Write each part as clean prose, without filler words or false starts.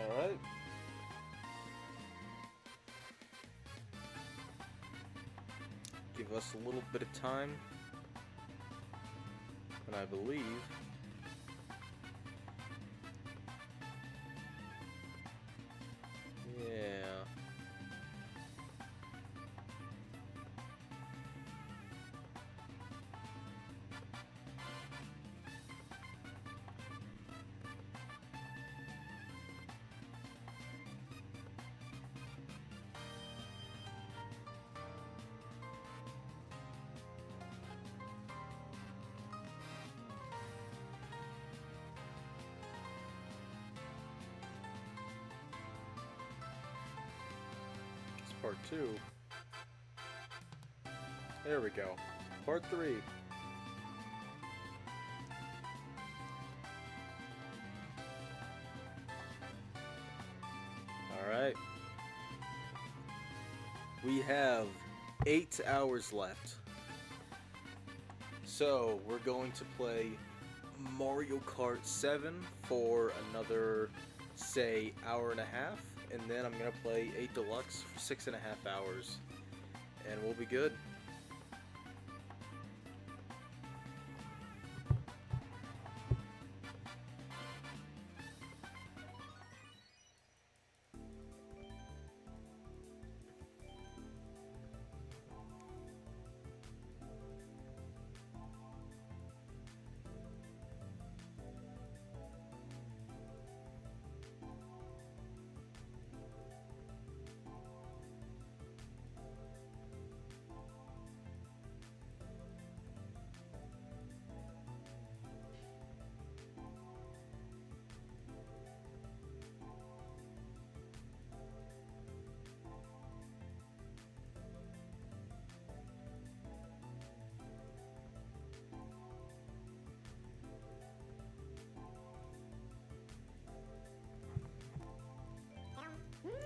Alright. Give us a little bit of time. And I believe... Yeah... It's part 2. There we go. Part 3. Alright. We have 8 hours left. So, we're going to play Mario Kart 7 for another, say, hour and a half. And then I'm going to play 8 Deluxe for 6.5 hours. And we'll be good.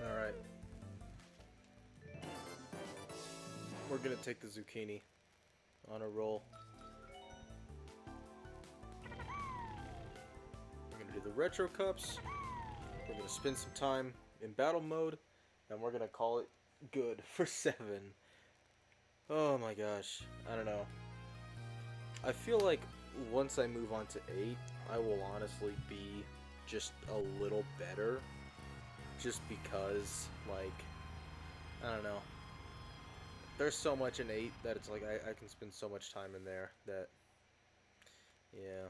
Alright. We're gonna take the zucchini on a roll. We're gonna do the retro cups. We're gonna spend some time in battle mode. And we're gonna call it good for 7. Oh my gosh. I don't know. I feel like once I move on to 8, I will honestly be just a little better. Just because, like, I don't know. There's so much in 8 that it's like I can spend so much time in there that, yeah.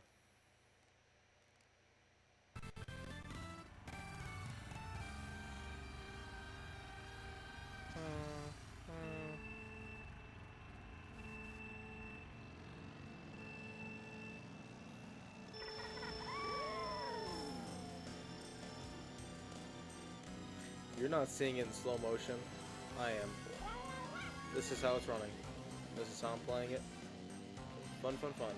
You're not seeing it in slow motion. I am. This is how it's running. This is how I'm playing it. Fun, fun, fun.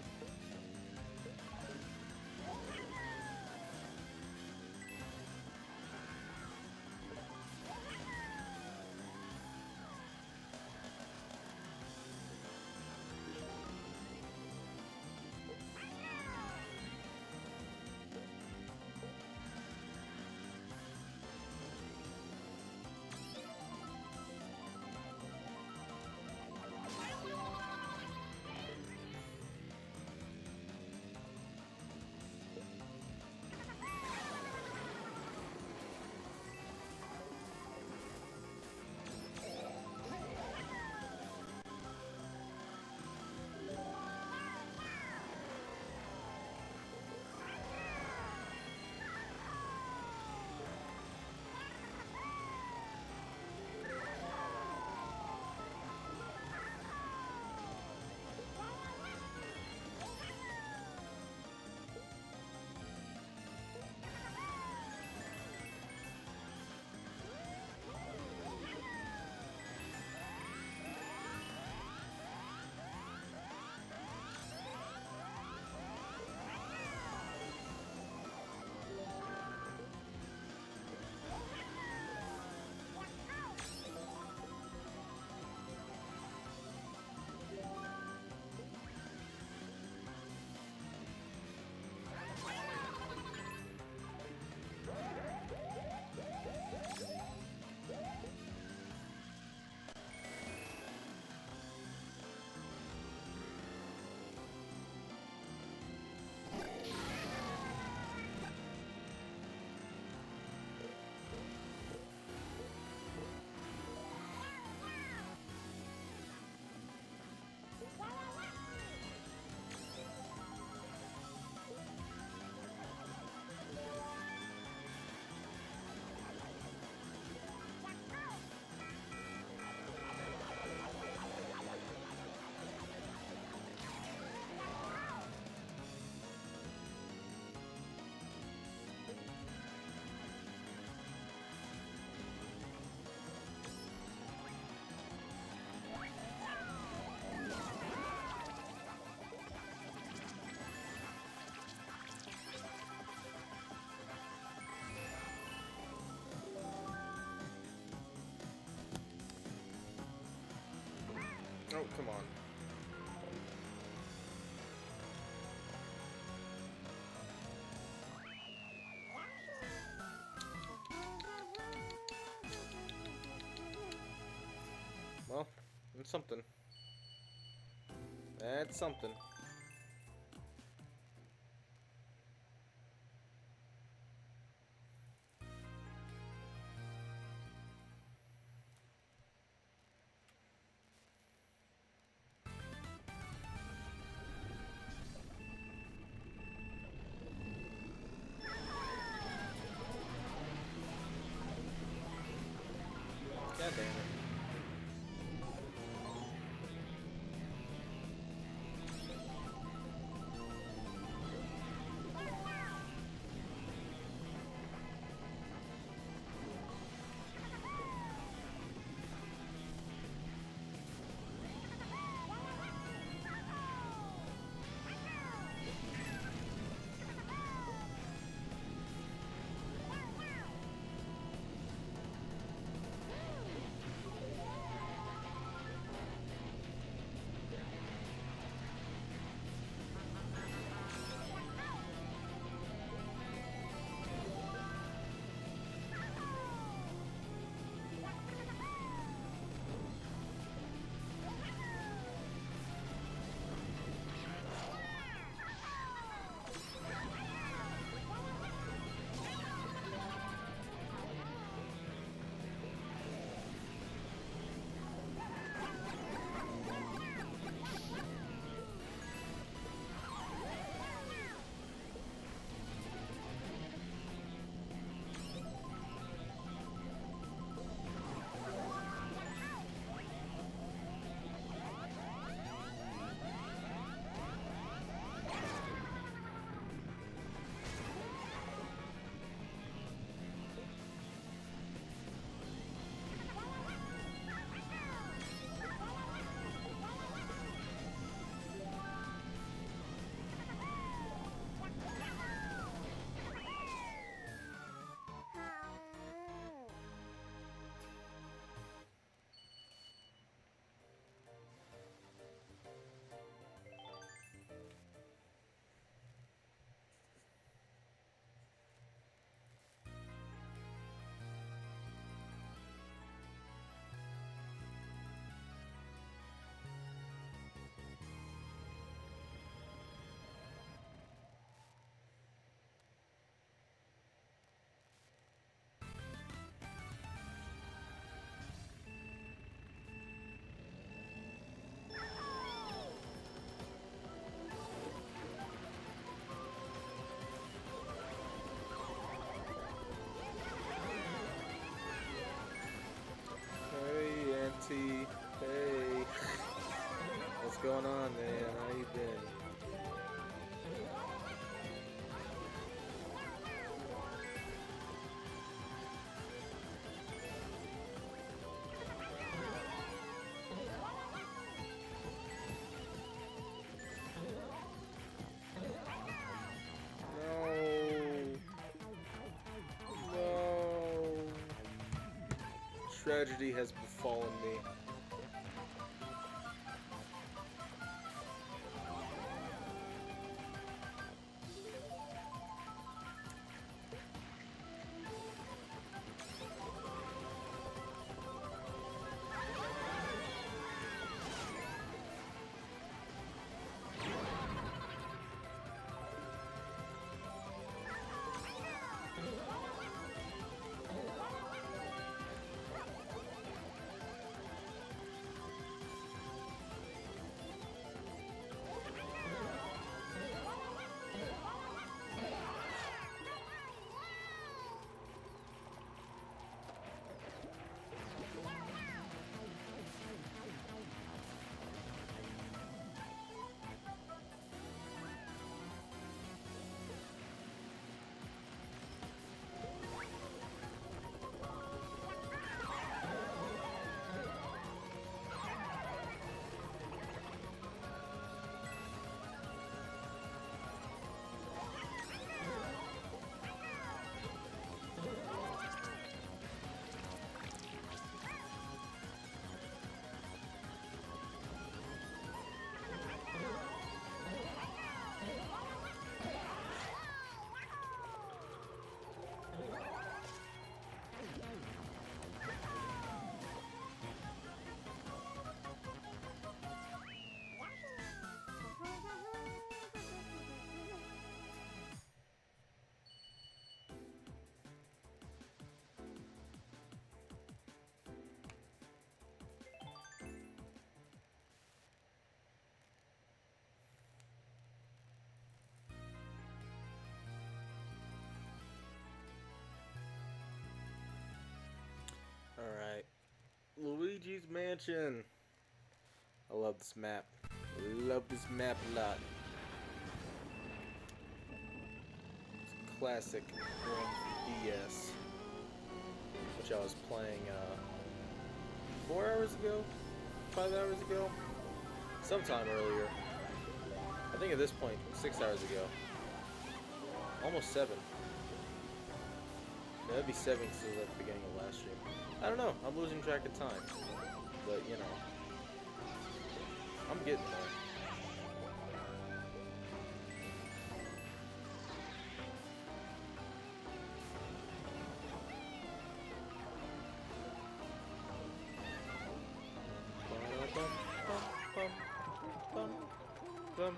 Oh, come on. Well, that's something. That's something. God damn it. Hey, Auntie. Hey. What's going on, man? How you been? No. No. Tragedy has befallen me. Luigi's Mansion. I love this map. Love this map a lot. It's a classic one from DS, which I was playing 4 hours ago, 5 hours ago, sometime earlier. I think at this point, 6 hours ago. Almost 7. Yeah, that'd be 7 because it was at the beginning of last stream. I don't know, I'm losing track of time. But, you know, I'm getting there. Bum,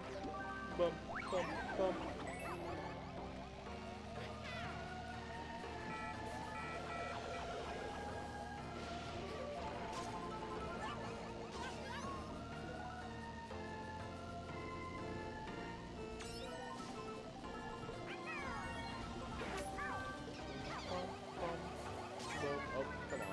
bum, bum, bum. Oh, come on.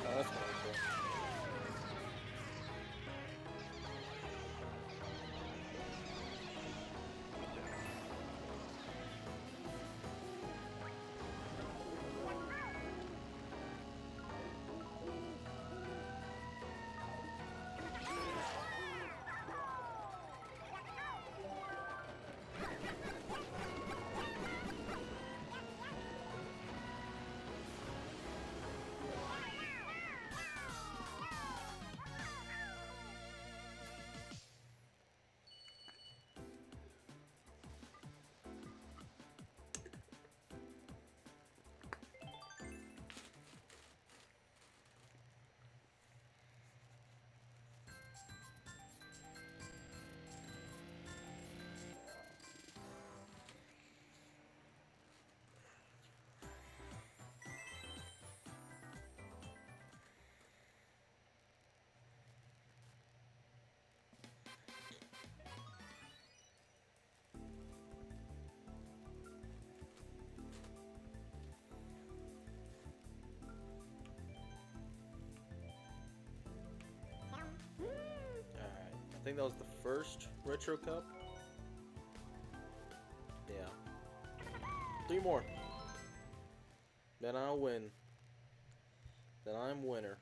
Oh, that's kind of cool. Alright, I think that was the first Retro Cup. Yeah. 3 more. Then I'll win. Then I'm winner.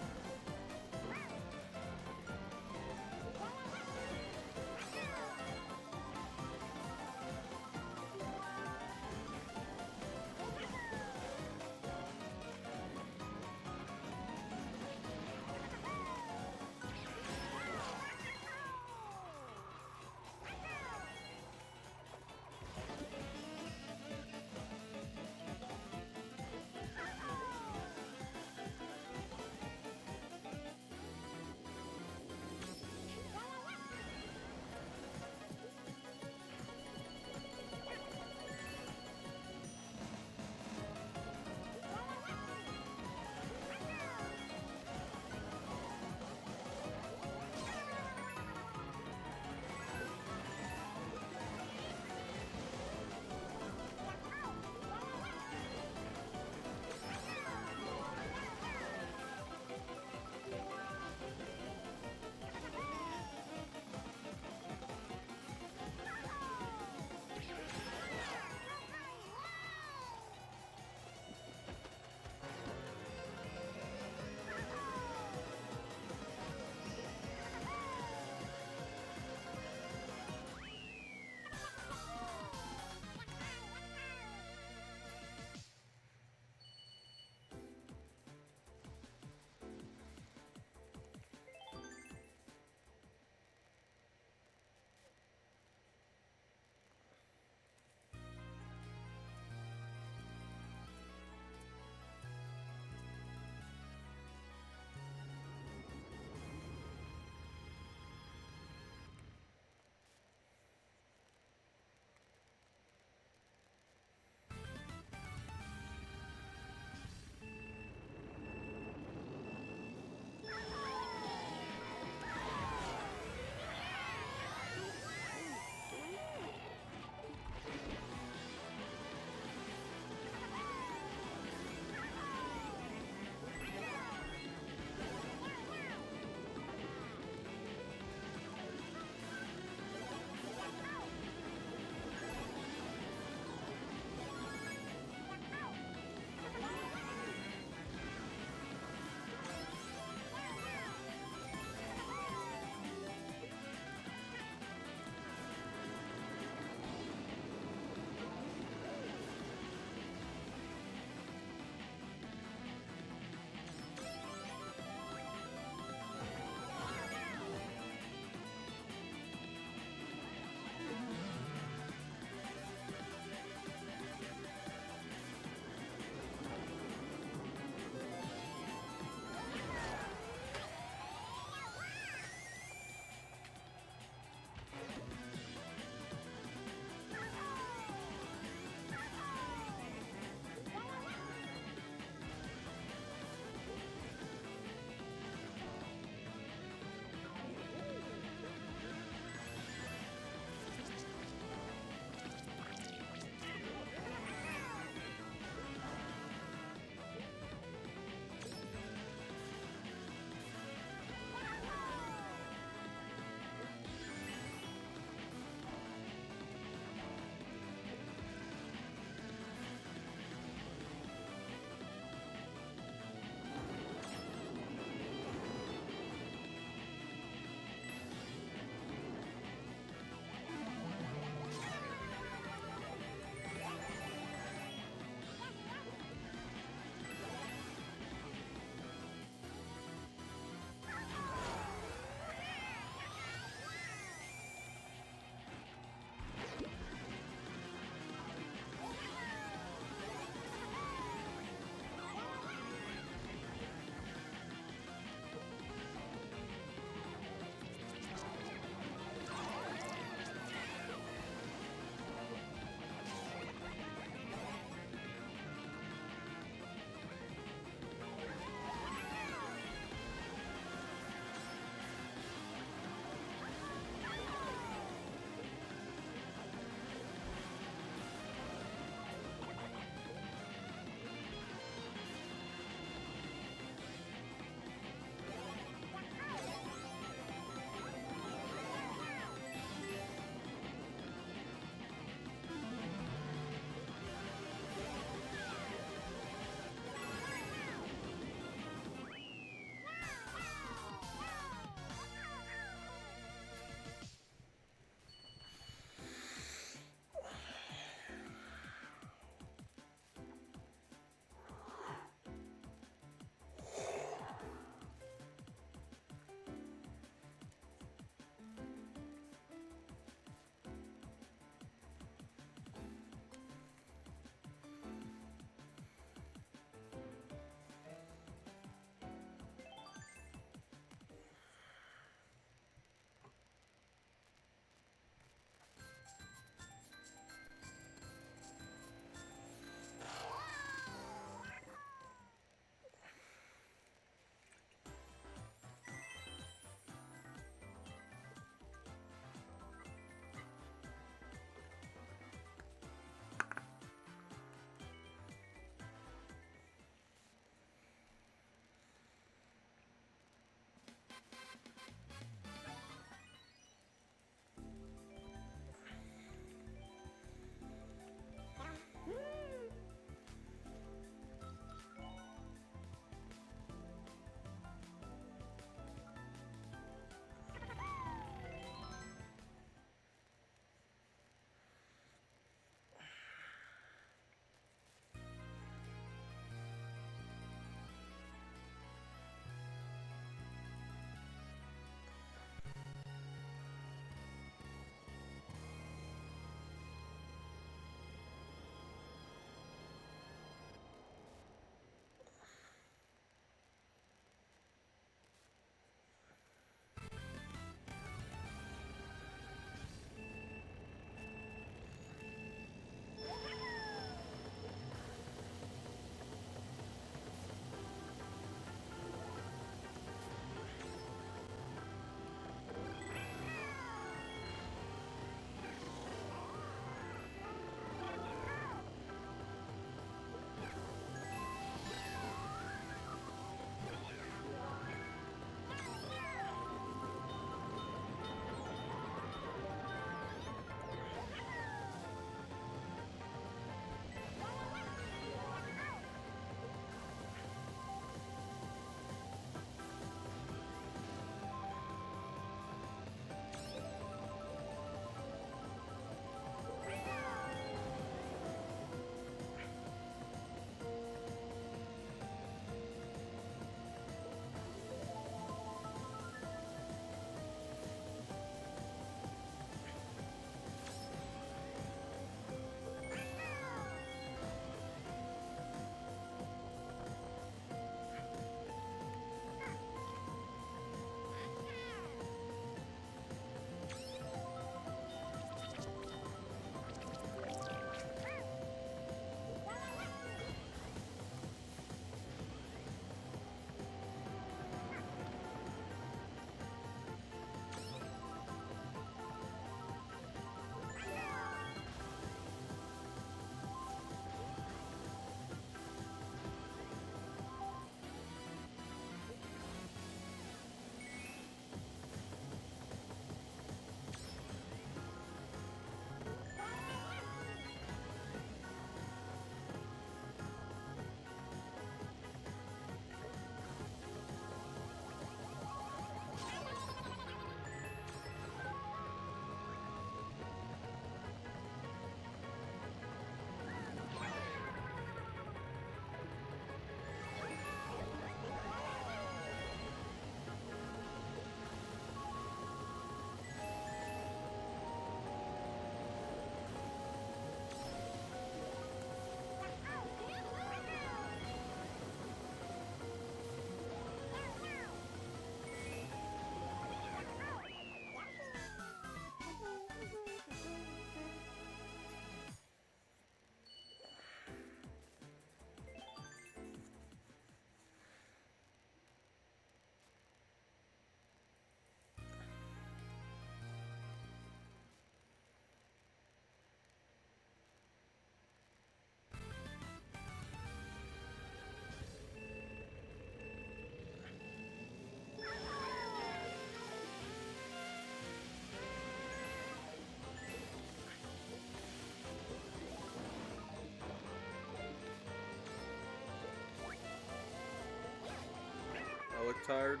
tired?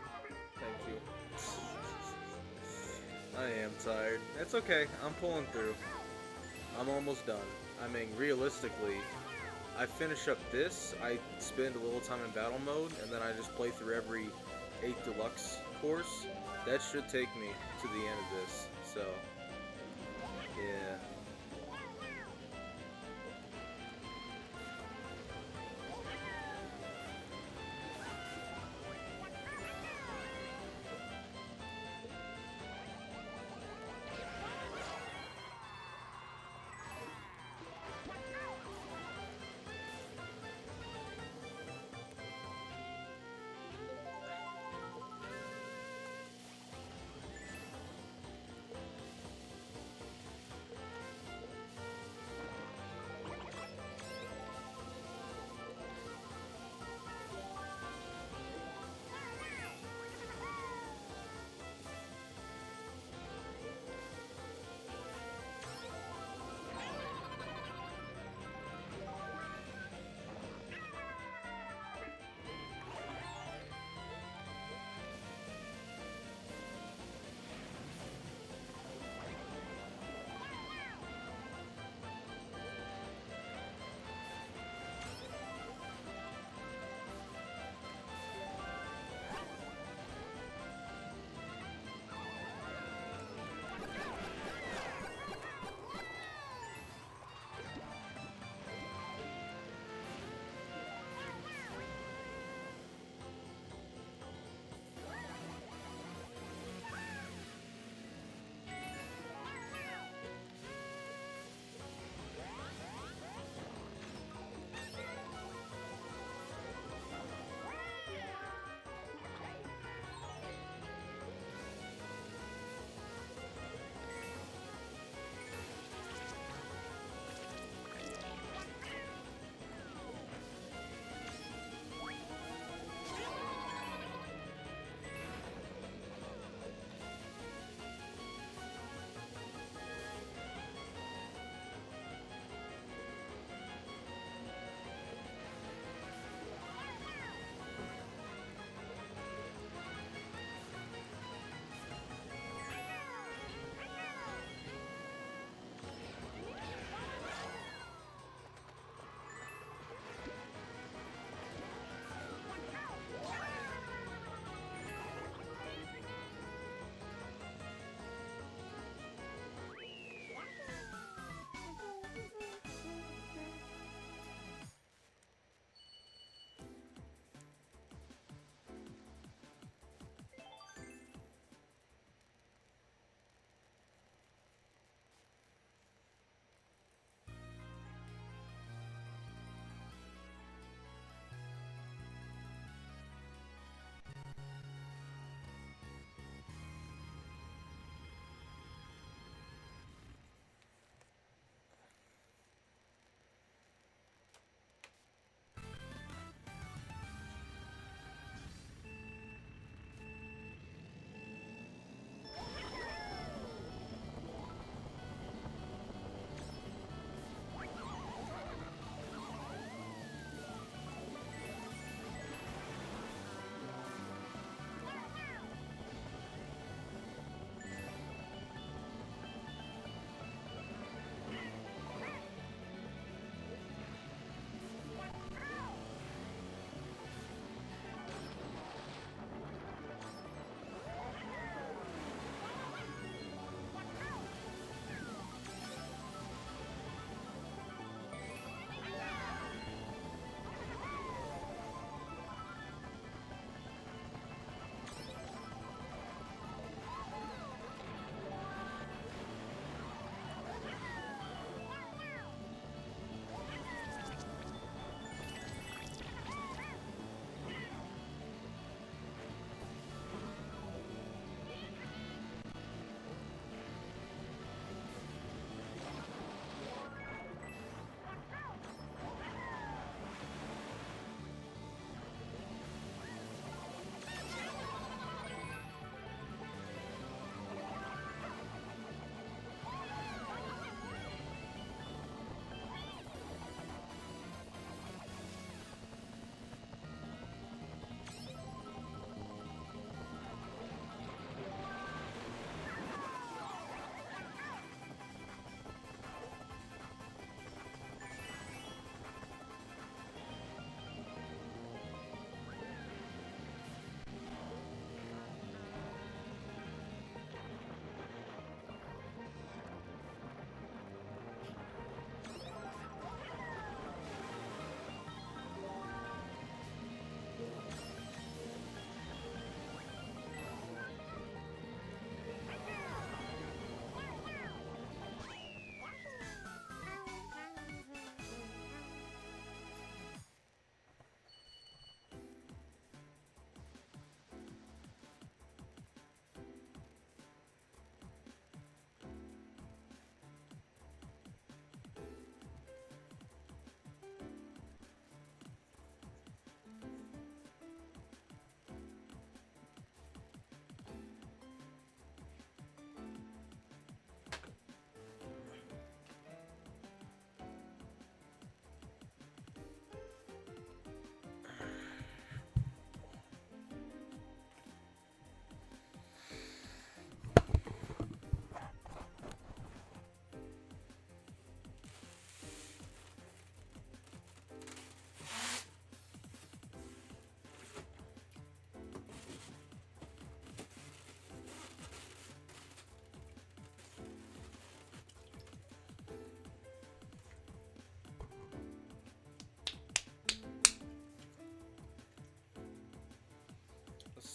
Thank you. I am tired. It's okay. I'm pulling through. I'm almost done. I mean, realistically, I finish up this, I spend a little time in battle mode, and then I just play through every 8 Deluxe course. That should take me to the end of this, so, yeah.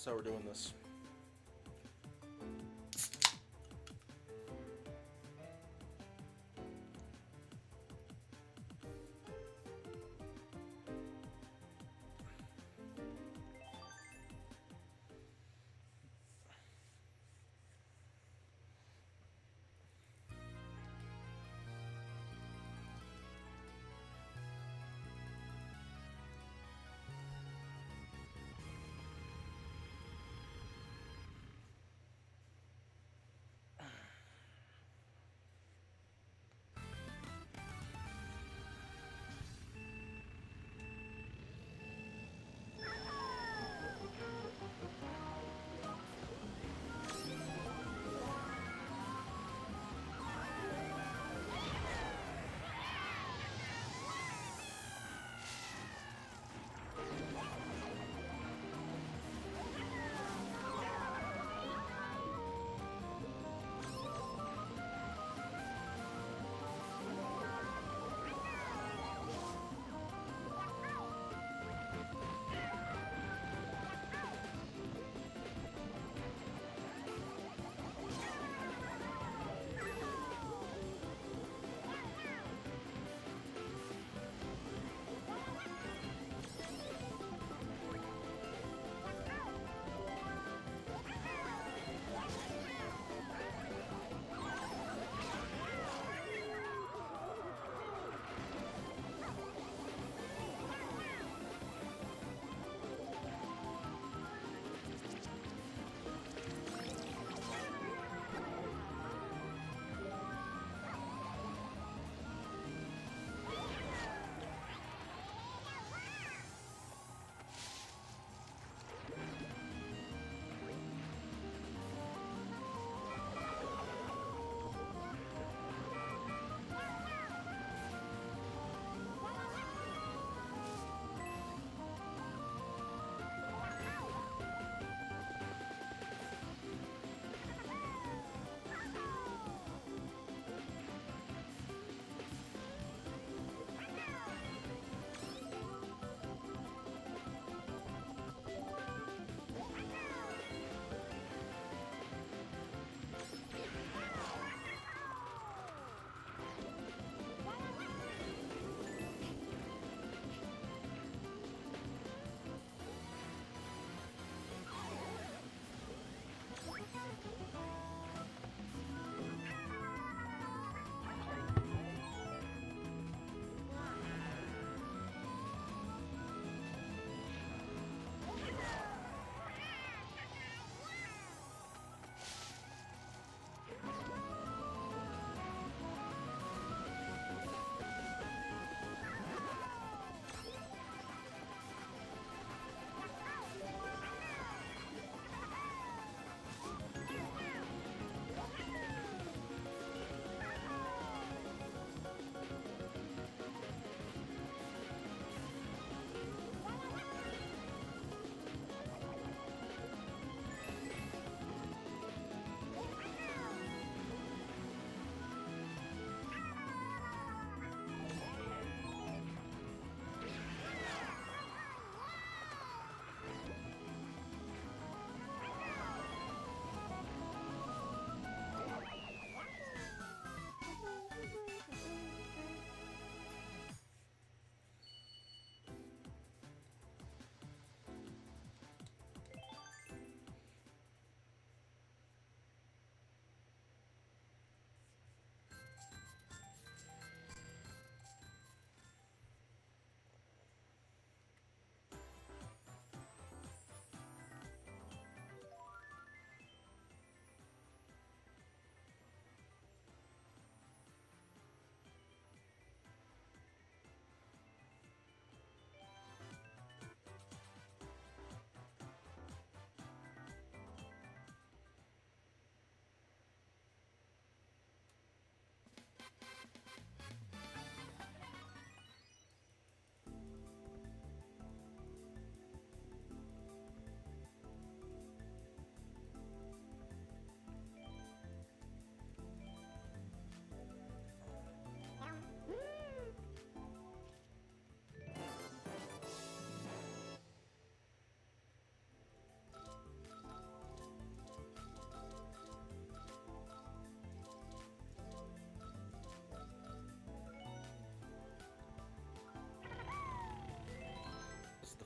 That's how we're doing this.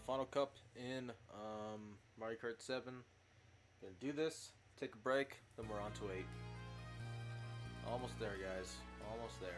final cup in Mario Kart 7. Gonna do this, take a break, then we're on to 8. Almost there, guys. Almost there.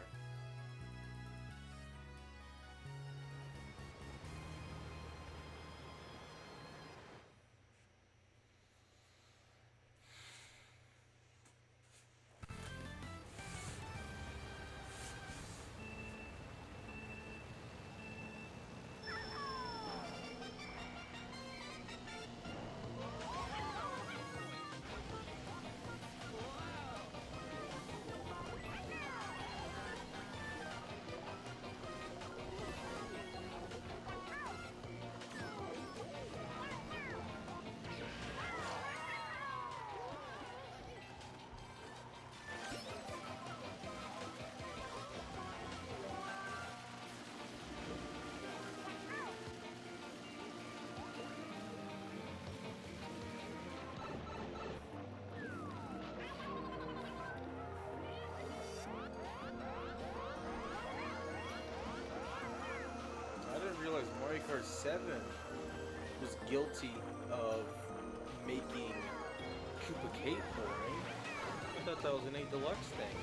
I didn't realize Mario Kart 7 was guilty of making Koopa Kate boring. I thought that was an 8 Deluxe thing.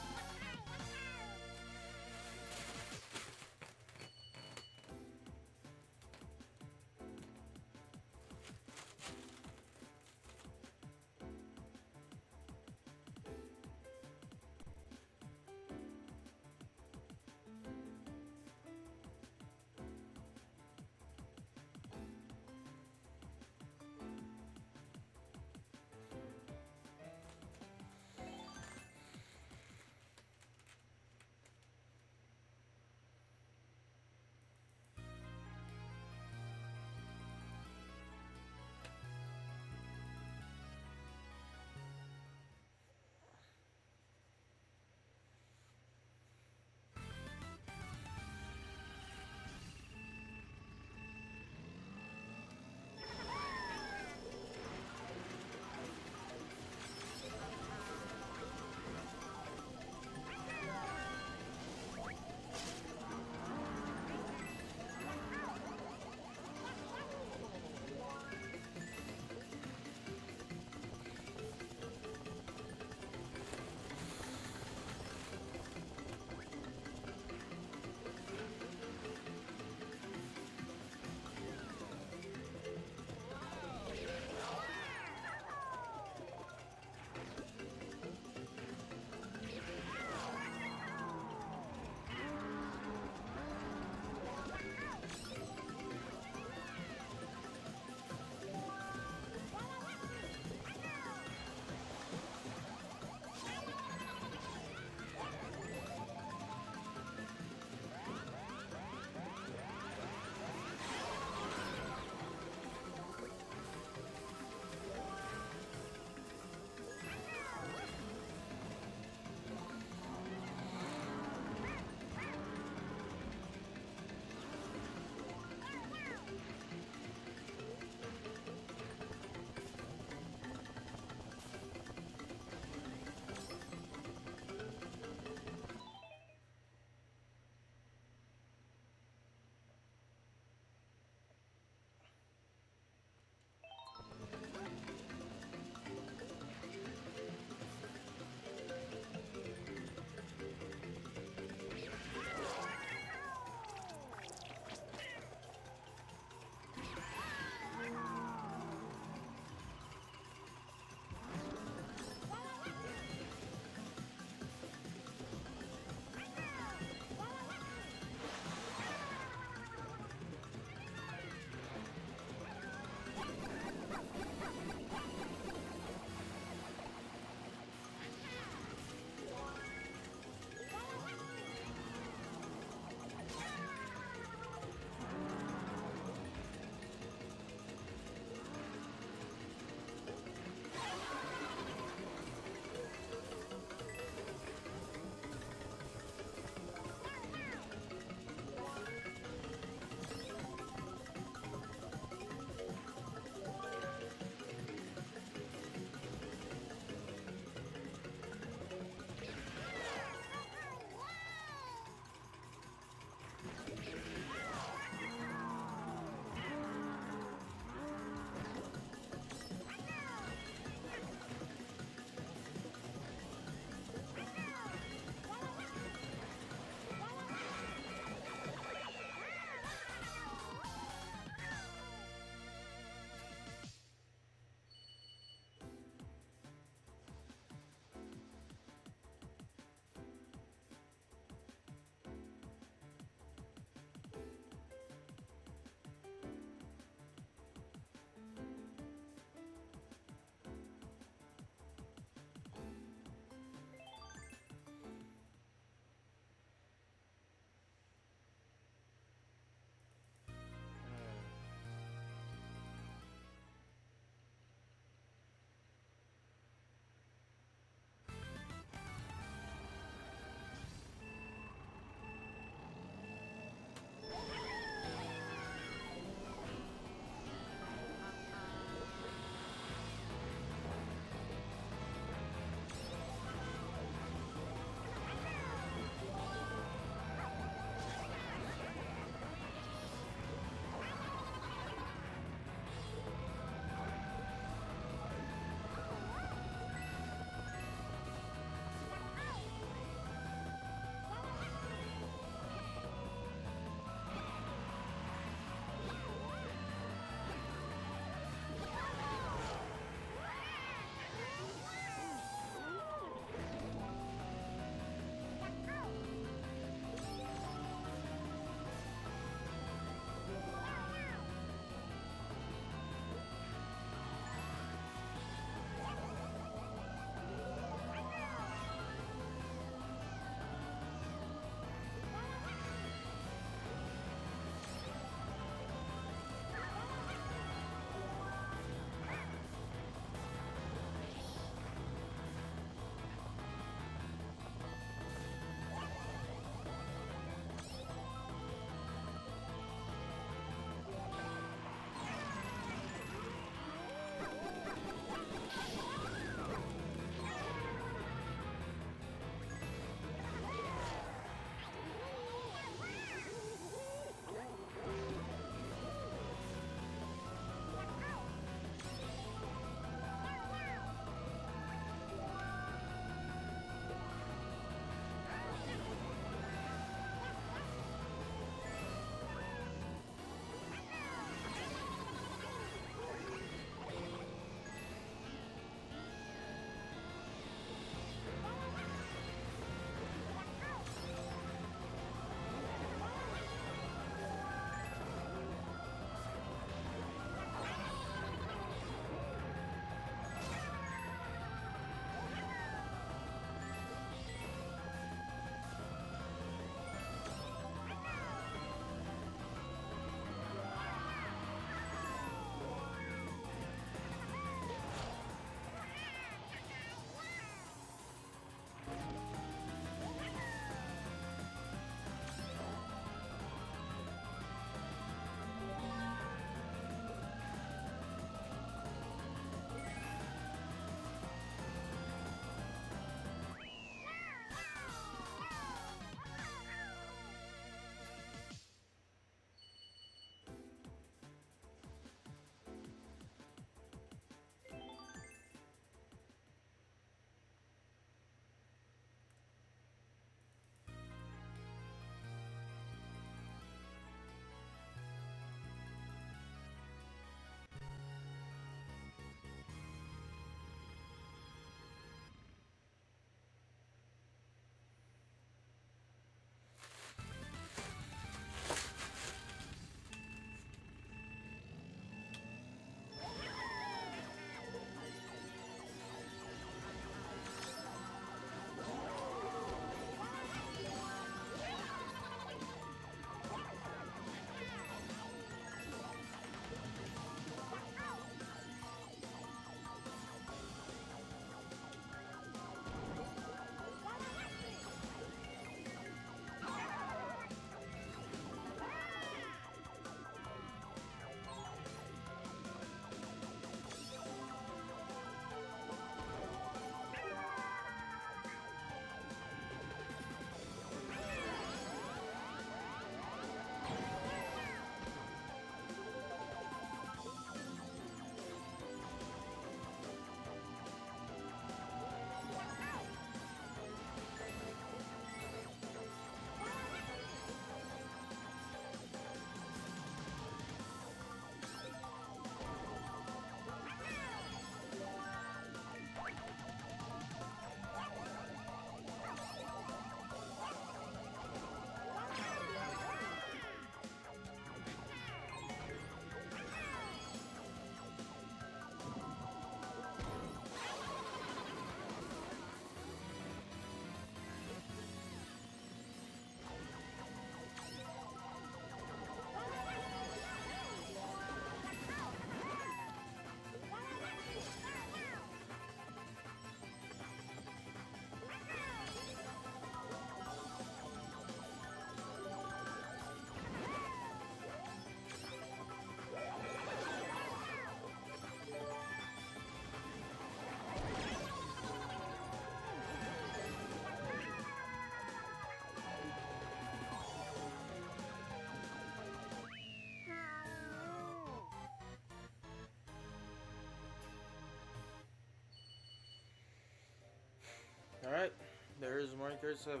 Kart 7.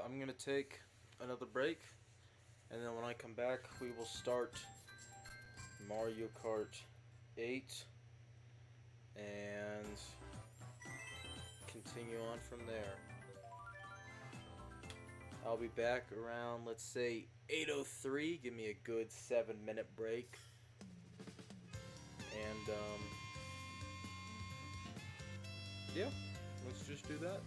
I'm gonna take another break, and then when I come back, we will start Mario Kart 8 and continue on from there. I'll be back around, let's say, 8:03. Give me a good 7-minute break. And, yeah, let's just do that.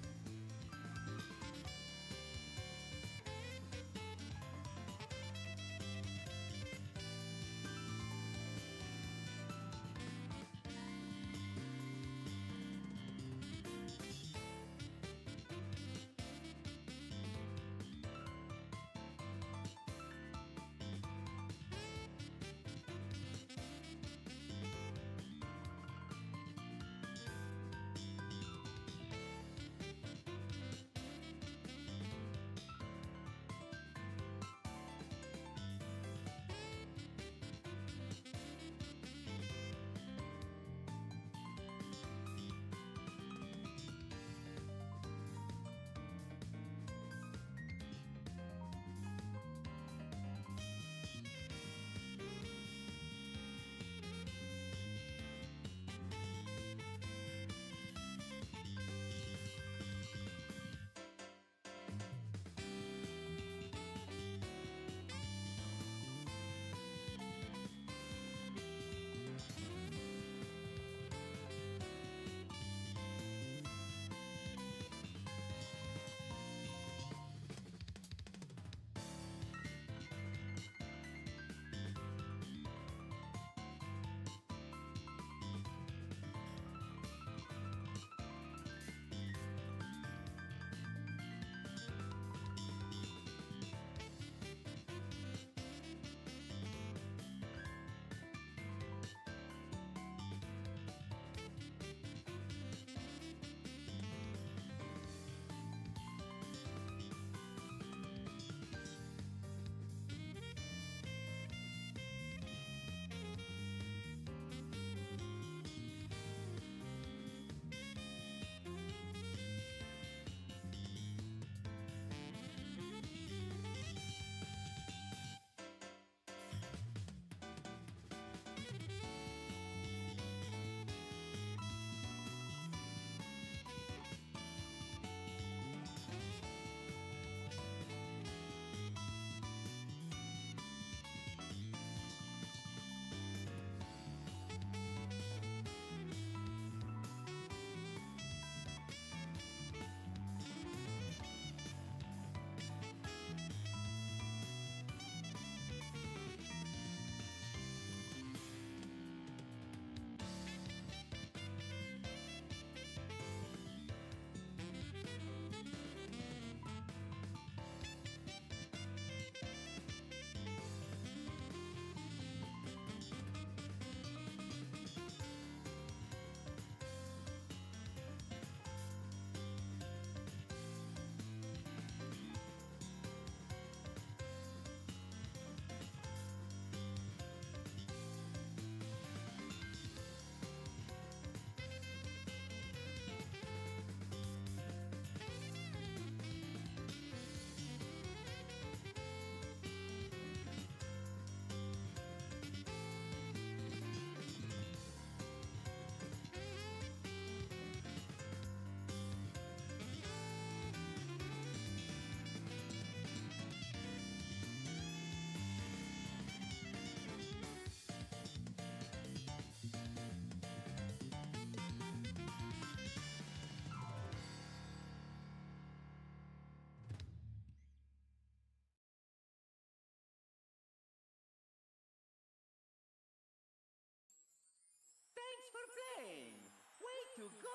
Thanks for playing! Way to go!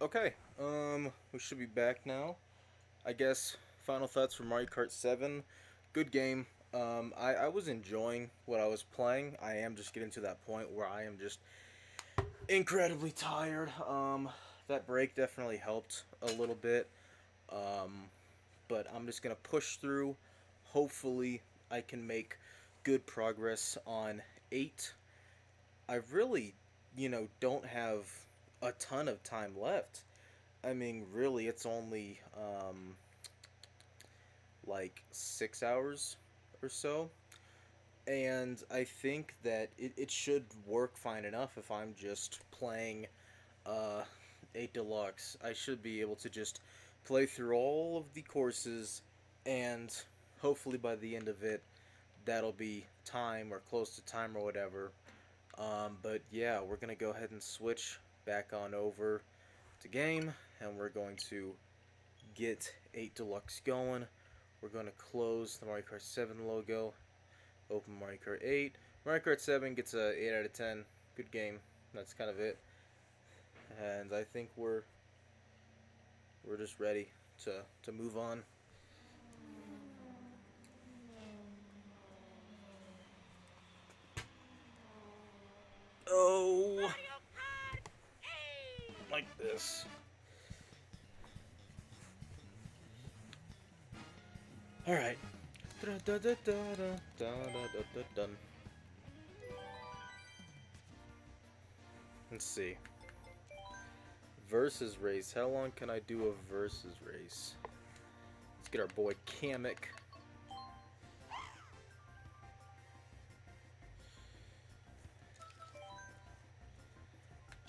Okay, we should be back now. I guess final thoughts for Mario Kart 7. Good game. I was enjoying what I was playing. I am just getting to that point where I am just incredibly tired. That break definitely helped a little bit. Um, but I'm just gonna push through. Hopefully, I can make good progress on 8. I really, don't have a ton of time left. I mean, really, it's only like 6 hours or so. And I think that it should work fine enough if I'm just playing uh, 8 Deluxe. I should be able to just play through all of the courses, and hopefully by the end of it, that'll be time or close to time or whatever. But yeah, we're going to go ahead and switch back on over to game, and we're going to get 8 Deluxe going. We're going to close the Mario Kart 7 logo, open Mario Kart 8. Mario Kart 7 gets a 8 out of 10. Good game. That's kind of it. And I think we're just ready to move on. Oh, Mario Kart 8! like this. All right. Let's see. Versus race. How long can I do a versus race? Let's get our boy Kamek.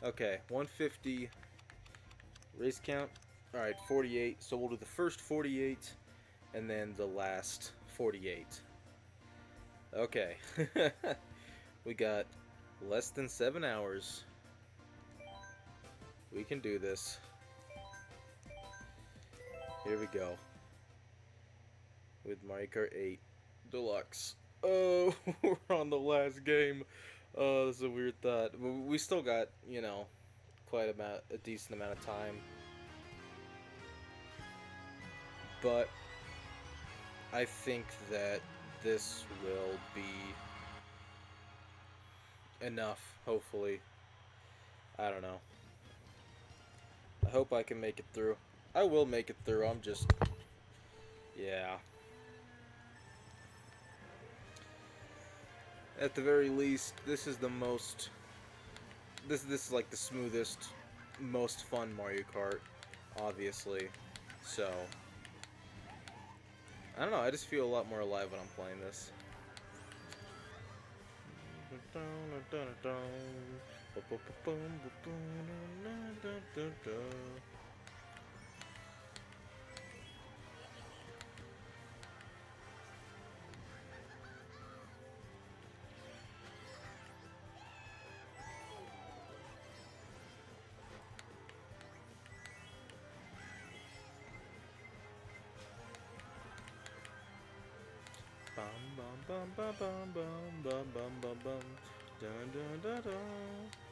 Okay, 150 race count. Alright, 48. So we'll do the first 48 and then the last 48. Okay. We got less than 7 hours. We can do this. Here we go. With Mario Kart 8 Deluxe. Oh, we're on the last game. Oh, that's a weird thought. We still got, a decent amount of time. But I think that this will be enough, hopefully. I don't know. I hope I can make it through. I will make it through. I'm just... Yeah. At the very least, this is the most... This is like the smoothest, most fun Mario Kart, obviously. So... I don't know, I just feel a lot more alive when I'm playing this. Bum bum bum bum bum bum bum bum bum dun dun dun dun.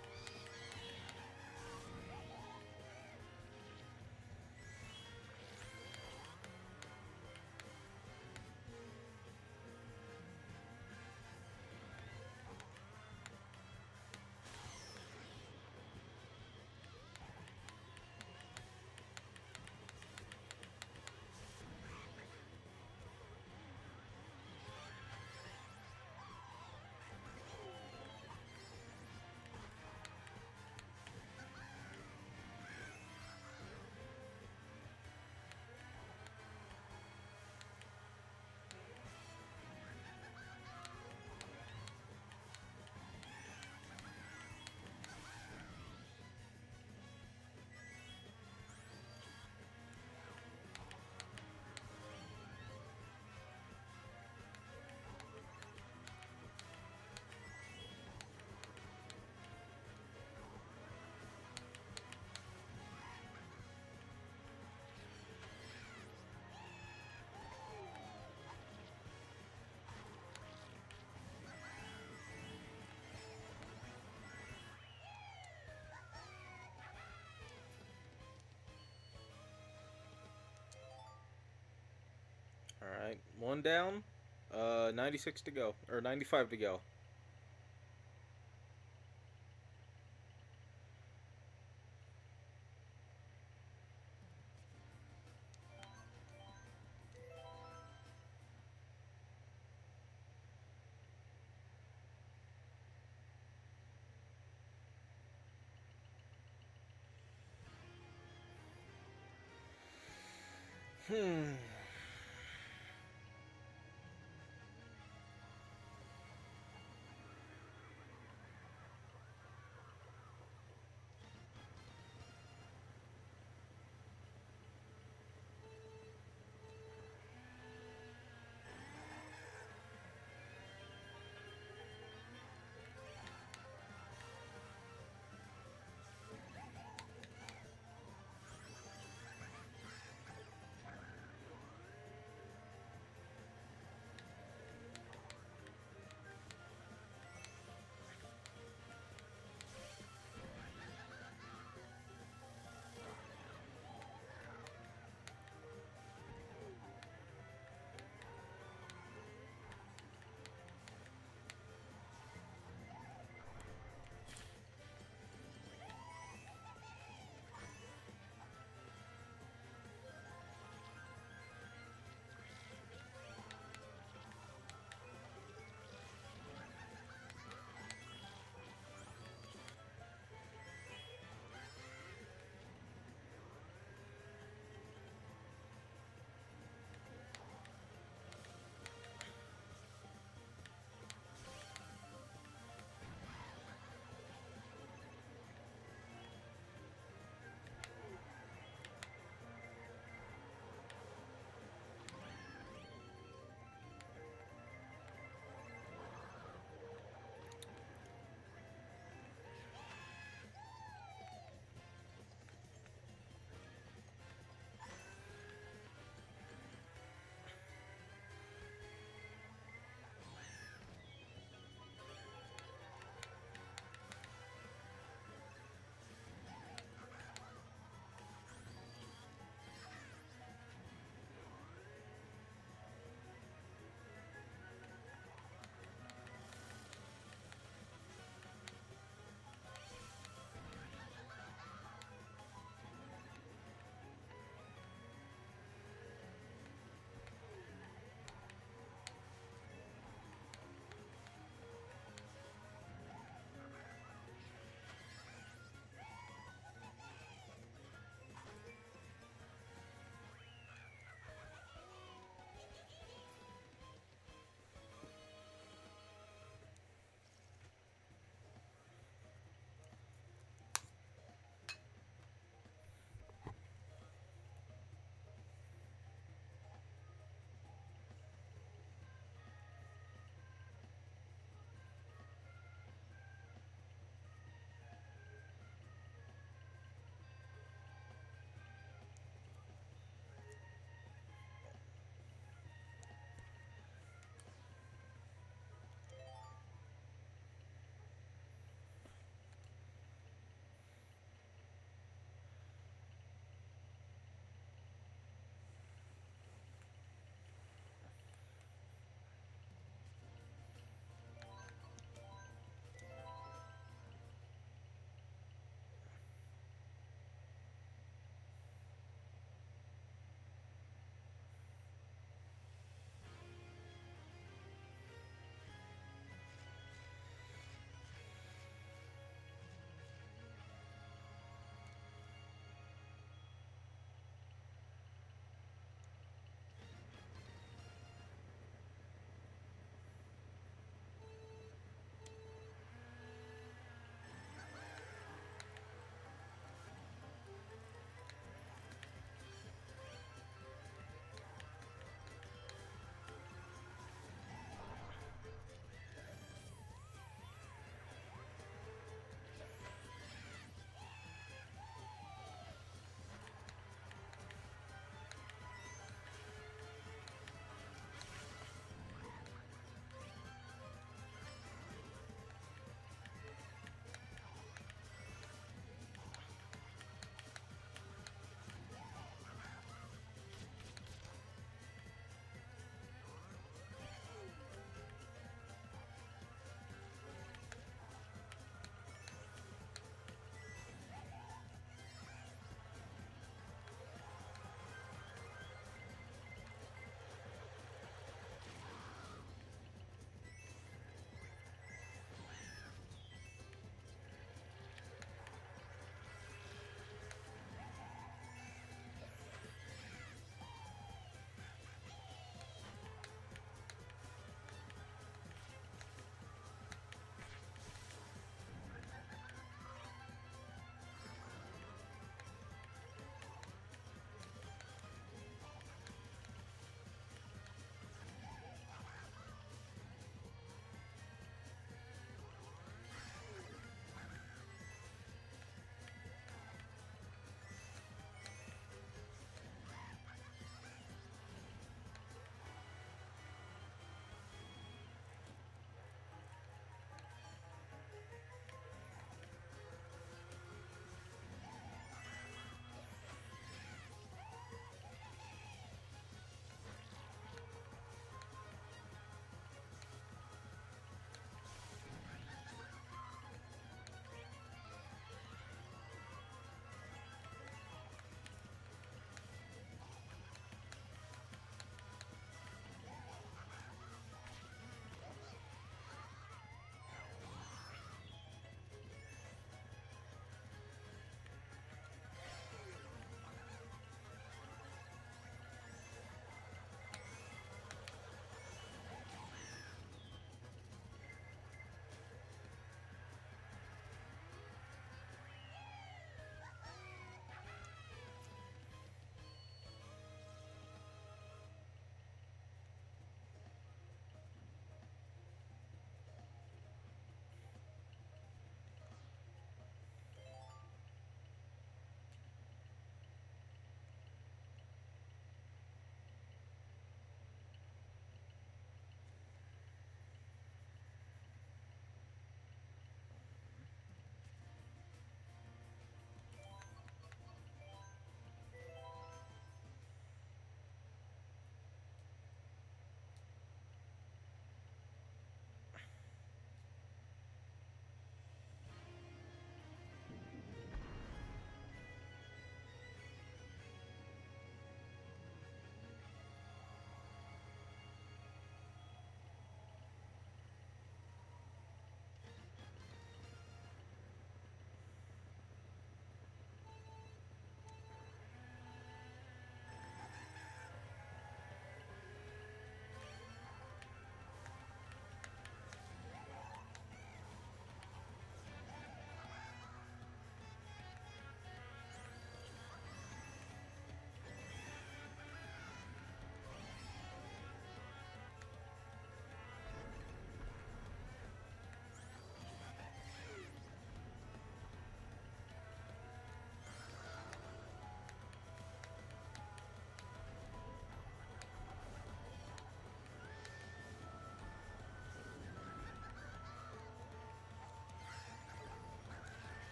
Alright, one down. 96 to go. Or 95 to go. Hmm.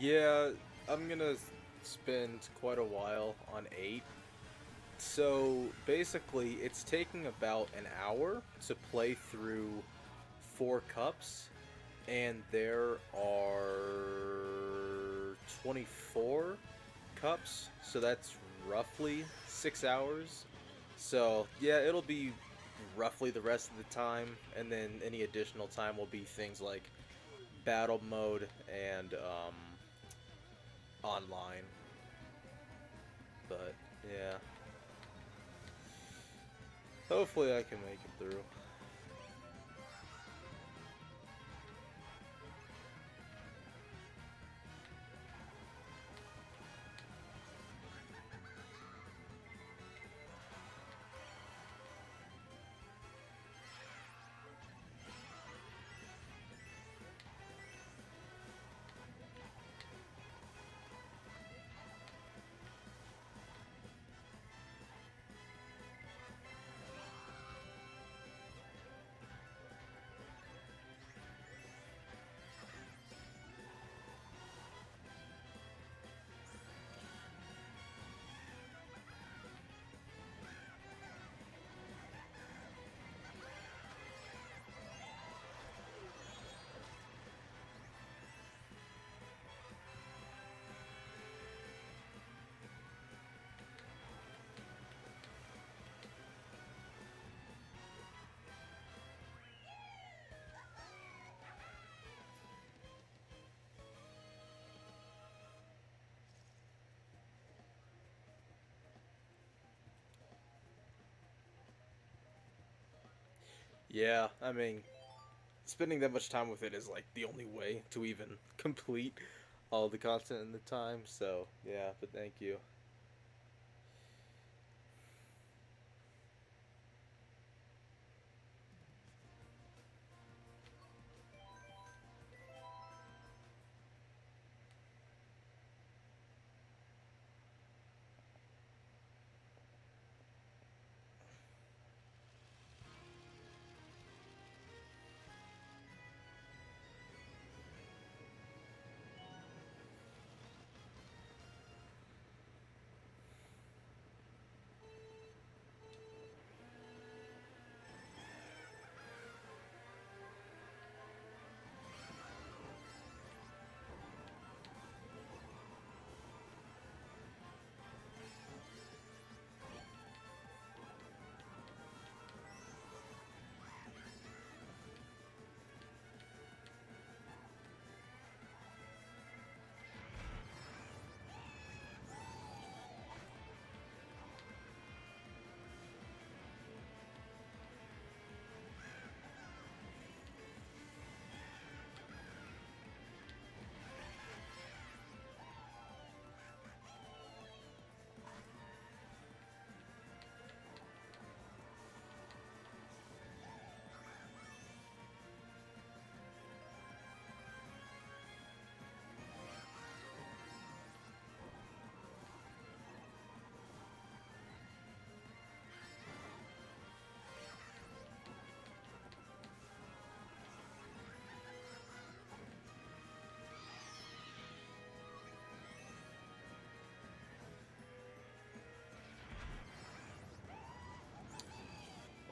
Yeah, I'm gonna spend quite a while on 8. So basically, it's taking about an hour to play through 4 cups, and there are 24 cups, so that's roughly 6 hours. So yeah, it'll be roughly the rest of the time, and then any additional time will be things like battle mode and online. But yeah, hopefully I can make it through. Yeah, I mean, spending that much time with it is like the only way to even complete all the content in the time. So yeah, but thank you.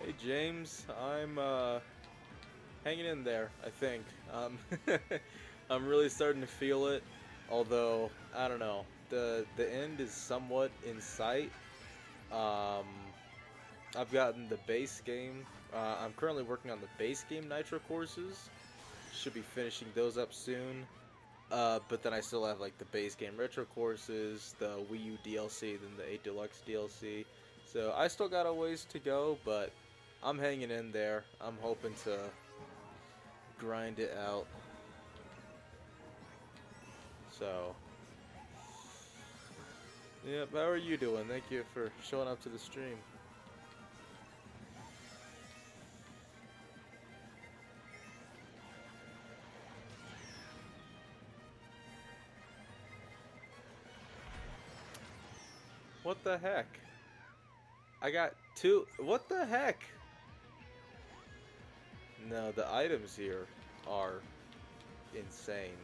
Hey James, I'm hanging in there, I think. I'm really starting to feel it. Although, I don't know. The end is somewhat in sight. Um I've gotten the base game. I'm currently working on the base game Nitro courses. Should be finishing those up soon. But then I still have like the base game retro courses, the Wii U DLC, then the 8 Deluxe DLC. So I still got a ways to go, but I'm hanging in there. I'm hoping to grind it out. So, yeah, how are you doing? Thank you for showing up to the stream. What the heck? I got two. What the heck? No, the items here are insane.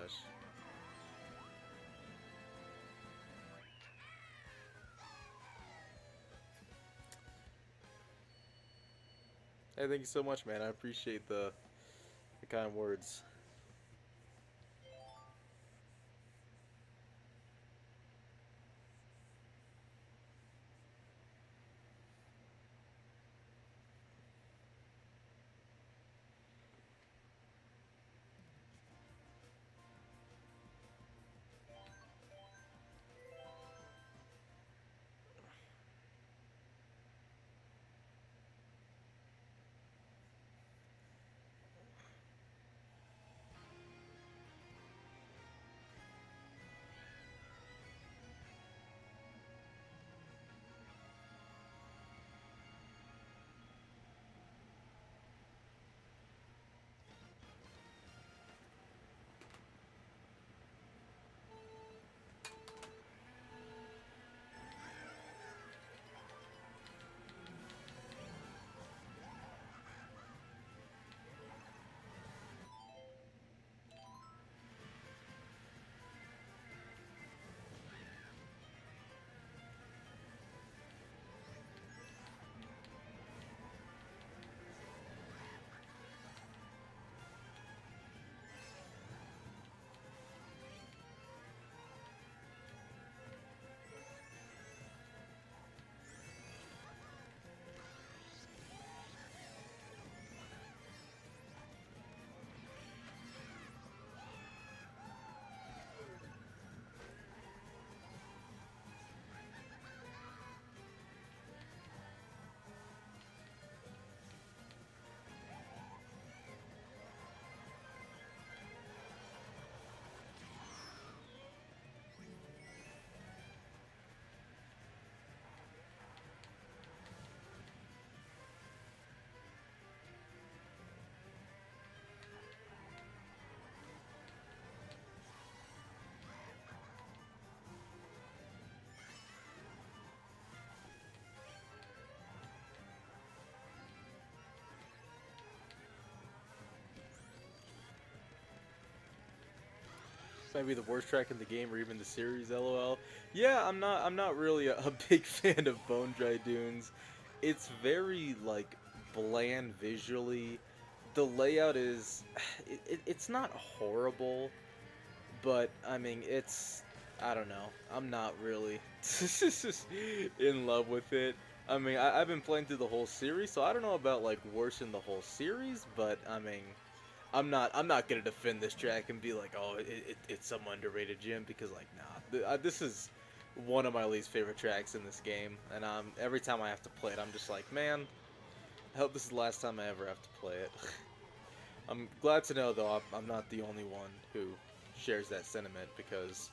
gosh. Hey, thank you so much, man. I appreciate the kind words. Maybe the worst track in the game, or even the series. LOL. Yeah, I'm not really a big fan of Bone Dry Dunes. It's very like bland visually. The layout is, it's not horrible, but I mean I don't know. I'm not really in love with it. I mean, I've been playing through the whole series, so I don't know about like worse in the whole series, but I mean, I'm not gonna defend this track and be like, oh, it's some underrated gym, because like, nah, this is one of my least favorite tracks in this game, and every time I have to play it, I'm just like, man, I hope this is the last time I ever have to play it. I'm glad to know though I'm not the only one who shares that sentiment, because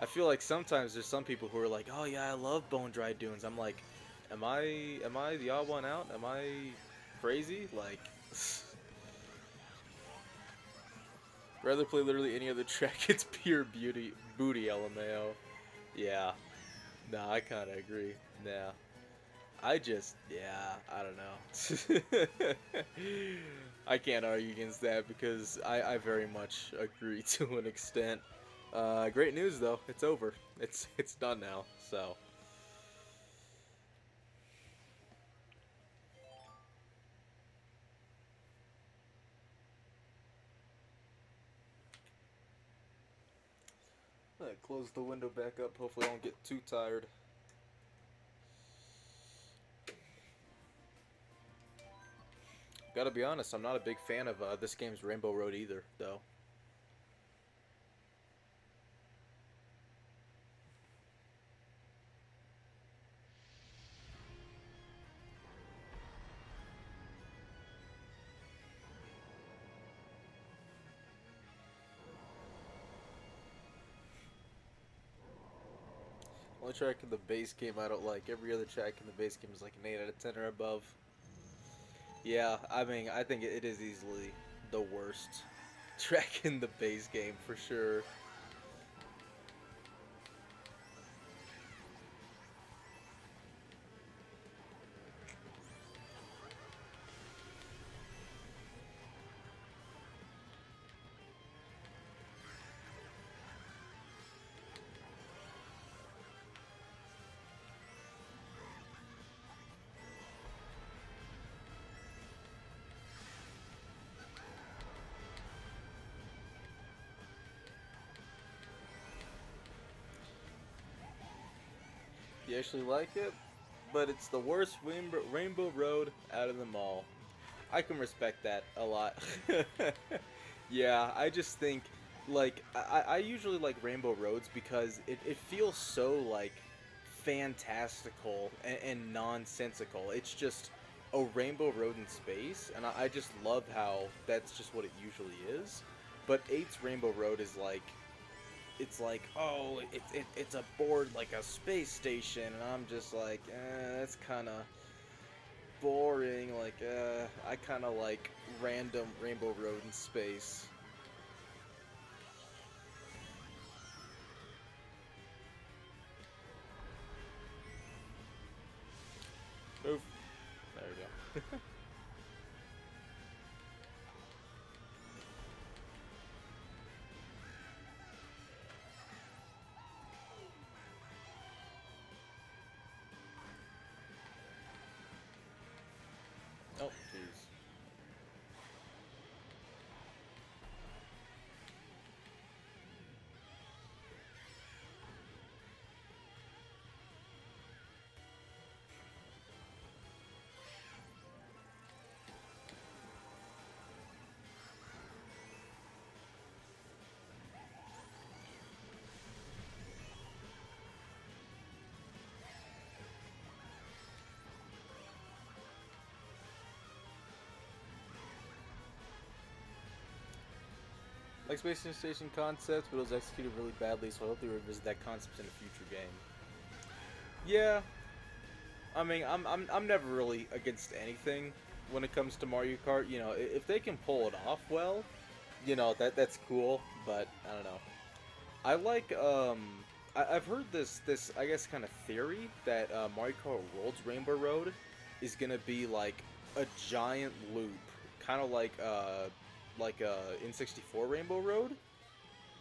I feel like sometimes there's some people who are like, oh yeah, I love Bone Dry Dunes. I'm like, am I the odd one out? Am I crazy? Like. Rather play literally any other track. It's pure booty, LMAO. Yeah. Nah, I kind of agree. Nah. Yeah, I don't know. I can't argue against that, because I very much agree to an extent. Great news though. It's over. It's done now. So. Close the window back up. Hopefully I don't get too tired. Gotta be honest, I'm not a big fan of this game's Rainbow Road either, though. Only track in the base game I don't like. Every other track in the base game is like an 8 out of 10 or above. Yeah, I mean, I think it is easily the worst track in the base game for sure. You actually like it, but it's the worst Rainbow Road out of them all. I can respect that a lot. Yeah, I just think, like, I usually like Rainbow Roads because it feels so, like, fantastical and nonsensical. It's just a rainbow road in space, and I just love how that's just what it usually is. But 8's Rainbow Road is like, it's like, oh, it's a board like a space station, and I'm just like, that's kind of boring. Like, I kind of like random Rainbow Road in space. Oof. There we go. Oh, jeez. Like Space Station concept, but it was executed really badly, so I hope they revisit that concept in a future game. Yeah, I mean, I'm never really against anything when it comes to Mario Kart. You know, if they can pull it off well, you know, that's cool. But I don't know. I like I've heard this I guess kind of theory that Mario Kart World's Rainbow Road is gonna be like a giant loop, kind of like N64 Rainbow Road,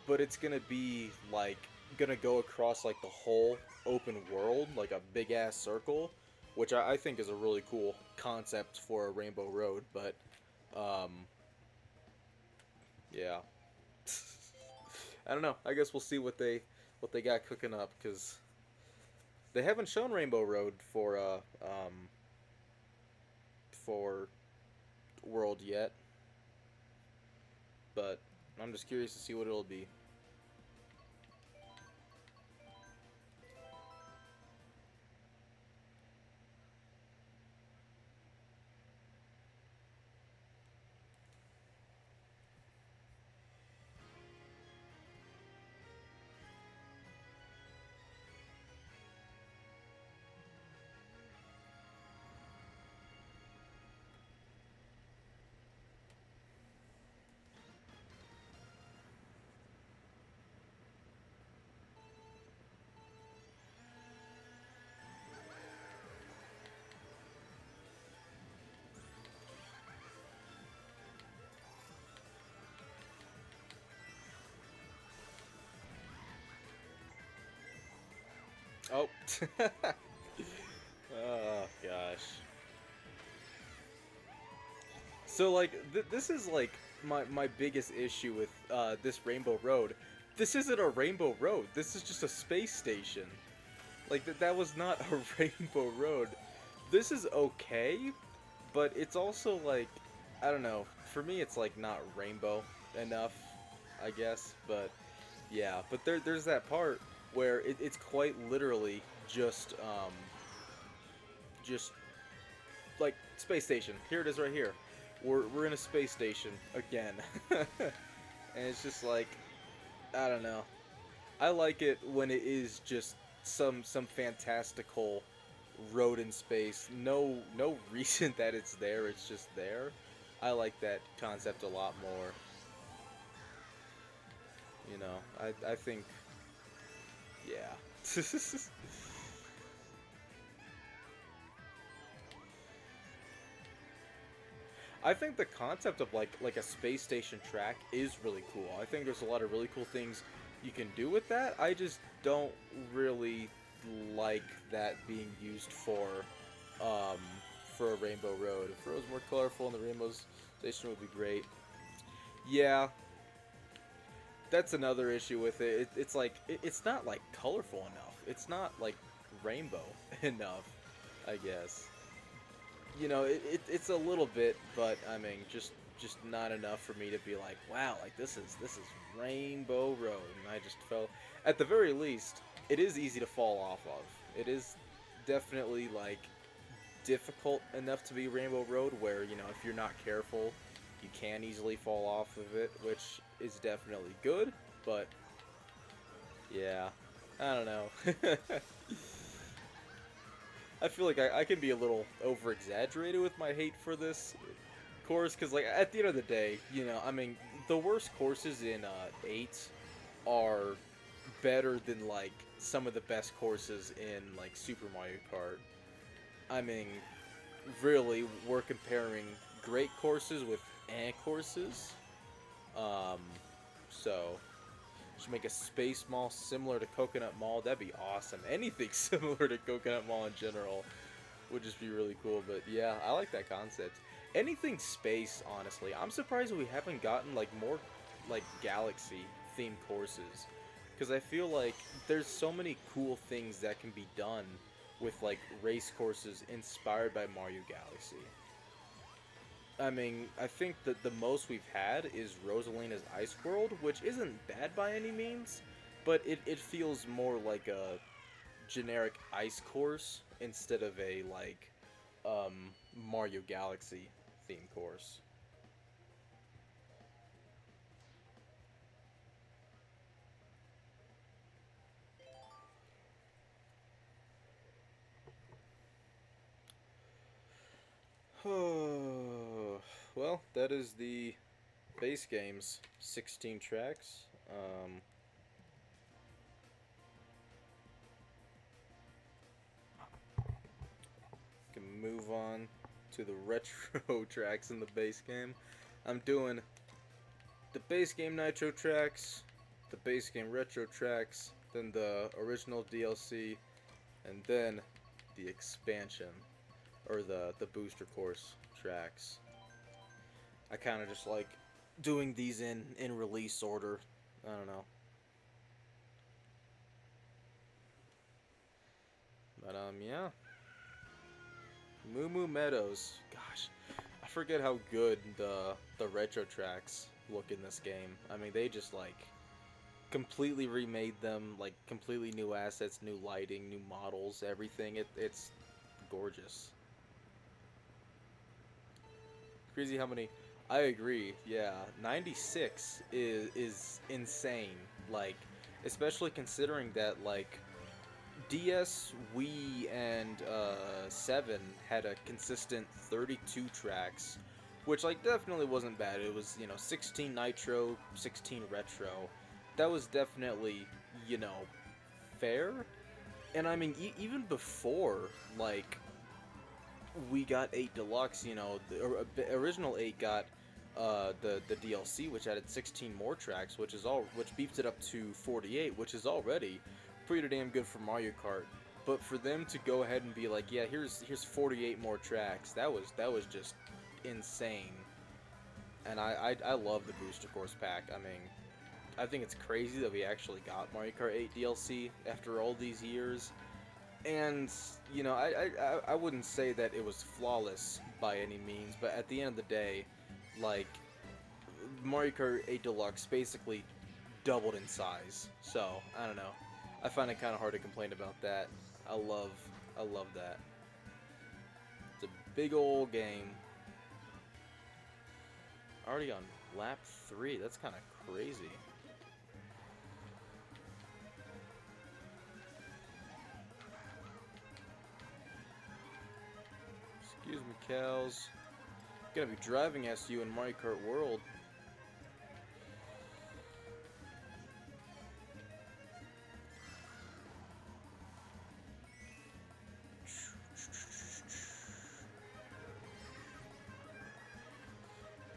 but it's gonna be like gonna go across like the whole open world, like a big ass circle, which I think is a really cool concept for a Rainbow Road. But um, yeah, I don't know. I guess we'll see what they got cooking up because they haven't shown Rainbow Road for World yet, but I'm just curious to see what it'll be. Oh. Oh gosh. So like this is like my biggest issue with this Rainbow Road. This isn't a Rainbow Road. This is just a space station. Like that was not a Rainbow Road. This is okay, but it's also like I don't know. For me, it's like not rainbow enough, I guess. But yeah, but there's that part where it's quite literally just like space station. Here it is right here. We're in a space station again. And it's just like I don't know. I like it when it is just some fantastical road in space. No reason that it's there. It's just there. I like that concept a lot more. You know, I think yeah. I think the concept of like a space station track is really cool. I think there's a lot of really cool things you can do with that. I just don't really like that being used um for a Rainbow Road. If it was more colorful and the Rainbow Station would be great. Yeah, that's another issue with it. It's like it's not like colorful enough. It's not like rainbow enough, I guess. You know, it's a little bit, but I mean, just not enough for me to be like, wow, like this is Rainbow Road, and I just fell. At the very least, it is easy to fall off of. It is definitely like difficult enough to be Rainbow Road, where you know if you're not careful, you can easily fall off of it, which is definitely good. But yeah, I don't know. I feel like I can be a little over exaggerated with my hate for this course, because like at the end of the day, you know, I mean, the worst courses in 8 are better than like some of the best courses in like Super Mario Kart. I mean, really, we're comparing great courses with courses. Um, so should make a space mall similar to Coconut Mall. That'd be awesome. Anything similar to Coconut Mall in general would just be really cool. But yeah, I like that concept. Anything space, honestly. I'm surprised we haven't gotten like more like galaxy themed courses, because I feel like there's so many cool things that can be done with like race courses inspired by Mario Galaxy. I mean, I think that the most we've had is Rosalina's Ice World, which isn't bad by any means, but it feels more like a generic ice course instead of a like Mario Galaxy theme course. Well, that is the base game's 16 tracks. Can move on to the retro tracks in the base game. I'm doing the base game nitro tracks, the base game retro tracks, then the original DLC, and then the expansion, or the booster course tracks. I kind of just like doing these in release order. I don't know. But yeah. Moo Moo Meadows. Gosh, I forget how good the retro tracks look in this game. I mean, they just like completely remade them, like completely new assets, new lighting, new models, everything. It's gorgeous. Crazy how many. I agree. Yeah, 96 is insane. Like, especially considering that like DS, Wii, and 7 had a consistent 32 tracks, which like definitely wasn't bad. It was, you know, 16 Nitro, 16 Retro. That was definitely, you know, fair. And I mean, even before like we got 8 Deluxe, you know, the original 8 got the DLC, which added 16 more tracks, which beefed it up to 48, which is already pretty damn good for Mario Kart. But for them to go ahead and be like, yeah, here's 48 more tracks, that was just insane. And I love the booster course pack. I mean, I think it's crazy that we actually got Mario Kart 8 DLC after all these years. And you know, I wouldn't say that it was flawless by any means, but at the end of the day, like Mario Kart 8 Deluxe basically doubled in size. So I don't know. I find it kind of hard to complain about that. I love I love that. It's a big old game. Already on lap 3. That's kind of crazy. Excuse me, cows. Gonna be driving as you in Mario Kart World.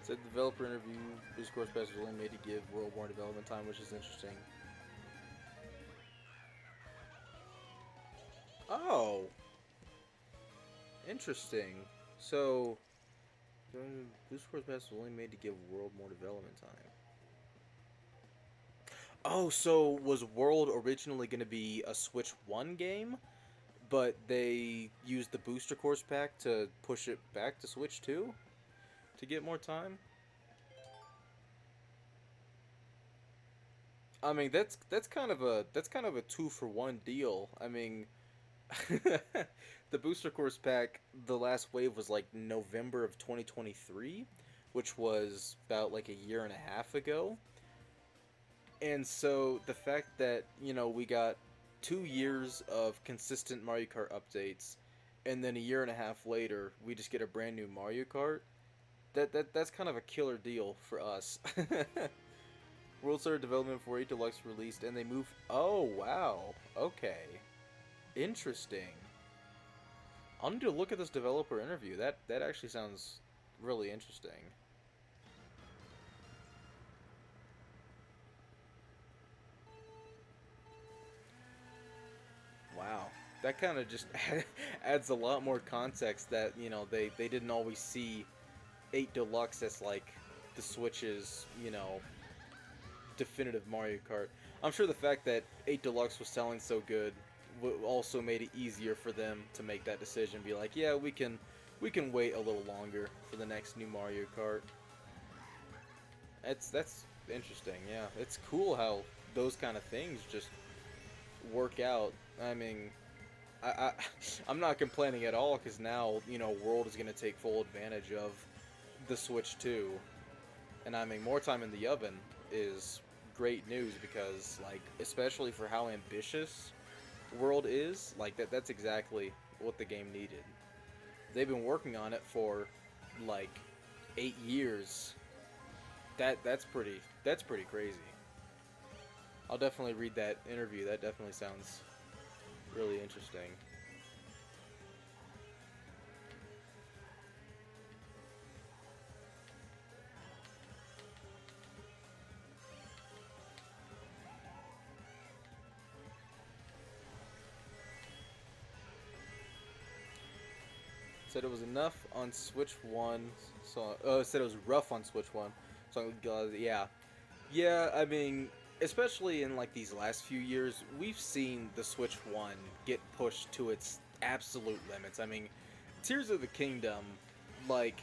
Said developer interview. Boost course pass was only made to give World more development time, which is interesting. Oh, interesting. So, Boost course pass was only made to give World more development time. Oh, so was World originally going to be a Switch 1 game? but they used the booster course pack to push it back to Switch 2 to get more time. I mean, that's kind of a 2-for-1 deal. I mean, the booster course pack, the last wave was like November of 2023, which was about like a year and a half ago. And so the fact that, we got 2 years of consistent Mario Kart updates, and then a year and a half later, we just get a brand new Mario Kart. That's kind of a killer deal for us. World started development for 8 Deluxe released, and they moved. Oh wow, okay, interesting. I'll need to look at this developer interview. That actually sounds really interesting. Wow, that kind of just adds a lot more context that they didn't always see 8 Deluxe as like the Switch's definitive Mario Kart. I'm sure the fact that 8 Deluxe was selling so good also made it easier for them to make that decision. Be like, yeah, we can wait a little longer for the next new Mario Kart. That's interesting. Yeah, it's cool how those kind of things just work out. I mean, I I'm not complaining at all because now World is gonna take full advantage of the Switch 2, and I mean more time in the oven is great news because like especially for how ambitious World is, like that's exactly what the game needed. They've been working on it for like 8 years. That's pretty crazy. I'll definitely read that interview. That definitely sounds really interesting. Said it was enough on Switch One, so said it was rough on Switch One. So yeah, yeah. I mean, especially in like these last few years, we've seen the Switch One get pushed to its absolute limits. I mean, Tears of the Kingdom, like,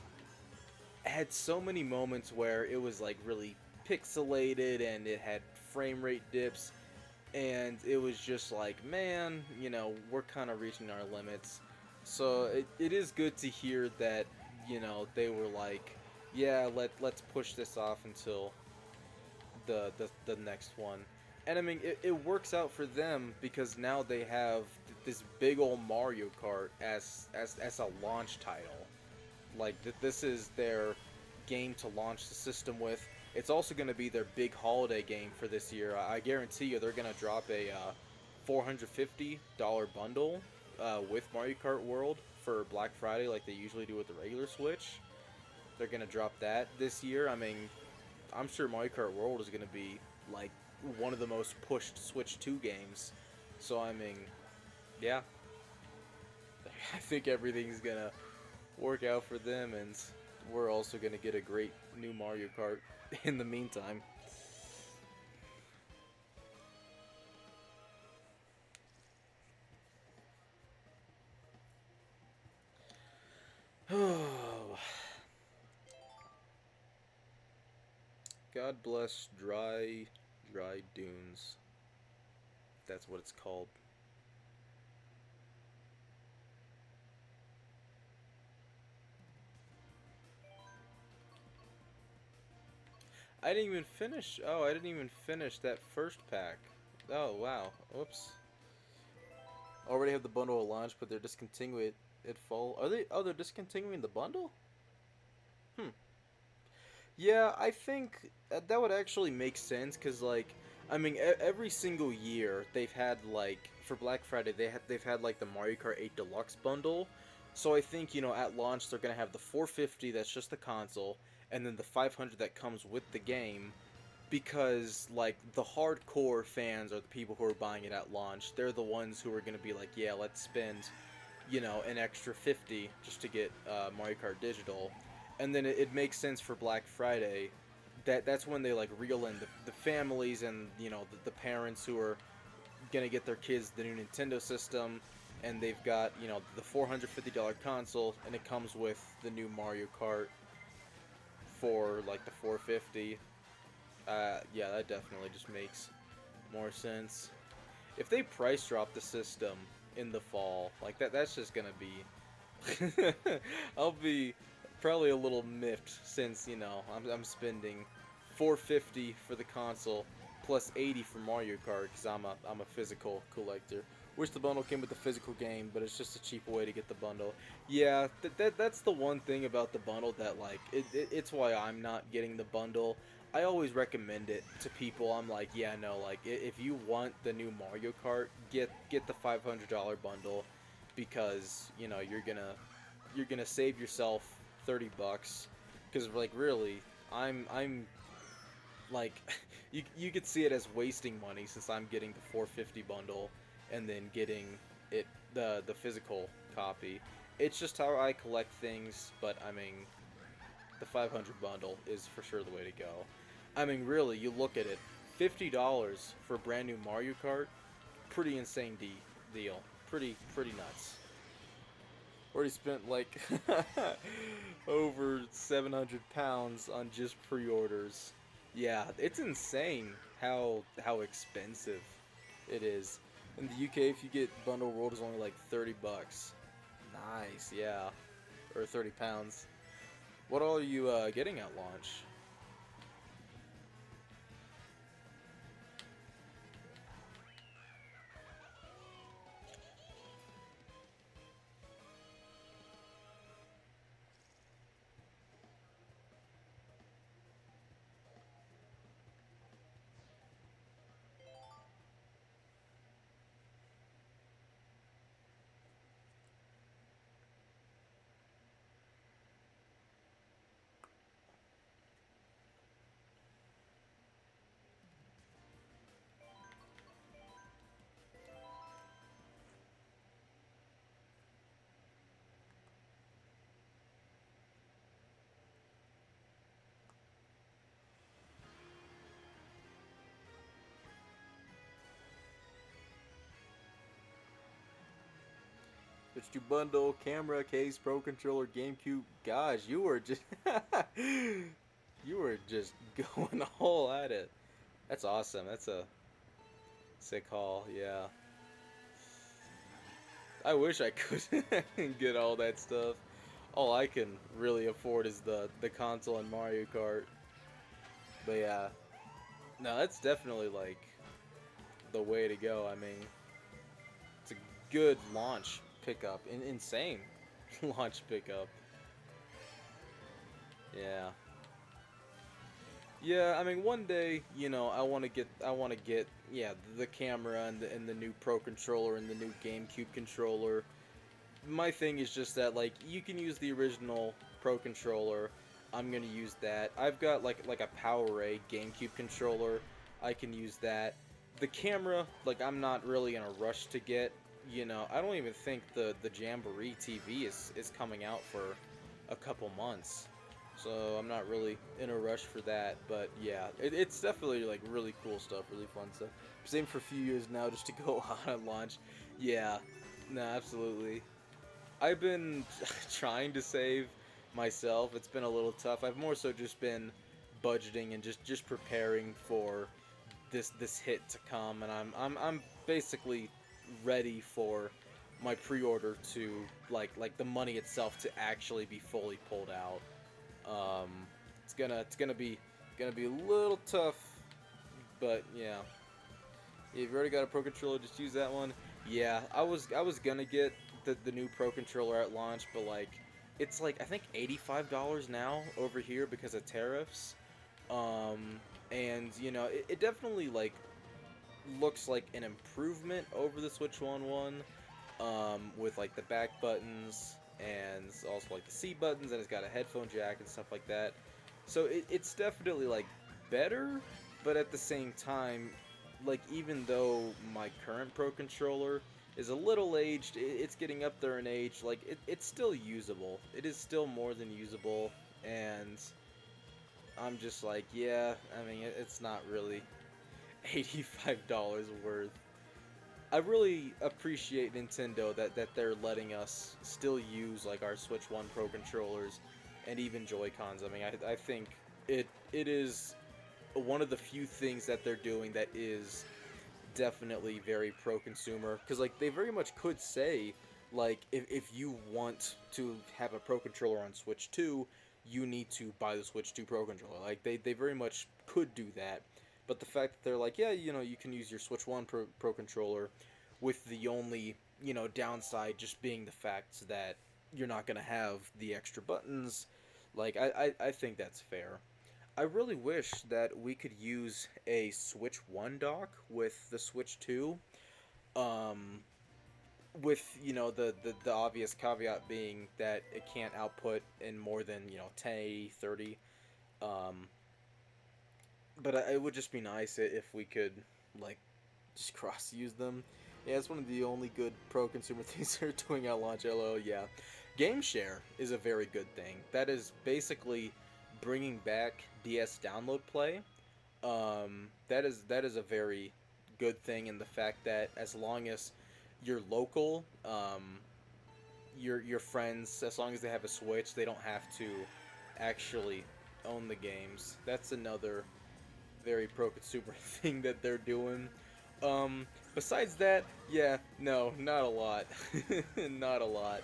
had so many moments where it was like really pixelated and it had frame rate dips, and it was just like, man, we're kind of reaching our limits. So it is good to hear that they were like, yeah, let's push this off until the next one. And I mean it works out for them because now they have this big old Mario Kart as a launch title. Like this is their game to launch the system with. It's also going to be their big holiday game for this year. I guarantee you they're going to drop a $450 bundle with Mario Kart World for Black Friday like they usually do with the regular Switch. They're going to drop that this year. I mean, I'm sure Mario Kart World is going to be like one of the most pushed Switch 2 games. So I mean, yeah, I think everything's going to work out for them, and we're also going to get a great new Mario Kart in the meantime. Oh, God bless dry dunes. That's what it's called. I didn't even finish. Oh, I didn't even finish that first pack. Oh, wow. Oops. Already have the bundle at launch, but they're discontinuing it at fall. Are they? Oh, they're discontinuing the bundle? Hmm. Yeah, I think that would actually make sense because, like, I mean, every single year they've had like for Black Friday they've had like the Mario Kart 8 Deluxe bundle. So I think at launch they're gonna have the 450 that's just the console, and then the 500 that comes with the game, because like the hardcore fans are the people who are buying it at launch. They're the ones who are gonna be like, yeah, let's spend an extra 50 just to get Mario Kart Digital, and then it makes sense for Black Friday. That's when they like reel in the families and the parents who are gonna get their kids the new Nintendo system, and they've got, you know, the $450 console, and it comes with the new Mario Kart for like the 450. Yeah, that definitely just makes more sense. If they price drop the system in the fall, like that's just gonna be I'll be probably a little miffed since, you know, I'm spending 450 for the console plus 80 for Mario Kart because I'm a physical collector. Wish the bundle came with the physical game, but it's just a cheaper way to get the bundle. Yeah, that's the one thing about the bundle that, like, it's why I'm not getting the bundle. I always recommend it to people. I'm like, yeah, no, like, if you want the new Mario Kart, get the $500 bundle because, you know, you're gonna save yourself 30 bucks because, like, really, I'm like you could see it as wasting money since I'm getting the 450 bundle and then getting it the physical copy. It's just how I collect things, but I mean, the 500 bundle is for sure the way to go. I mean, really, you look at it, $50 for a brand new Mario Kart, pretty insane deal. Pretty nuts. Already spent like over 700 pounds on just pre-orders. Yeah, it's insane how expensive it is. In the UK, if you get Bundle World, it's only like 30 bucks. Nice, yeah. Or 30 pounds. What all are you getting at launch? It's your bundle, camera, case, pro controller, GameCube. Gosh, you were just you were just going all at it. That's awesome. That's a sick haul. Yeah. I wish I could get all that stuff. All I can really afford is the console and Mario Kart. But yeah, no, that's definitely like the way to go. I mean, it's a good launch pickup, insane launch pickup. Yeah. Yeah, I mean, one day, you know, I want to get, yeah, the camera and the new Pro controller and the new GameCube controller. My thing is just that, like, you can use the original Pro controller. I'm gonna use that. I've got like a PowerA GameCube controller. I can use that. The camera, like, I'm not really in a rush to get. You know, I don't even think the Jamboree TV is coming out for a couple months. So I'm not really in a rush for that, but yeah, it's definitely like really cool stuff, really fun stuff. Same for a few years now, just to go on at launch. Yeah, no, absolutely. I've been trying to save myself. It's been a little tough. I've more so just been budgeting and just preparing for this hit to come, and I'm basically ready for my pre-order to like the money itself to actually be fully pulled out. Um, it's gonna be a little tough, but yeah. If you've already got a Pro controller, just use that one. Yeah, I was gonna get the new Pro controller at launch, but like it's like I think $85 now over here because of tariffs. And you know it definitely like looks like an improvement over the Switch 1 with like the back buttons and also like the C buttons, and it's got a headphone jack and stuff like that. So it's definitely like better, but at the same time, like even though my current Pro controller is a little aged, it's getting up there in age, like it's still usable. It is still more than usable, and I'm just like, yeah, I mean, it's not really $85 worth. I really appreciate Nintendo that they're letting us still use like our Switch One Pro controllers and even Joy Cons. I mean, I think it is one of the few things that they're doing that is definitely very pro consumer, because like they very much could say like if you want to have a pro controller on Switch 2, you need to buy the Switch 2 Pro controller. Like they very much could do that, but the fact that they're like, yeah, you know, you can use your Switch 1 Pro controller, with the only, you know, downside just being the fact that you're not going to have the extra buttons. Like I think that's fair. I really wish that we could use a Switch 1 dock with the Switch 2. Um, with, you know, the obvious caveat being that it can't output in more than, you know, 1080, 30. Um, but it would just be nice if we could, like, just cross use them. Yeah, it's one of the only good pro consumer things they're doing at launch. LO, yeah. Game share is a very good thing. That is basically bringing back DS download play. That is a very good thing in the fact that as long as you're local, your friends, as long as they have a Switch, they don't have to actually own the games. That's another very pro consumer thing that they're doing. Besides that, yeah, no, not a lot. Not a lot.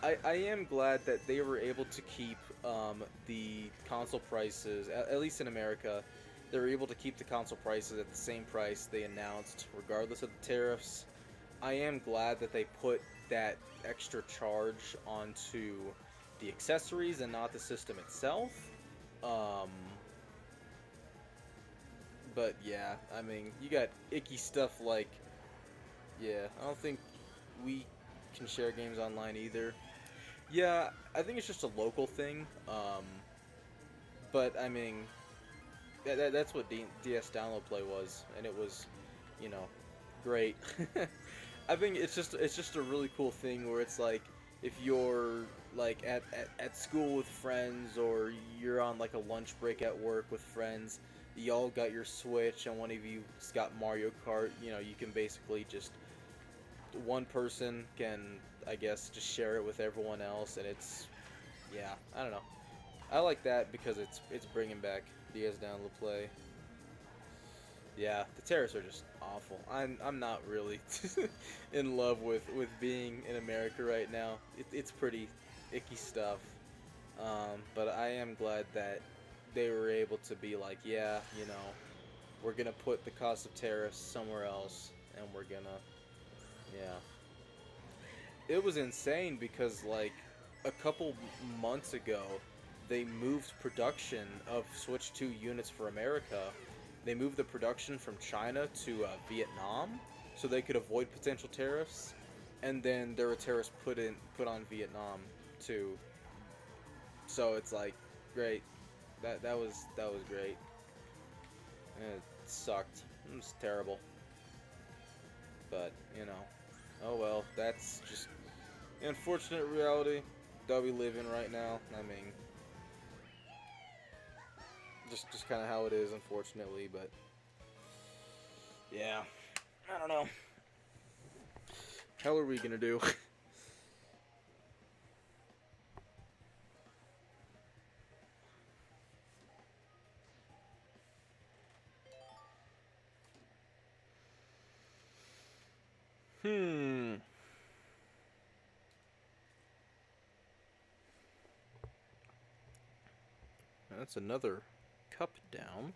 I am glad that they were able to keep the console prices, at least in America, they were able to keep the console prices at the same price they announced, regardless of the tariffs. I am glad that they put that extra charge onto the accessories and not the system itself. Um, but yeah, I mean, you got icky stuff like, yeah, I don't think we can share games online either. Yeah, I think it's just a local thing. But I mean, that's what DS Download Play was, and it was, you know, great. I think it's just a really cool thing where it's like if you're like at school with friends, or you're on like a lunch break at work with friends, y'all got your Switch and one of you's got Mario Kart, you know, you can basically just, one person can, I guess, just share it with everyone else, and it's, yeah, I don't know. I like that because it's bringing back DS Download Play. Yeah, the tariffs are just awful. I'm not really in love with being in America right now. It's pretty icky stuff. But I am glad that they were able to be like, yeah, you know, we're gonna put the cost of tariffs somewhere else, and we're gonna, yeah. It was insane because like a couple months ago, they moved production of Switch 2 units for America. They moved the production from China to Vietnam, so they could avoid potential tariffs. And then there were tariffs put on Vietnam too. So it's like, great. That was great. And it sucked. It was terrible. But you know, oh well. That's just the unfortunate reality that we live in right now. I mean, just kind of how it is, unfortunately. But yeah, I don't know. How are we gonna do? Hmm. That's another cup down.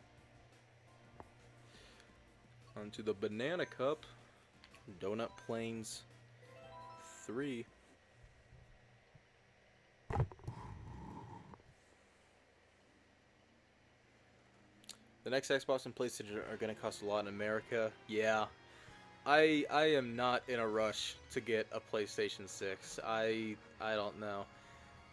Onto the banana cup. Donut Plains 3. The next Xbox and PlayStation are going to cost a lot in America. Yeah. I am not in a rush to get a PlayStation 6. I don't know.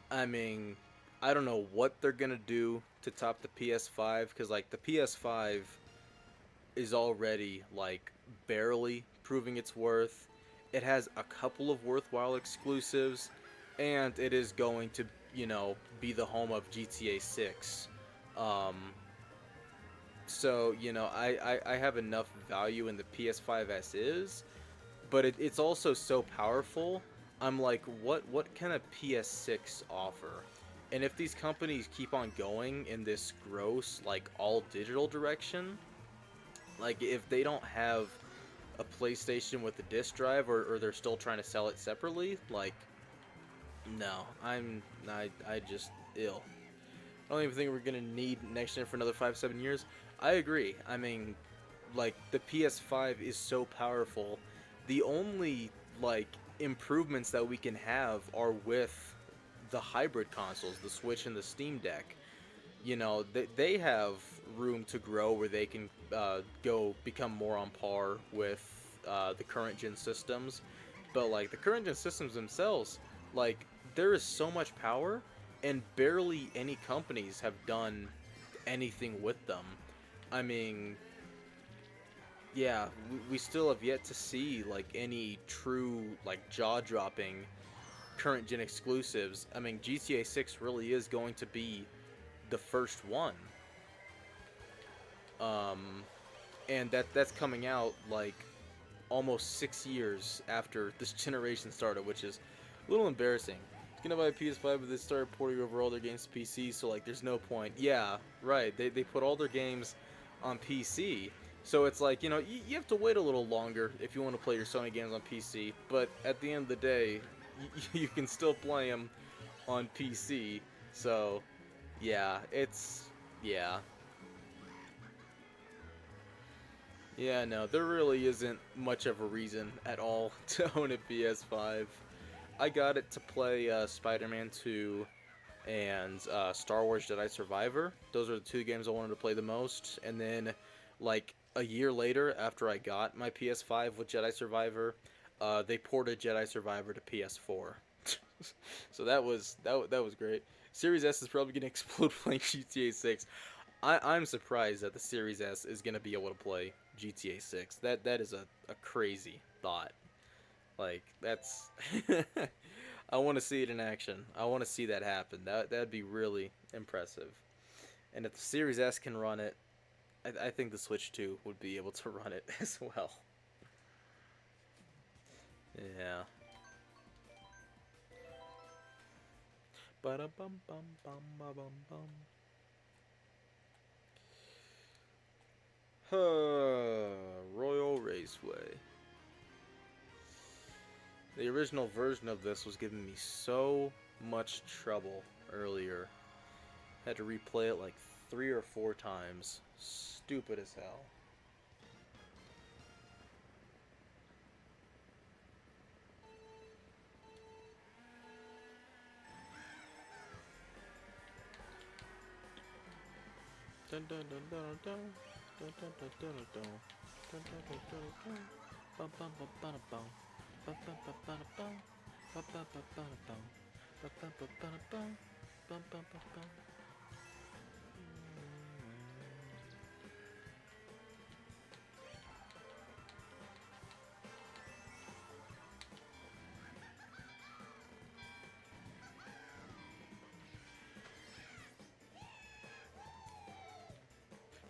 I mean, I don't know what they're going to do to top the PS5, cuz like the PS5 is already like barely proving its worth. It has a couple of worthwhile exclusives, and it is going to, you know, be the home of GTA 6. Um, so, you know, I have enough value in the PS5 as is, but it's also so powerful. I'm like, what can a PS6 offer? And if these companies keep on going in this gross, like, all digital direction, like, if they don't have a PlayStation with a disc drive, or they're still trying to sell it separately, like, no, I just ill. I don't even think we're gonna need next gen for another 5-7 years. I agree. I mean, like, the PS5 is so powerful. The only, like, improvements that we can have are with the hybrid consoles, the Switch and the Steam Deck. You know, they have room to grow where they can go become more on par with the current gen systems. But, like, the current gen systems themselves, like, there is so much power, and barely any companies have done anything with them. I mean, yeah, we still have yet to see, like, any true, like, jaw-dropping current gen exclusives. I mean, GTA 6 really is going to be the first one. And that's coming out, like, almost 6 years after this generation started, which is a little embarrassing. I was gonna buy a PS5, but they started porting over all their games to PC, so, like, there's no point. Yeah, right, they put all their games on PC, so it's like, you know, you have to wait a little longer if you want to play your Sony games on PC, but at the end of the day, you can still play them on PC, so, yeah, yeah. Yeah, no, there really isn't much of a reason at all to own a PS5. I got it to play Spider-Man 2 and Star Wars Jedi Survivor. Those are the two games I wanted to play the most. And then, like, a year later, after I got my PS5 with Jedi Survivor, they ported Jedi Survivor to PS4. So that was great. Series S is probably gonna explode playing GTA 6. I'm surprised that the Series S is gonna be able to play GTA 6. That is a crazy thought. Like, that's I want to see it in action. I want to see that happen. That'd be really impressive. And if the Series S can run it, I think the Switch 2 would be able to run it as well. Yeah. Ba-da-bum bum bum ba bum bum. Royal Raceway. The original version of this was giving me so much trouble earlier. Had to replay it like 3 or 4 times. Stupid as hell. Dun dun dun dun dun. Dun dun dun dun dun. Dun dun dun dun dun. Bum bum bum bum bum. Bum bum bum bum bum. Bum bum bum bum bum. Bum bum bum bum bum. Bum bum bum bum.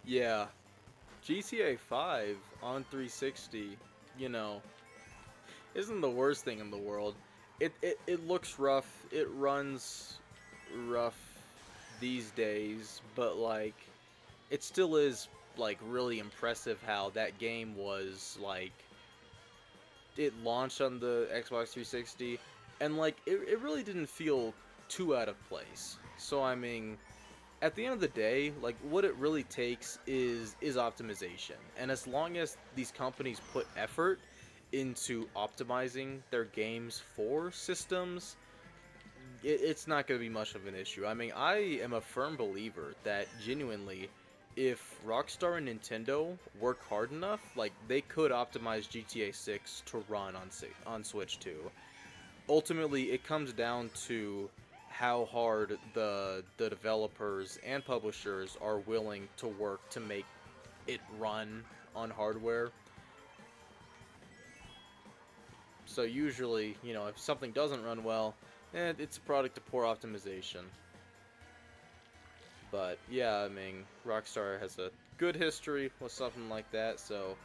Yeah, GTA 5 on 360, you know, isn't the worst thing in the world. It looks rough, it runs rough these days, but, like, it still is, like, really impressive how that game was, like, it launched on the Xbox 360, and, like, it really didn't feel too out of place. So, I mean, at the end of the day, like, what it really takes is optimization. And as long as these companies put effort into optimizing their games for systems, it's not going to be much of an issue. I mean, I am a firm believer that genuinely, if Rockstar and Nintendo work hard enough, like, they could optimize GTA 6 to run on Switch 2. Ultimately, it comes down to how hard the developers and publishers are willing to work to make it run on hardware. So usually, you know, if something doesn't run well, it's a product of poor optimization. But yeah, I mean, Rockstar has a good history with something like that, so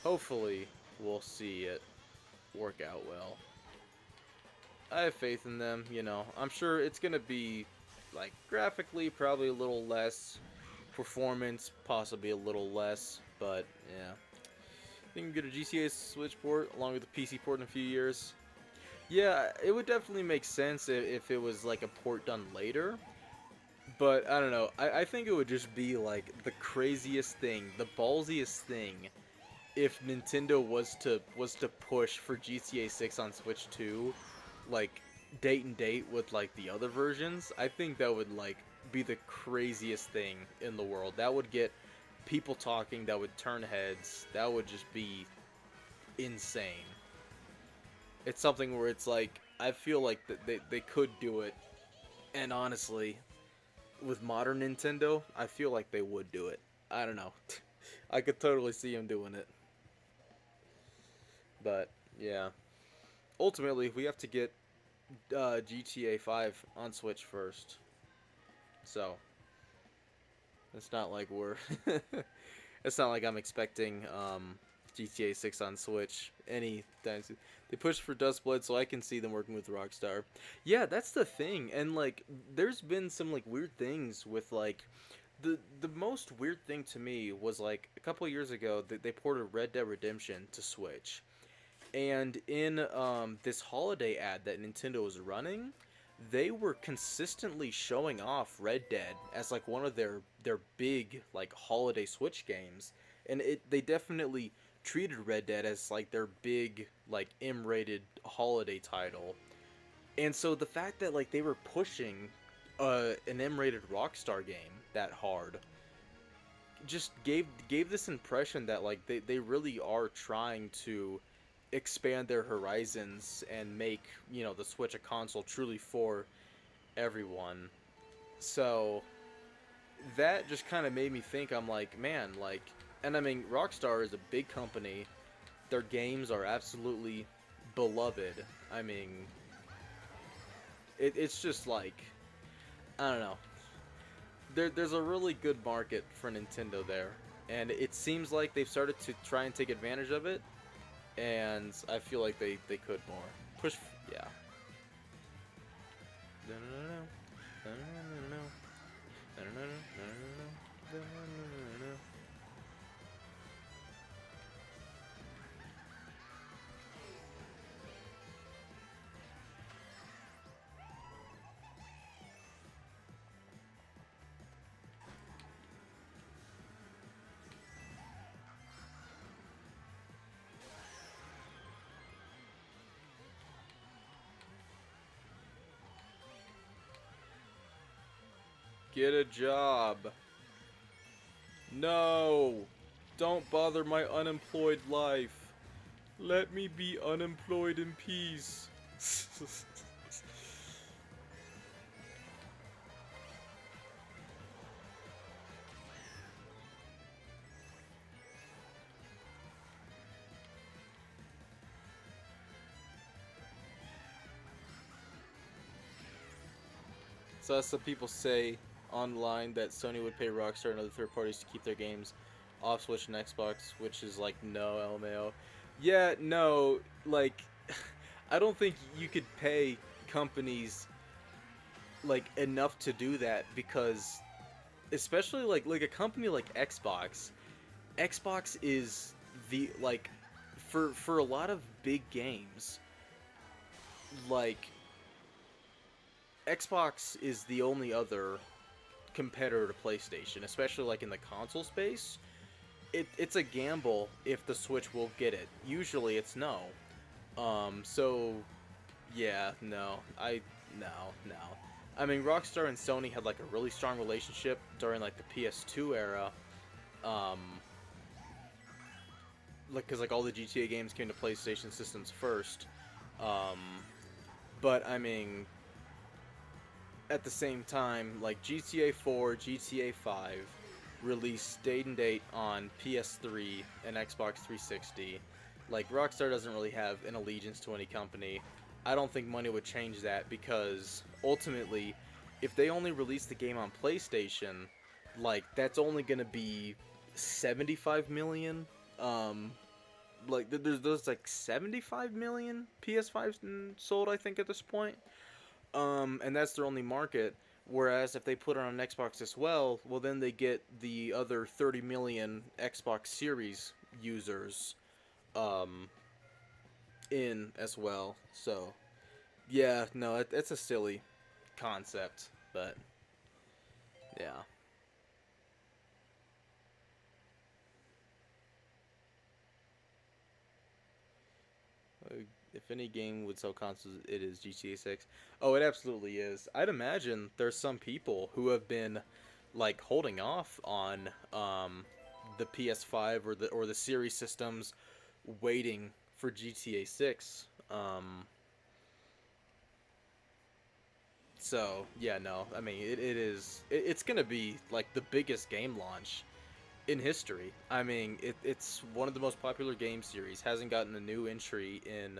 hopefully we'll see it work out well. I have faith in them, you know. I'm sure it's gonna be, like, graphically probably a little less, performance possibly a little less, but yeah. I think we can get a GTA Switch port along with a PC port in a few years. Yeah, it would definitely make sense if it was like a port done later. But I don't know. I think it would just be like the craziest thing, the ballsiest thing, if Nintendo was to push for GTA 6 on Switch 2, like date and date with like the other versions. I think that would like be the craziest thing in the world. That would get people talking, that would turn heads. That would just be insane. It's something where it's like I feel like that they could do it, and honestly, with modern Nintendo, I feel like they would do it. I don't know. I could totally see them doing it. But yeah, ultimately we have to get GTA 5 on Switch first. So it's not like we're it's not like I'm expecting GTA 6 on Switch anytime soon. They pushed for Dustblood, so I can see them working with Rockstar. Yeah, that's the thing. And like there's been some like weird things with like the most weird thing to me was like a couple years ago they ported Red Dead Redemption to Switch. And in this holiday ad that Nintendo was running, they were consistently showing off Red Dead as like one of their big like holiday Switch games, and they definitely treated Red Dead as like their big like M-rated holiday title. And so the fact that like they were pushing an M-rated Rockstar game that hard just gave this impression that like they really are trying to expand their horizons and make, you know, the Switch a console truly for everyone. So that just kind of made me think, I'm like, man, like, and I mean, Rockstar is a big company. Their games are absolutely beloved. I mean, it's just like, I don't know. There's a really good market for Nintendo there, and it seems like they've started to try and take advantage of it, and I feel like they could more. Push, yeah. Get a job. No! Don't bother my unemployed life. Let me be unemployed in peace. So as some people say online that Sony would pay Rockstar and other third parties to keep their games off Switch and Xbox, which is like, no, LMAO. Yeah, no, like, I don't think you could pay companies like enough to do that, because especially like a company like Xbox is the like for a lot of big games, like Xbox is the only other competitor to PlayStation, especially like in the console space. It's a gamble if the Switch will get it. Usually it's no. So yeah, no. No, no. I mean, Rockstar and Sony had like a really strong relationship during like the PS2 era. Like, cause like all the GTA games came to PlayStation systems first. Um, but I mean, at the same time, like GTA 4, GTA 5 released date and date on PS3 and Xbox 360. Like, Rockstar doesn't really have an allegiance to any company. I don't think money would change that, because ultimately, if they only release the game on PlayStation, like, that's only gonna be 75 million. like there's like 75 million PS5s sold, I think, at this point. And that's their only market. Whereas if they put it on Xbox as well, well then they get the other 30 million Xbox Series users um, in as well. So yeah, no, it's a silly concept, but yeah. If any game would sell consoles, it is GTA 6. Oh, it absolutely is. I'd imagine there's some people who have been like holding off on the PS5 or the series systems, waiting for GTA 6. So yeah, no, I mean it's gonna be like the biggest game launch in history. I mean it's one of the most popular game series. Hasn't gotten a new entry in,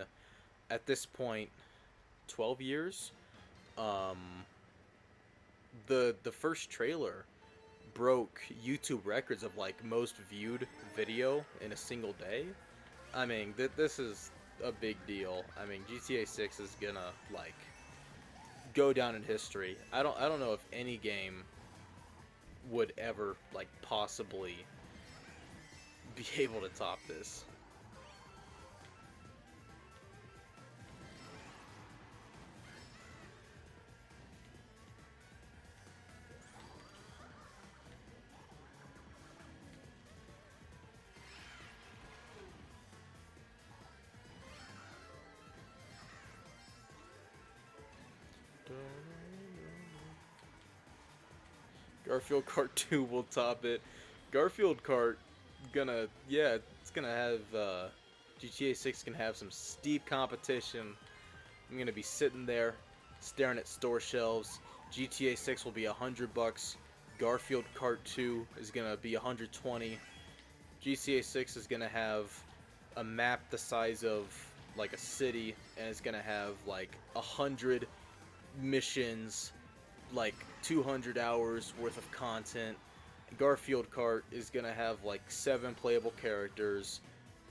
at this point, 12 years. Um, the first trailer broke YouTube records of like most viewed video in a single day. I mean, this is a big deal. I mean, GTA 6 is gonna like go down in history. I don't know if any game would ever like possibly be able to top this. Garfield Kart 2 will top it. Garfield Kart gonna, yeah, it's gonna have GTA 6 can have some steep competition. I'm gonna be sitting there staring at store shelves. GTA 6 will be $100. Garfield Kart 2 is gonna be 120. GTA 6 is gonna have a map the size of like a city, and it's gonna have like 100 missions, like 200 hours worth of content. Garfield Kart is gonna have like 7 playable characters,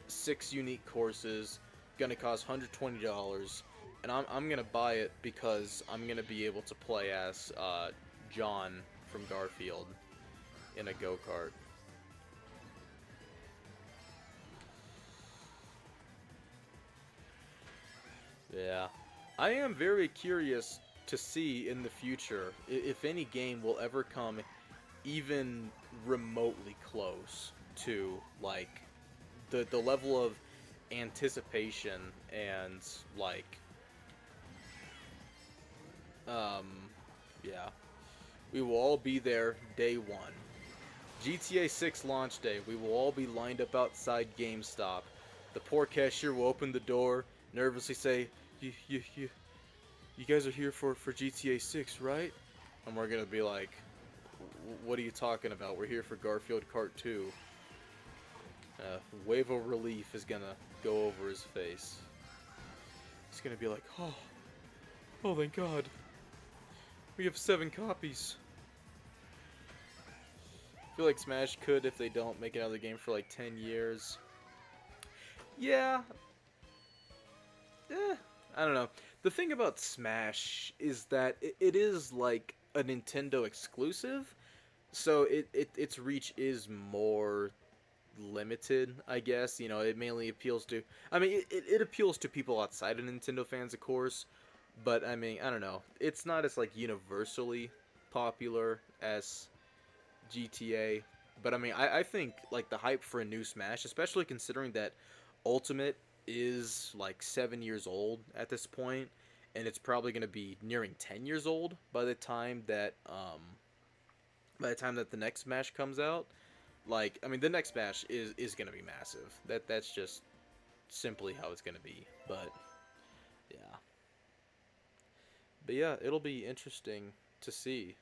6 unique courses, gonna cost $120, and I'm gonna buy it because I'm gonna be able to play as John from Garfield in a go-kart. Yeah. I am very curious to see in the future if any game will ever come even remotely close to like the level of anticipation and like um yeah, we will all be there day 1. GTA 6 launch day, we will all be lined up outside GameStop. The poor cashier will open the door, nervously say, you guys are here for GTA 6, right? And we're gonna be like, what are you talking about? We're here for Garfield Kart 2. Wave of relief is gonna go over his face. He's gonna be like, oh, thank God. We have 7 copies. I feel like Smash could, if they don't make another game for like 10 years. Yeah. I don't know. The thing about Smash is that it is like a Nintendo exclusive, so its reach is more limited, I guess. You know, it mainly appeals to. I mean, it appeals to people outside of Nintendo fans, of course, but I mean, I don't know. It's not as like universally popular as GTA. But I mean, I think like the hype for a new Smash, especially considering that Ultimate is like 7 years old at this point, and it's probably going to be nearing 10 years old by the time that the next Smash comes out. Like, I mean, the next Smash is going to be massive. That's just simply how it's going to be. Yeah, but yeah, it'll be interesting to see.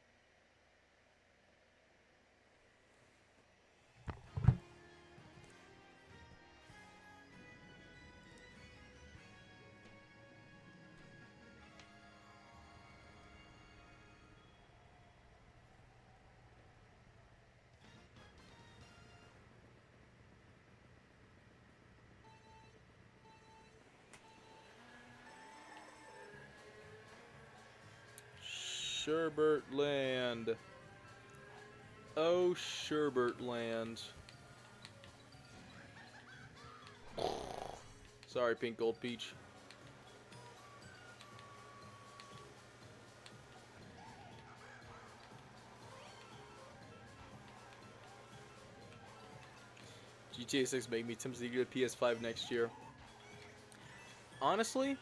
Sherbert Land. Oh, Sherbert Land. Sorry, Pink Gold Peach. GTA 6 make me tempted to get a PS5 next year. Honestly,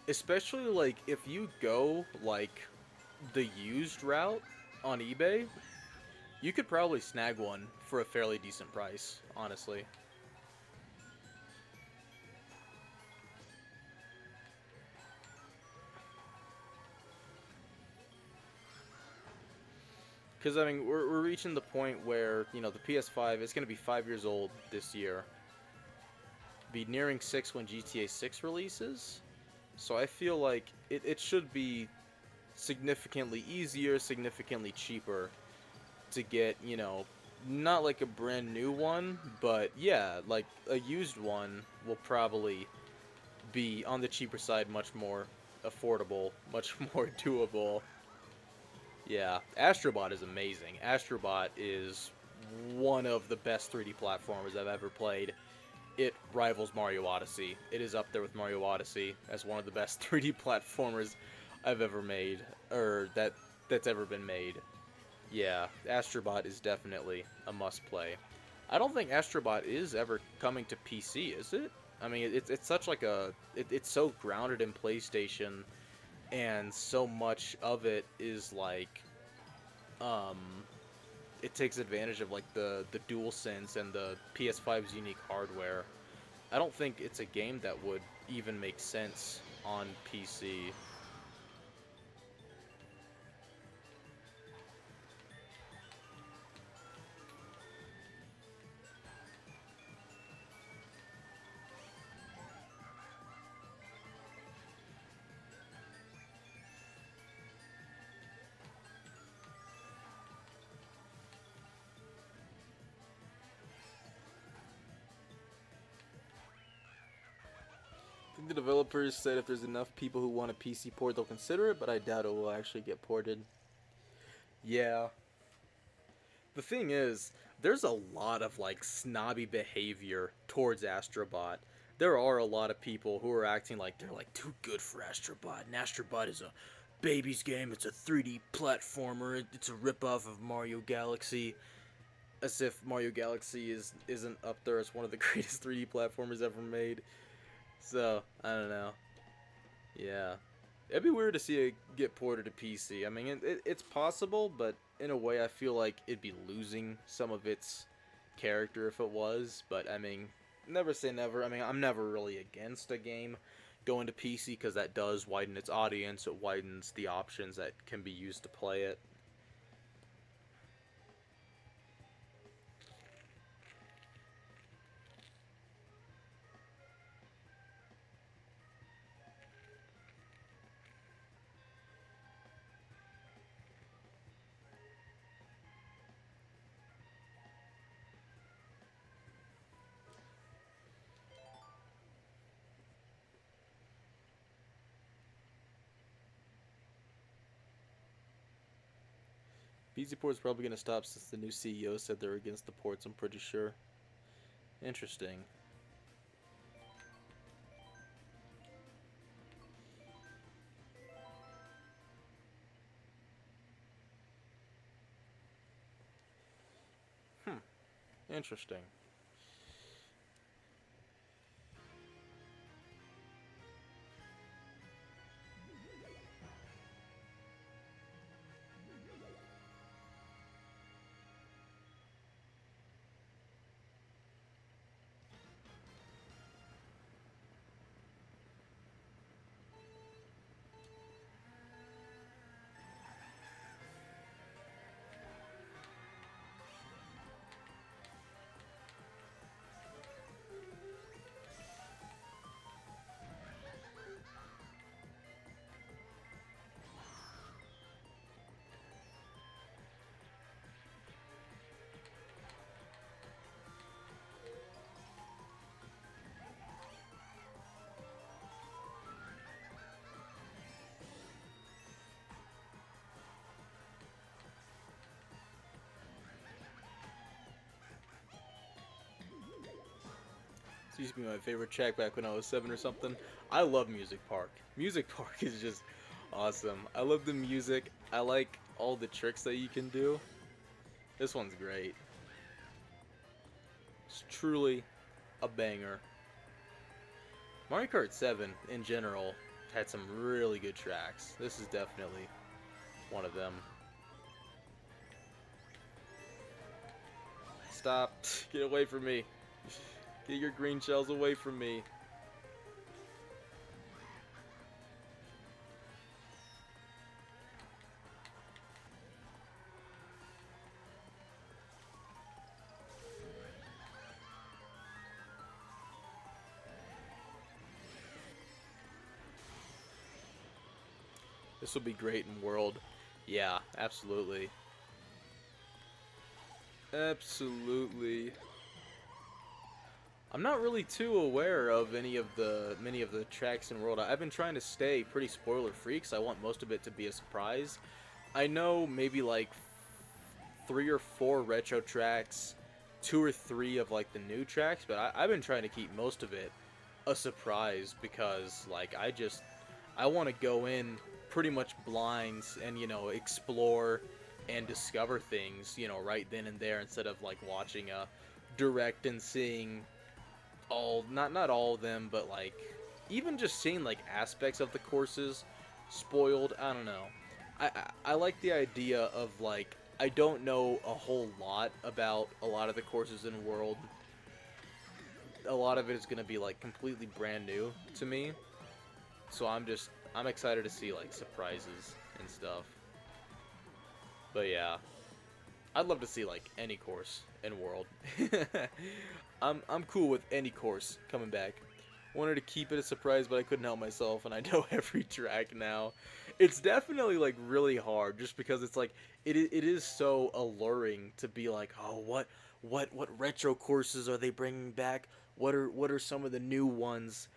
especially like if you go like the used route on eBay, you could probably snag one for a fairly decent price, honestly. Because, I mean, we're reaching the point where, you know, the PS5 is going to be 5 years old this year. Be nearing 6 when GTA 6 releases. So I feel like it should be significantly easier, significantly cheaper to get, you know, not like a brand new one, but yeah, like a used one will probably be on the cheaper side, much more affordable, much more doable. Yeah, Astrobot is amazing. Astrobot is one of the best 3D platformers I've ever played. It rivals Mario Odyssey. It is up there with Mario Odyssey as one of the best 3D platformers I've ever made, or that's ever been made. Yeah, Astrobot is definitely a must-play. I don't think Astrobot is ever coming to PC, is it? I mean, it's such like a... it's so grounded in PlayStation, and so much of it is like... Um, it takes advantage of like the DualSense and the PS5's unique hardware. I don't think it's a game that would even make sense on PC. I think the developers said if there's enough people who want a PC port, they'll consider it, but I doubt it will actually get ported. Yeah. The thing is, there's a lot of like snobby behavior towards Astrobot. There are a lot of people who are acting like they're like too good for Astrobot, and Astrobot is a baby's game. It's a 3D platformer. It's a ripoff of Mario Galaxy. As if Mario Galaxy isn't up there as one of the greatest 3D platformers ever made. So, I don't know. Yeah. It'd be weird to see it get ported to PC. I mean, it's possible, but in a way I feel like it'd be losing some of its character if it was. But, I mean, never say never. I mean, I'm never really against a game going to PC because that does widen its audience. It widens the options that can be used to play it. PC port's probably going to stop since the new CEO said they're against the ports, I'm pretty sure. Interesting. Interesting. This used to be my favorite track back when I was 7 or something. I love Music Park. Music Park is just awesome. I love the music. I like all the tricks that you can do. This one's great. It's truly a banger. Mario Kart 7 in general had some really good tracks. This is definitely one of them. Stop. Get away from me. Get your green shells away from me. This will be great in World. Yeah, absolutely. Absolutely. I'm not really too aware of many of the tracks in World. I've been trying to stay pretty spoiler free because I want most of it to be a surprise. I know maybe like 3 or 4 retro tracks, 2 or 3 of like the new tracks, but I've been trying to keep most of it a surprise because like I want to go in pretty much blinds and, you know, explore and discover things, you know, right then and there instead of like watching a direct and seeing all, not all of them, but like even just seeing like aspects of the courses spoiled. I don't know. I like the idea of like I don't know a whole lot about a lot of the courses in World. A lot of it is going to be like completely brand new to me. So I'm excited to see like surprises and stuff. But yeah, I'd love to see like any course in World. I'm cool with any course coming back. Wanted to keep it a surprise, but I couldn't help myself, and I know every track now. It's definitely like really hard, just because it's like it is so alluring to be like, oh, what retro courses are they bringing back? What are some of the new ones?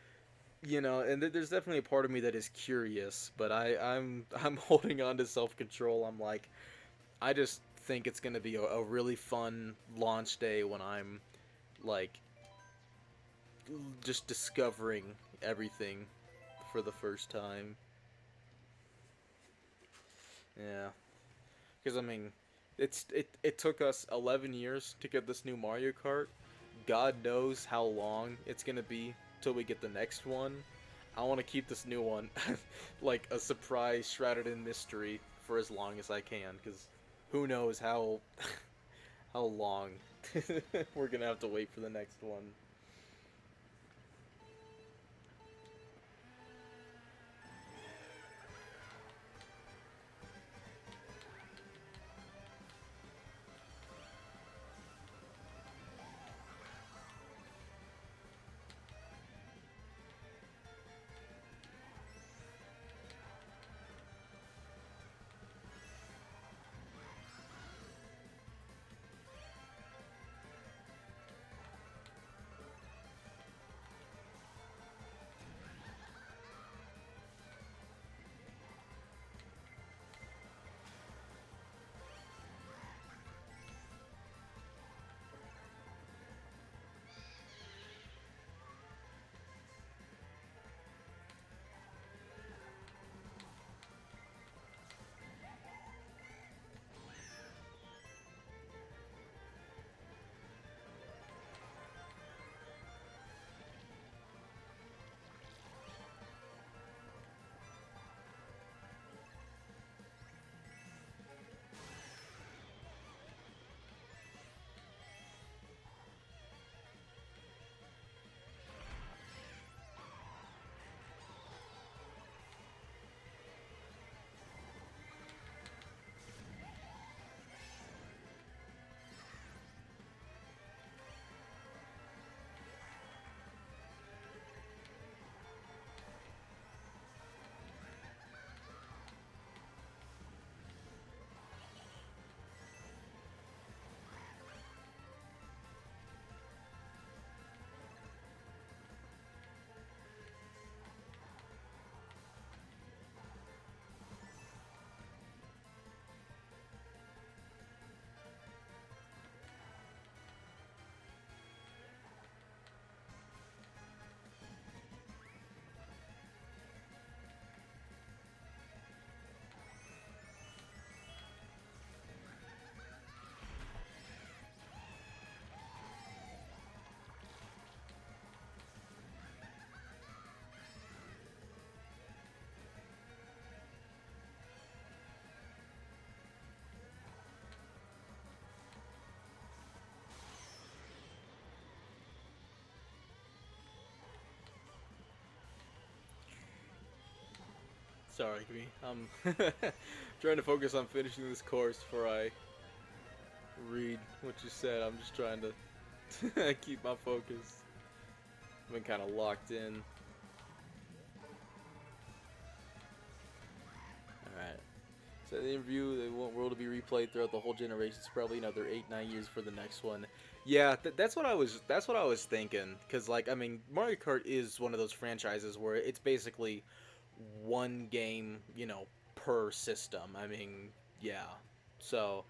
You know, and there's definitely a part of me that is curious, but I'm holding on to self-control. I'm like, I just think it's gonna be a really fun launch day when I'm like just discovering everything for the first time. Yeah, because I mean, it took us 11 years to get this new Mario Kart. God knows how long it's gonna be till we get the next one. I want to keep this new one like a surprise shrouded in mystery for as long as I can, because who knows how how long we're gonna have to wait for the next one. Sorry, me. I'm trying to focus on finishing this course before I read what you said. I'm just trying to keep my focus. I've been kind of locked in. Alright. So the interview, they want world to be replayed throughout the whole generation. It's probably another 8-9 years for the next one. Yeah, that's what I was thinking. Cause like, I mean, Mario Kart is one of those franchises where it's basically one game, you know, per system. I mean, yeah. So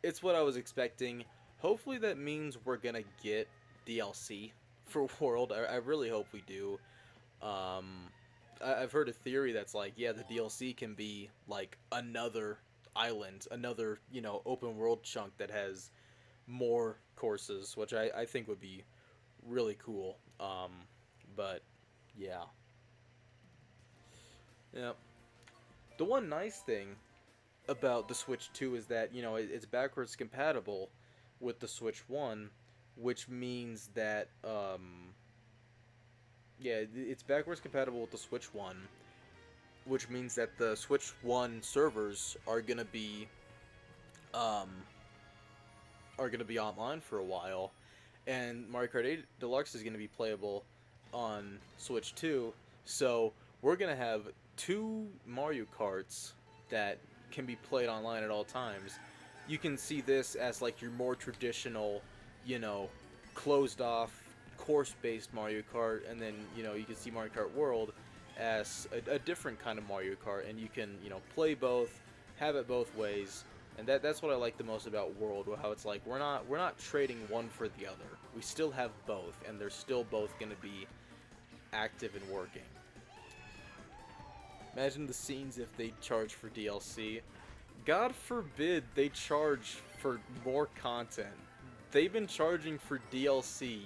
it's what I was expecting. Hopefully that means we're gonna get DLC for World. I really hope we do. Um, I've heard a theory that's like, yeah, the DLC can be like another island, another, you know, open world chunk that has more courses, which I think would be really cool. But yeah, yeah. The one nice thing about the Switch 2 is that, you know, it's backwards compatible with the Switch 1, which means that yeah, it's backwards compatible with the Switch 1, which means that the Switch 1 servers um are going to be online for a while, and Mario Kart 8 Deluxe is going to be playable on Switch 2. So we're going to have two Mario Karts that can be played online at all times. You can see this as like your more traditional, you know, closed off course-based Mario Kart, and then, you know, you can see Mario Kart World as a different kind of Mario Kart, and you can, you know, play both, have it both ways. And that's what I like the most about World, how it's like we're not trading one for the other. We still have both, and they're still both going to be active and working. Imagine the scenes if they charge for DLC. God forbid they charge for more content. They've been charging for DLC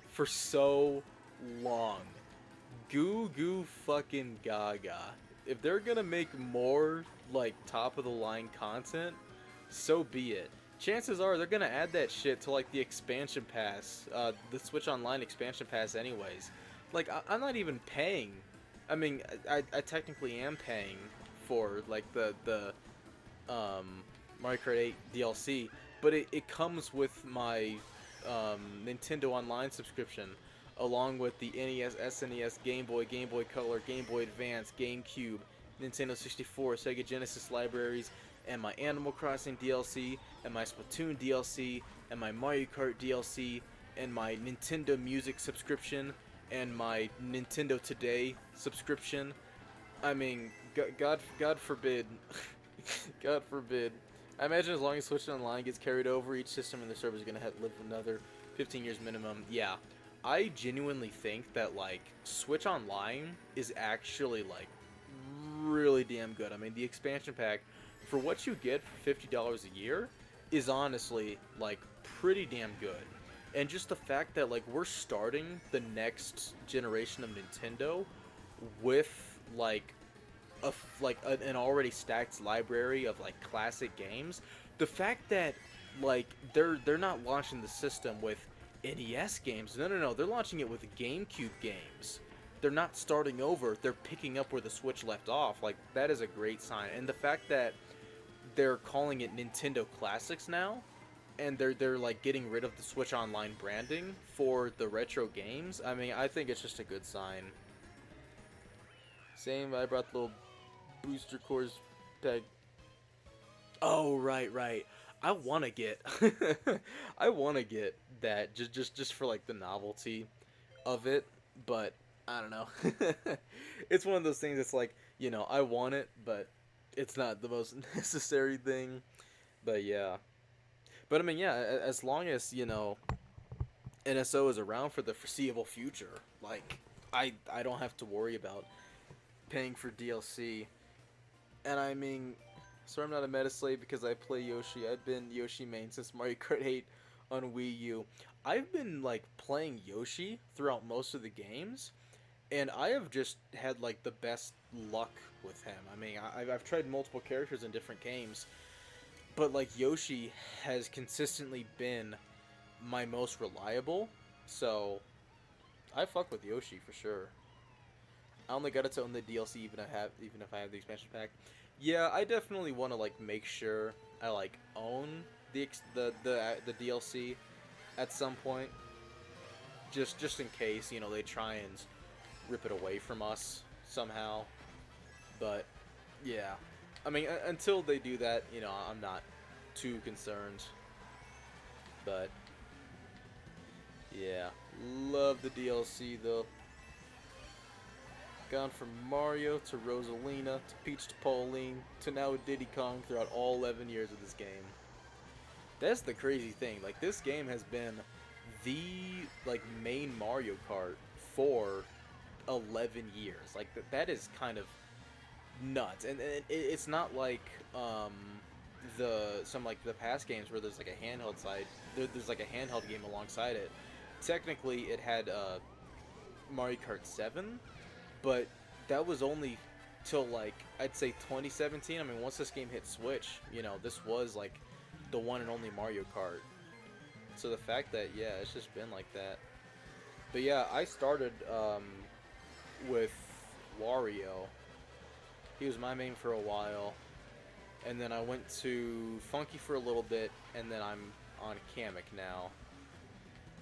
for so long. Goo goo fucking gaga. If they're gonna make more, like, top of the line content, so be it. Chances are they're gonna add that shit to, like, the expansion pass, the Switch Online expansion pass anyways. Like, I'm not even paying. I mean, I technically am paying for, like, the Mario Kart 8 DLC, but it comes with my Nintendo Online subscription, along with the NES, SNES, Game Boy, Game Boy Color, Game Boy Advance, GameCube, Nintendo 64, Sega Genesis libraries, and my Animal Crossing DLC, and my Splatoon DLC, and my Mario Kart DLC, and my Nintendo Music subscription, and my Nintendo Today subscription. I mean, God forbid, God forbid. I imagine as long as Switch Online gets carried over, each system in the server is gonna have live another 15 years minimum. Yeah, I genuinely think that, like, Switch Online is actually, like, really damn good. I mean, the expansion pack, for what you get for $50 a year, is honestly, like, pretty damn good. And just the fact that, like, we're starting the next generation of Nintendo with, like, an already stacked library of, like, classic games. The fact that, like, they're not launching the system with NES games. No. They're launching it with GameCube games. They're not starting over. They're picking up where the Switch left off. Like, that is a great sign. And the fact that they're calling it Nintendo Classics now, and they're like getting rid of the Switch Online branding for the retro games. I mean, I think it's just a good sign. Same. I brought the little booster cores tag. Oh, right. I want to get I want to get that just for, like, the novelty of it, but I don't know. It's one of those things that's like, you know, I want it, but it's not the most necessary thing. But yeah. But I mean, yeah, as long as, you know, NSO is around for the foreseeable future, like, I don't have to worry about paying for DLC. And I mean, sorry I'm not a meta slave because I play Yoshi. I've been Yoshi main since Mario Kart 8 on Wii U. I've been, like, playing Yoshi throughout most of the games, and I have just had, like, the best luck with him. I mean, I've tried multiple characters in different games, but, like, Yoshi has consistently been my most reliable, so I fuck with Yoshi for sure. I only got it to own the DLC, even if I have the expansion pack. Yeah, I definitely want to like make sure I like own the DLC at some point, just in case they try and rip it away from us somehow. But yeah, I mean until they do that, I'm not too concerned. But yeah, love the DLC though. Gone from Mario to Rosalina to Peach to Pauline to now Diddy Kong throughout all 11 years of this game. That's the crazy thing. Like, this game has been the like main Mario Kart for 11 years. Like that is kind of nuts. And it's not like the past games where there's like a handheld side. There's like a handheld game alongside it. Technically, it had Mario Kart 7, but that was only till like I'd say 2017. I mean, once this game hit Switch, this was like the one and only Mario Kart. So the fact that it's just been like that. But yeah, I started with Wario. He was my main for a while, and then I went to Funky for a little bit, and then I'm on Kamek now.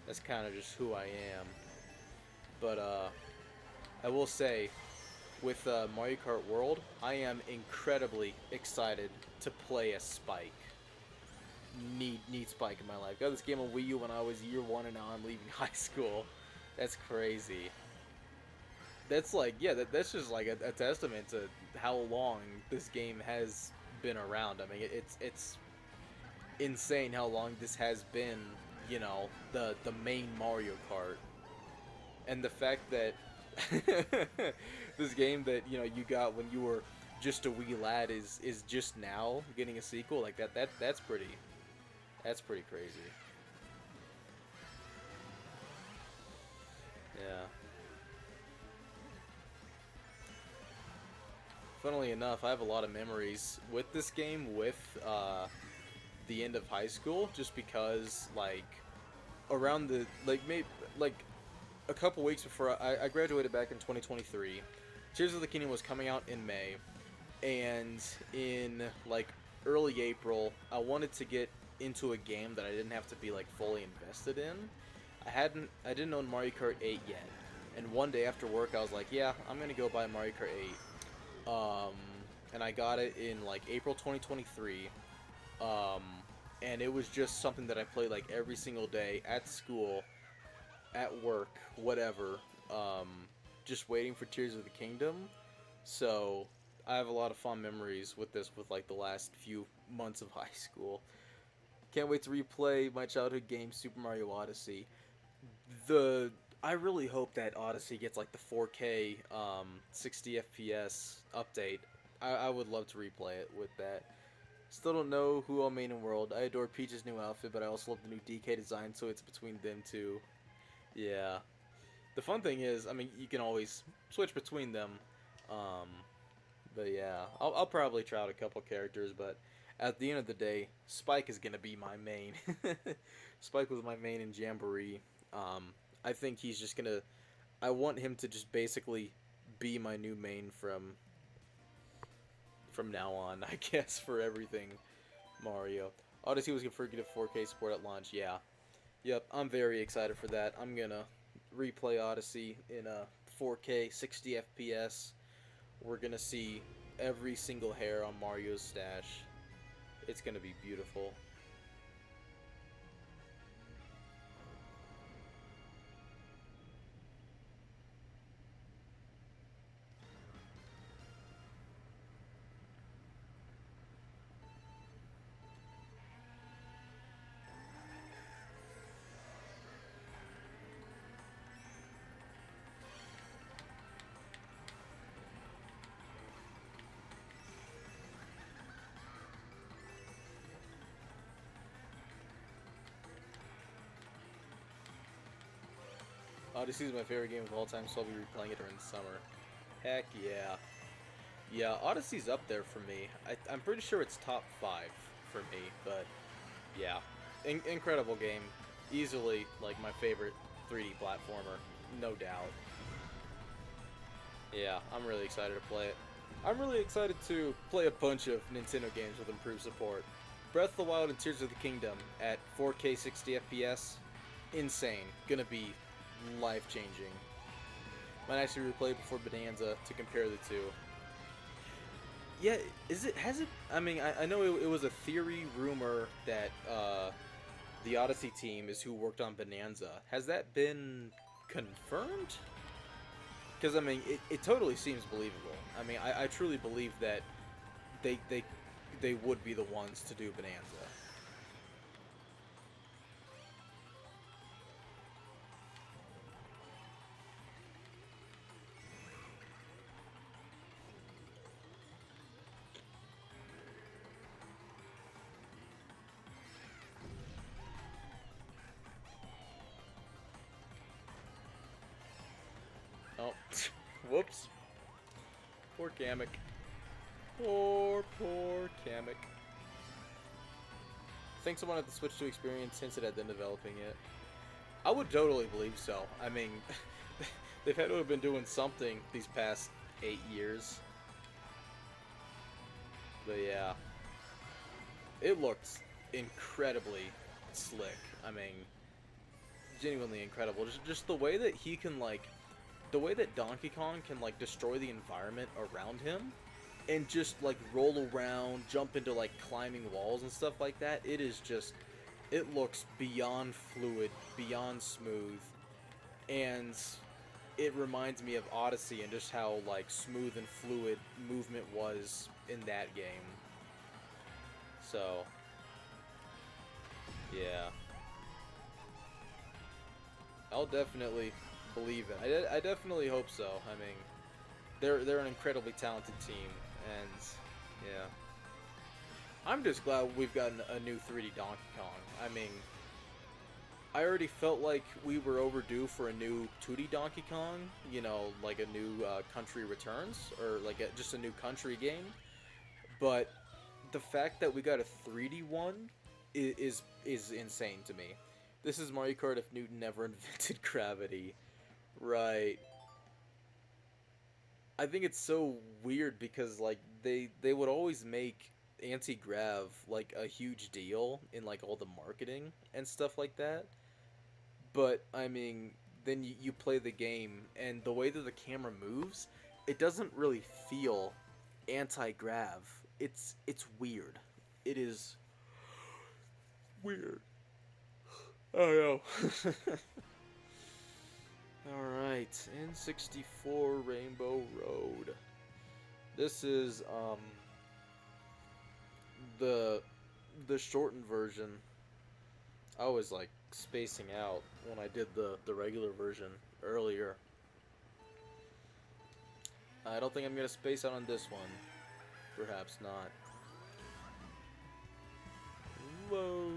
That's kind of just who I am. But I will say, with Mario Kart World, I am incredibly excited to play as Spike. Need Spike in my life. Got this game on Wii U when I was year 1, and now I'm leaving high school. That's crazy. That's like, that's just like a testament to how long this game has been around. I mean, it's insane how long this has been, the main Mario Kart. And the fact that this game that you got when you were just a wee lad is just now getting a sequel like that's pretty crazy. Yeah. Funnily enough, I have a lot of memories with this game with the end of high school, just because like around the maybe a couple weeks before I graduated back in 2023. Tears of the Kingdom was coming out in May, and in like early April, I wanted to get into a game that I didn't have to be like fully invested in. I didn't own Mario Kart 8 yet, and one day after work, I was like, yeah, I'm gonna go buy Mario Kart 8. And I got it in like April 2023. And it was just something that I played like every single day at school, at work, whatever, just waiting for Tears of the Kingdom. So I have a lot of fond memories with this, with like the last few months of high school. Can't wait to replay my childhood game, Super Mario Odyssey. I really hope that Odyssey gets like the 4K 60 FPS update. I would love to replay it with that. Still don't know who I'll main in World. I adore Peach's new outfit, but I also love the new DK design, so it's between them two. Yeah. The fun thing is, I mean, you can always switch between them. But yeah, I'll probably try out a couple characters, but at the end of the day, Spike is gonna be my main. Spike was my main in Jamboree. I think he's just gonna. I want him to just basically be my new main from now on, I guess, for everything Mario. Odyssey was confirmed to get 4K support at launch. Yeah. Yep, I'm very excited for that. I'm gonna replay Odyssey in 4K 60 FPS. We're gonna see every single hair on Mario's stash. It's gonna be beautiful. Odyssey is my favorite game of all time, so I'll be replaying it during the summer. Heck yeah. Yeah, Odyssey's up there for me. I'm pretty sure it's top 5 for me, but yeah. Incredible game. Easily, like, my favorite 3D platformer. No doubt. Yeah, I'm really excited to play it. I'm really excited to play a bunch of Nintendo games with improved support. Breath of the Wild and Tears of the Kingdom at 4K 60 FPS, insane. Gonna be life-changing. Might actually replay it before Bonanza to compare the two. Yeah, has it, I mean, I know it was a theory, rumor that, the Odyssey team is who worked on Bonanza. Has that been confirmed? Because, I mean, it totally seems believable. I mean, I truly believe that they, they, they would be the ones to do Bonanza. Oh, whoops. Poor Kamek. Poor Kamek. Think someone had the Switch to experience since it had been developing it. I would totally believe so. I mean, they've had to have been doing something these past 8 years. But yeah. It looks incredibly slick. I mean, genuinely incredible. Just the way that he can, like, the way that Donkey Kong can, like, destroy the environment around him and just, like, roll around, jump into, like, climbing walls and stuff like that, it is just, it looks beyond fluid, beyond smooth, and it reminds me of Odyssey and just how, like, smooth and fluid movement was in that game. So, yeah. I'll definitely believe it. I definitely hope so. I mean, they're an incredibly talented team, and yeah, I'm just glad we've gotten a new 3D Donkey Kong. I mean, I already felt like we were overdue for a new 2D Donkey Kong. You know, like a new Country Returns or like just a new country game. But the fact that we got a 3D one is insane to me. This is Mario Kart if Newton never invented gravity. Right. I think it's so weird because like they would always make anti-grav like a huge deal in like all the marketing and stuff like that. But I mean, then you play the game and the way that the camera moves, it doesn't really feel anti-grav. It's weird. It is weird. Oh no. Alright, N64 Rainbow Road. This is the shortened version. I was like spacing out when I did the regular version earlier. I don't think I'm gonna space out on this one. Perhaps not. Whoa.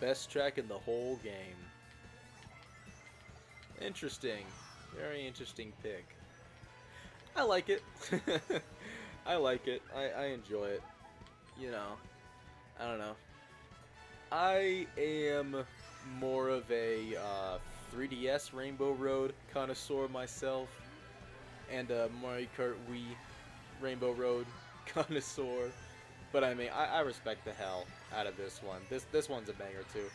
Best track in the whole game. Interesting. Very interesting pick. I like it. I like it. I enjoy it. You know, I don't know. I am more of a 3DS Rainbow Road connoisseur myself, and a Mario Kart Wii Rainbow Road connoisseur. But I mean, I respect the hell out of this one. This one's a banger too.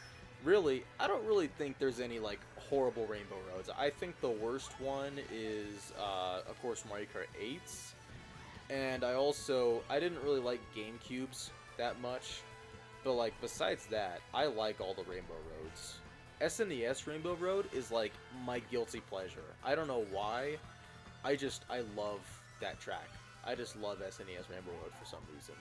Really, I don't really think there's any like horrible Rainbow Roads. I think the worst one is, of course, Mario Kart 8's. And I didn't really like GameCubes that much. But like, besides that, I like all the Rainbow Roads. SNES Rainbow Road is like my guilty pleasure. I don't know why. I love that track. I just love SNES Rainbow Road for some reason.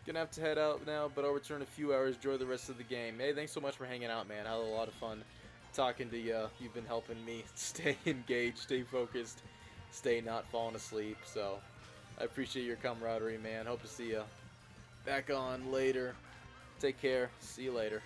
Gonna have to head out now, but I'll return in a few hours. Enjoy the rest of the game. Hey, thanks so much for hanging out, man. I had a lot of fun talking to you. You've been helping me stay engaged, stay focused, stay not falling asleep. So I appreciate your camaraderie, man. Hope to see you back on later. Take care. See you later.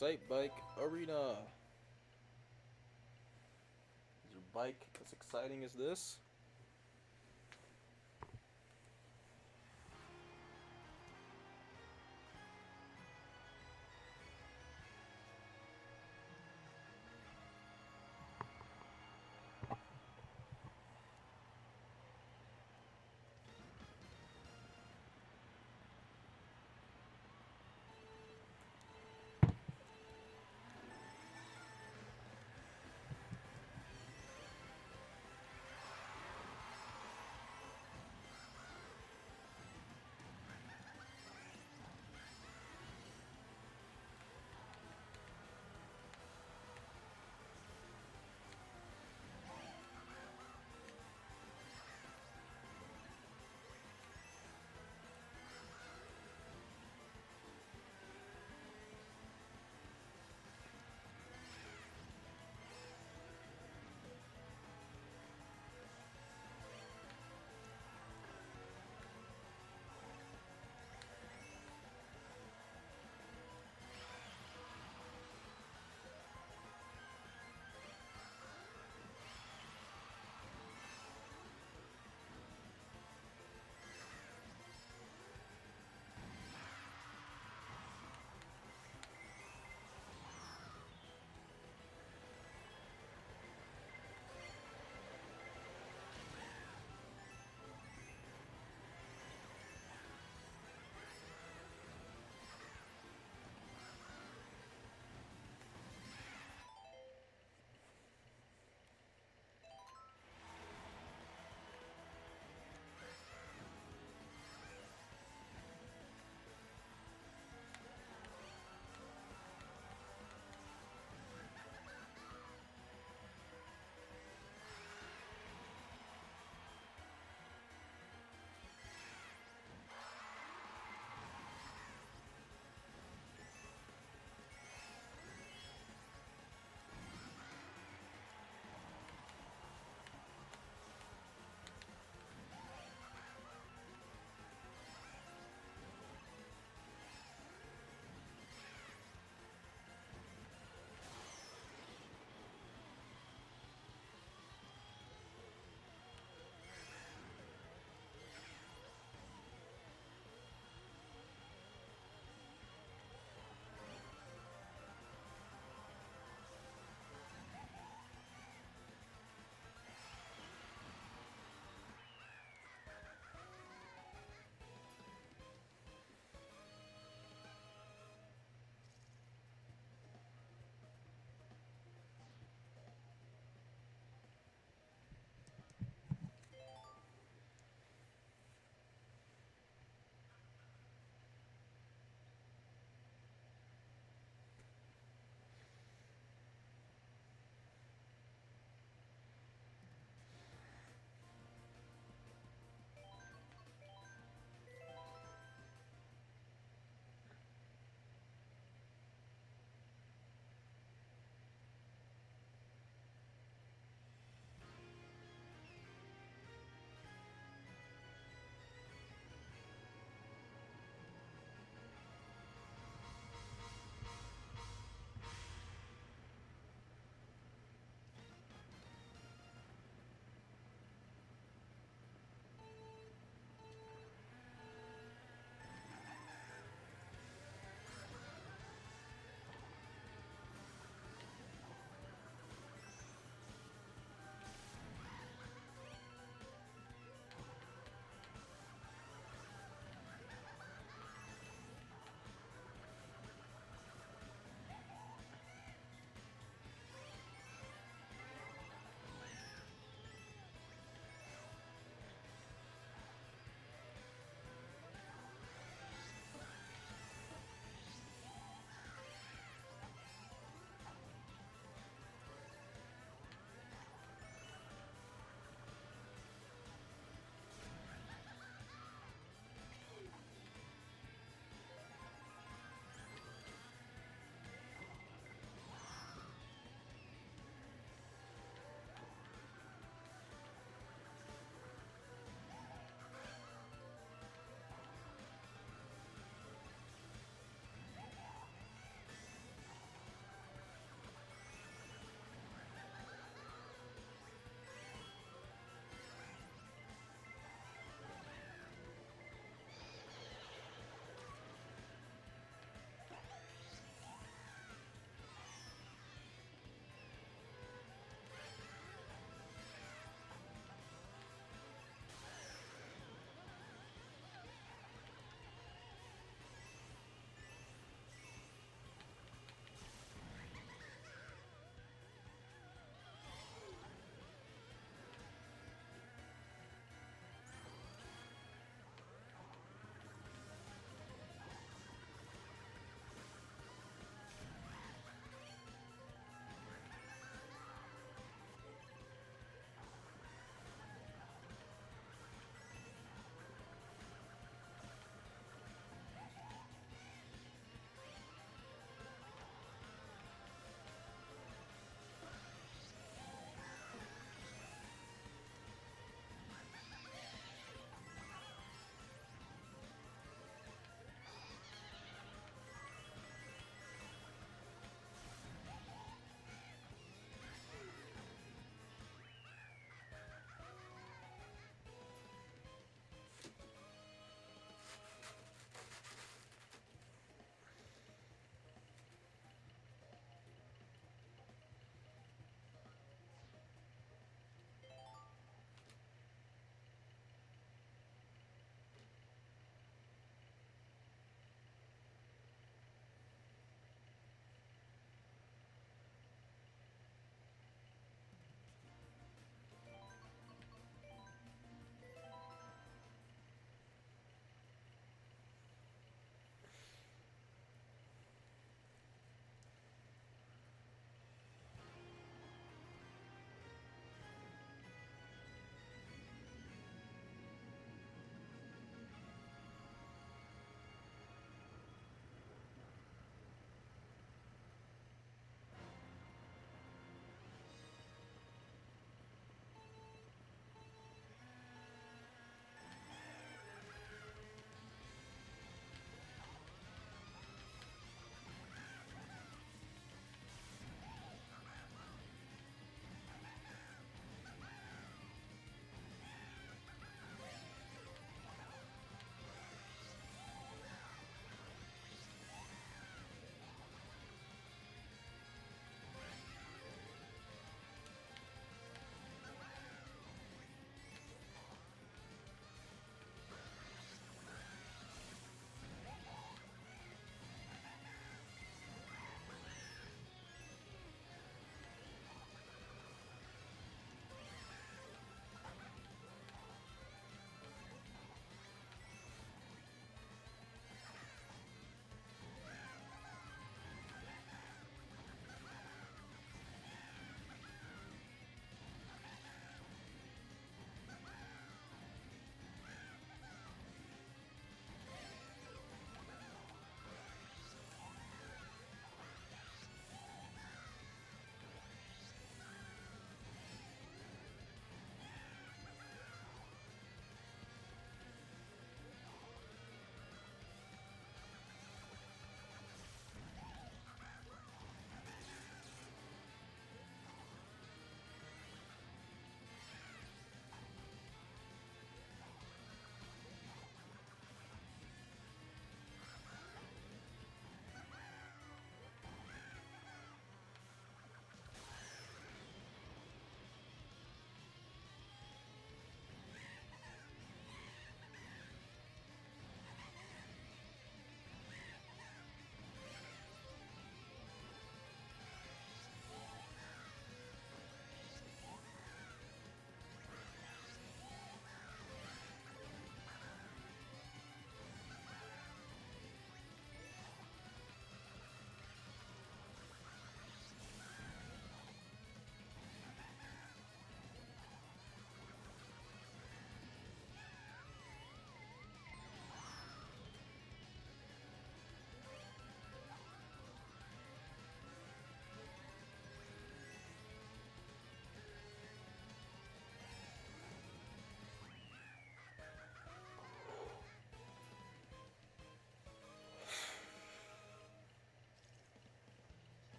Excite Bike Arena. Is your bike as exciting as this?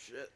shit.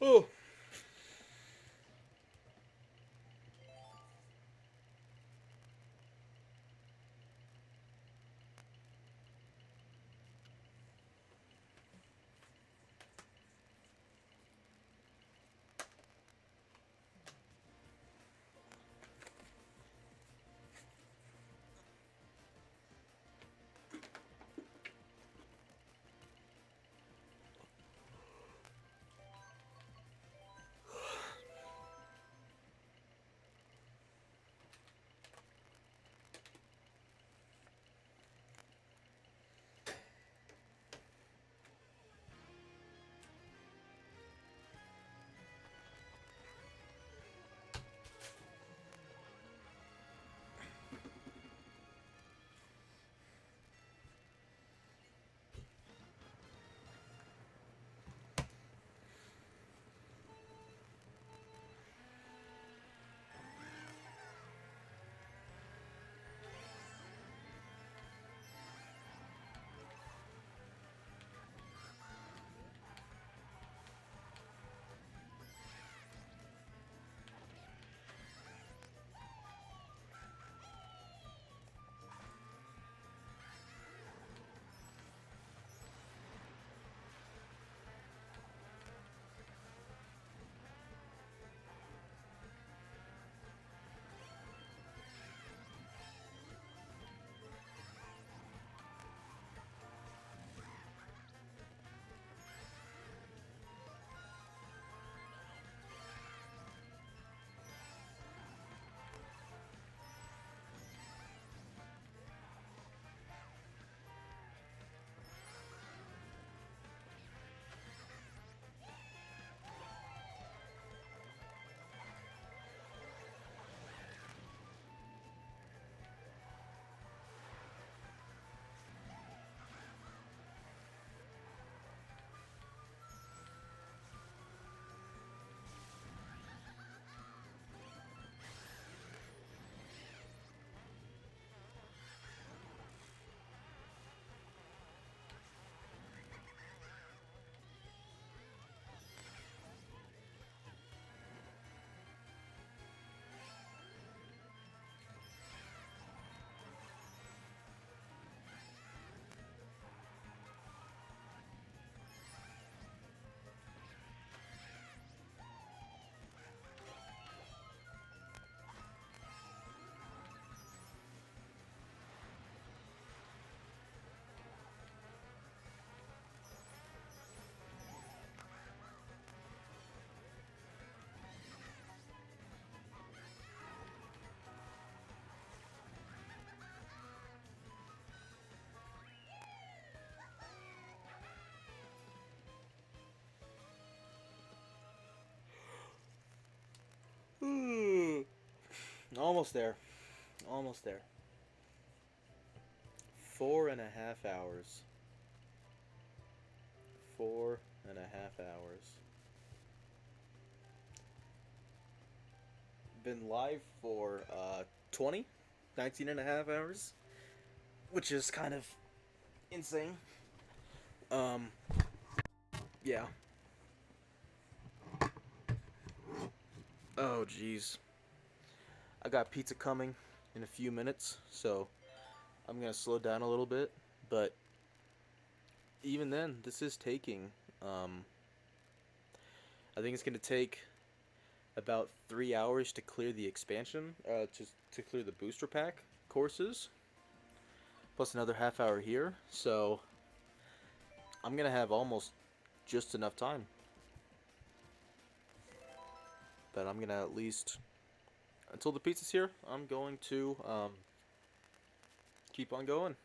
Oh. Almost there. Almost there. 4.5 hours. 4.5 hours. Been live for 20, 19.5 hours, which is kind of insane. Um, yeah. Oh, jeez. I got pizza coming in a few minutes, so I'm gonna slow down a little bit. But even then, this is taking. Um, I think it's gonna take about 3 hours to clear the expansion, just to clear the booster pack courses, plus another half hour here. So I'm gonna have almost just enough time. But I'm gonna at least until the pizza's here. I'm going to keep on going.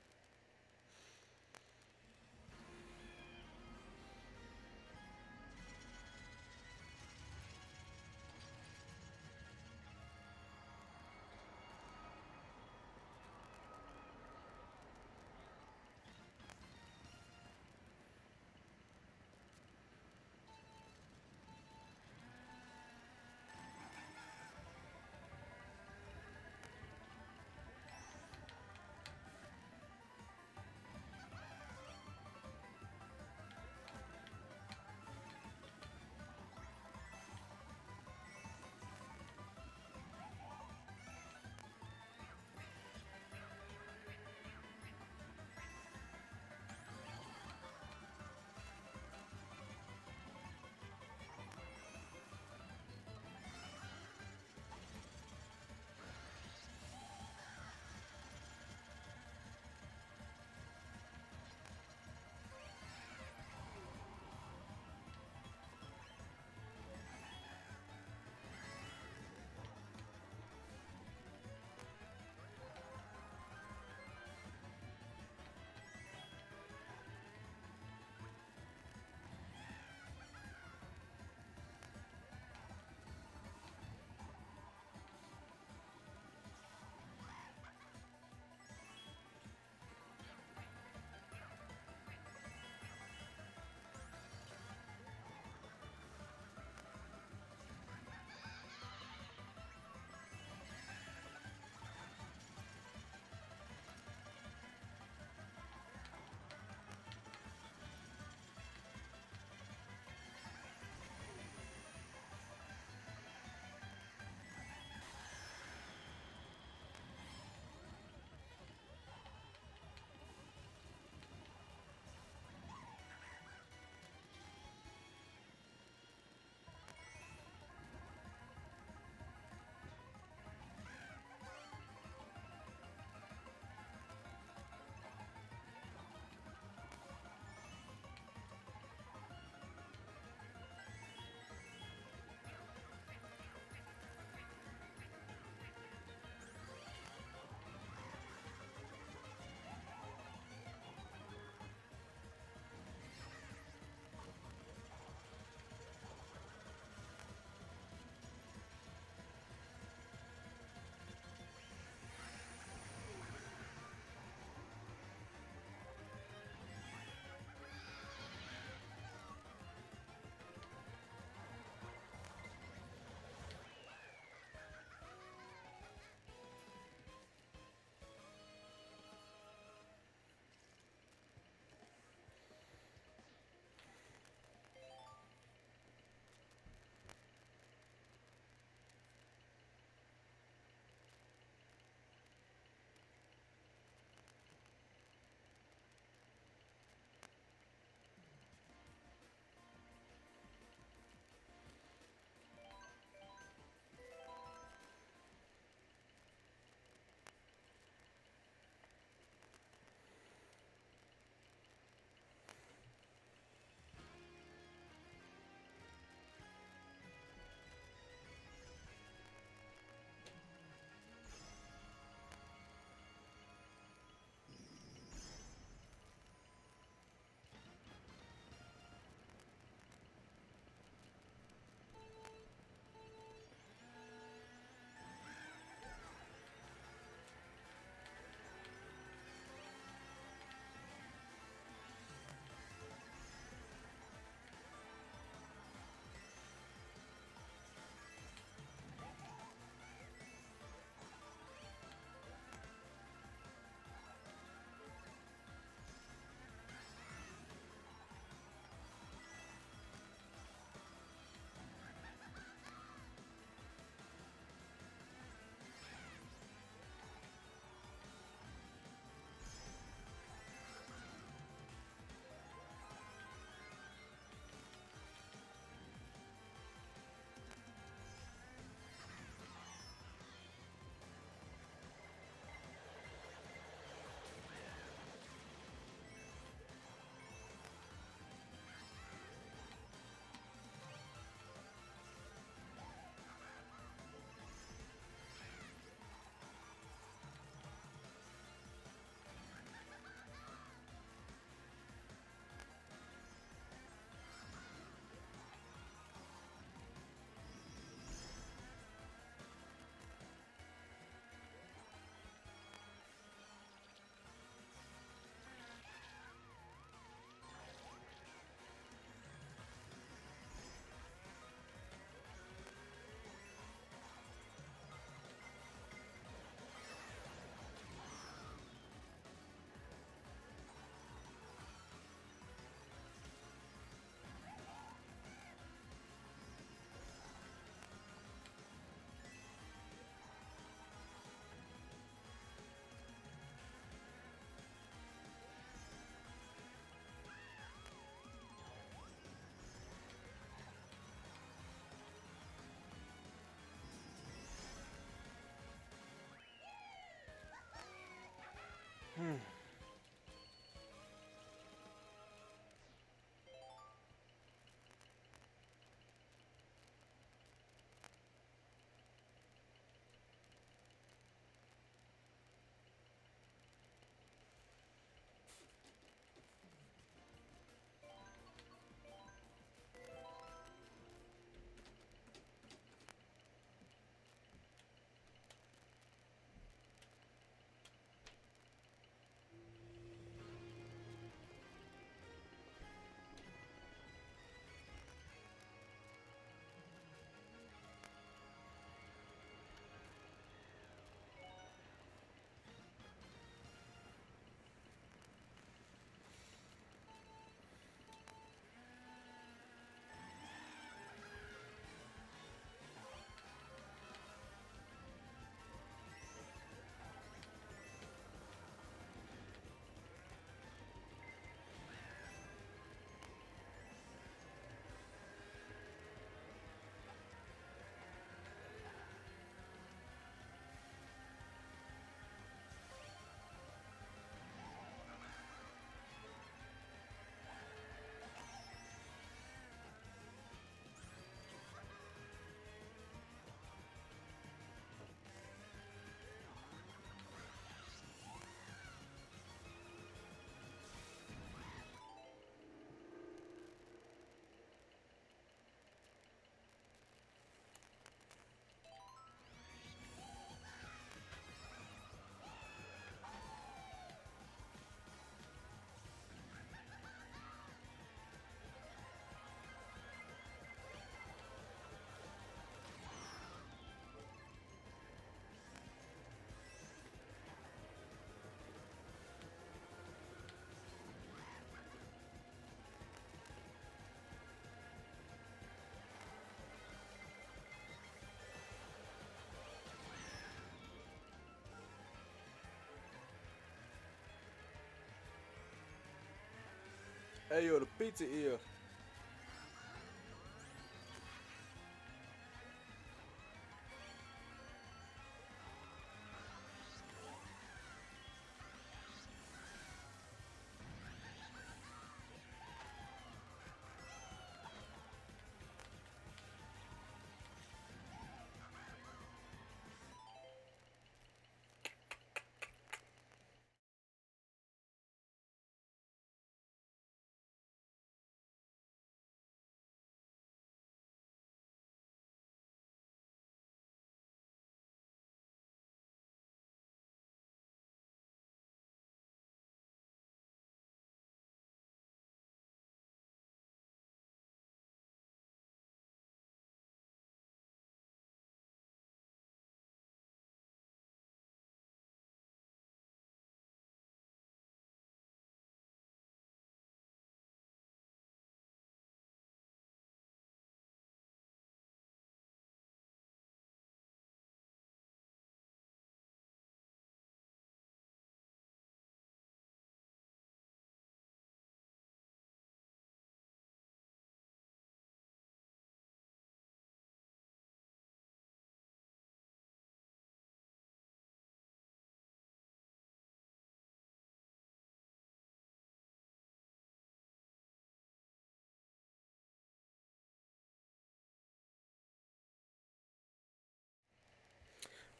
Hey yo, the pizza here.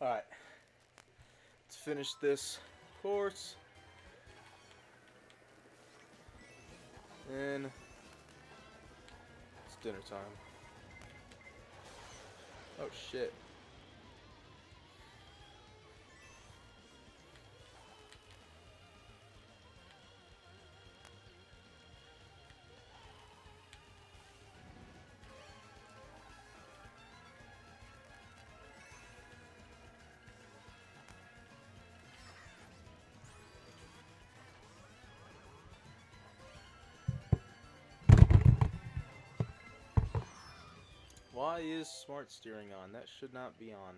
Alright, let's finish this course. And it's dinner time. Oh shit. Why is smart steering on? That should not be on.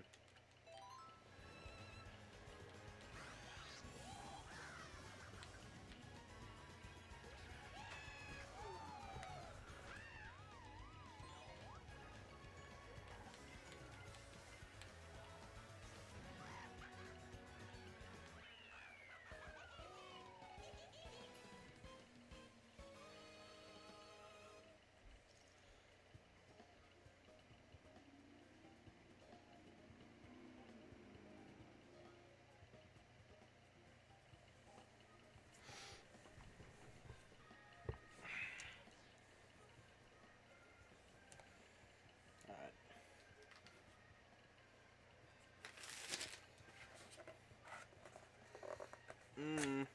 Mmm.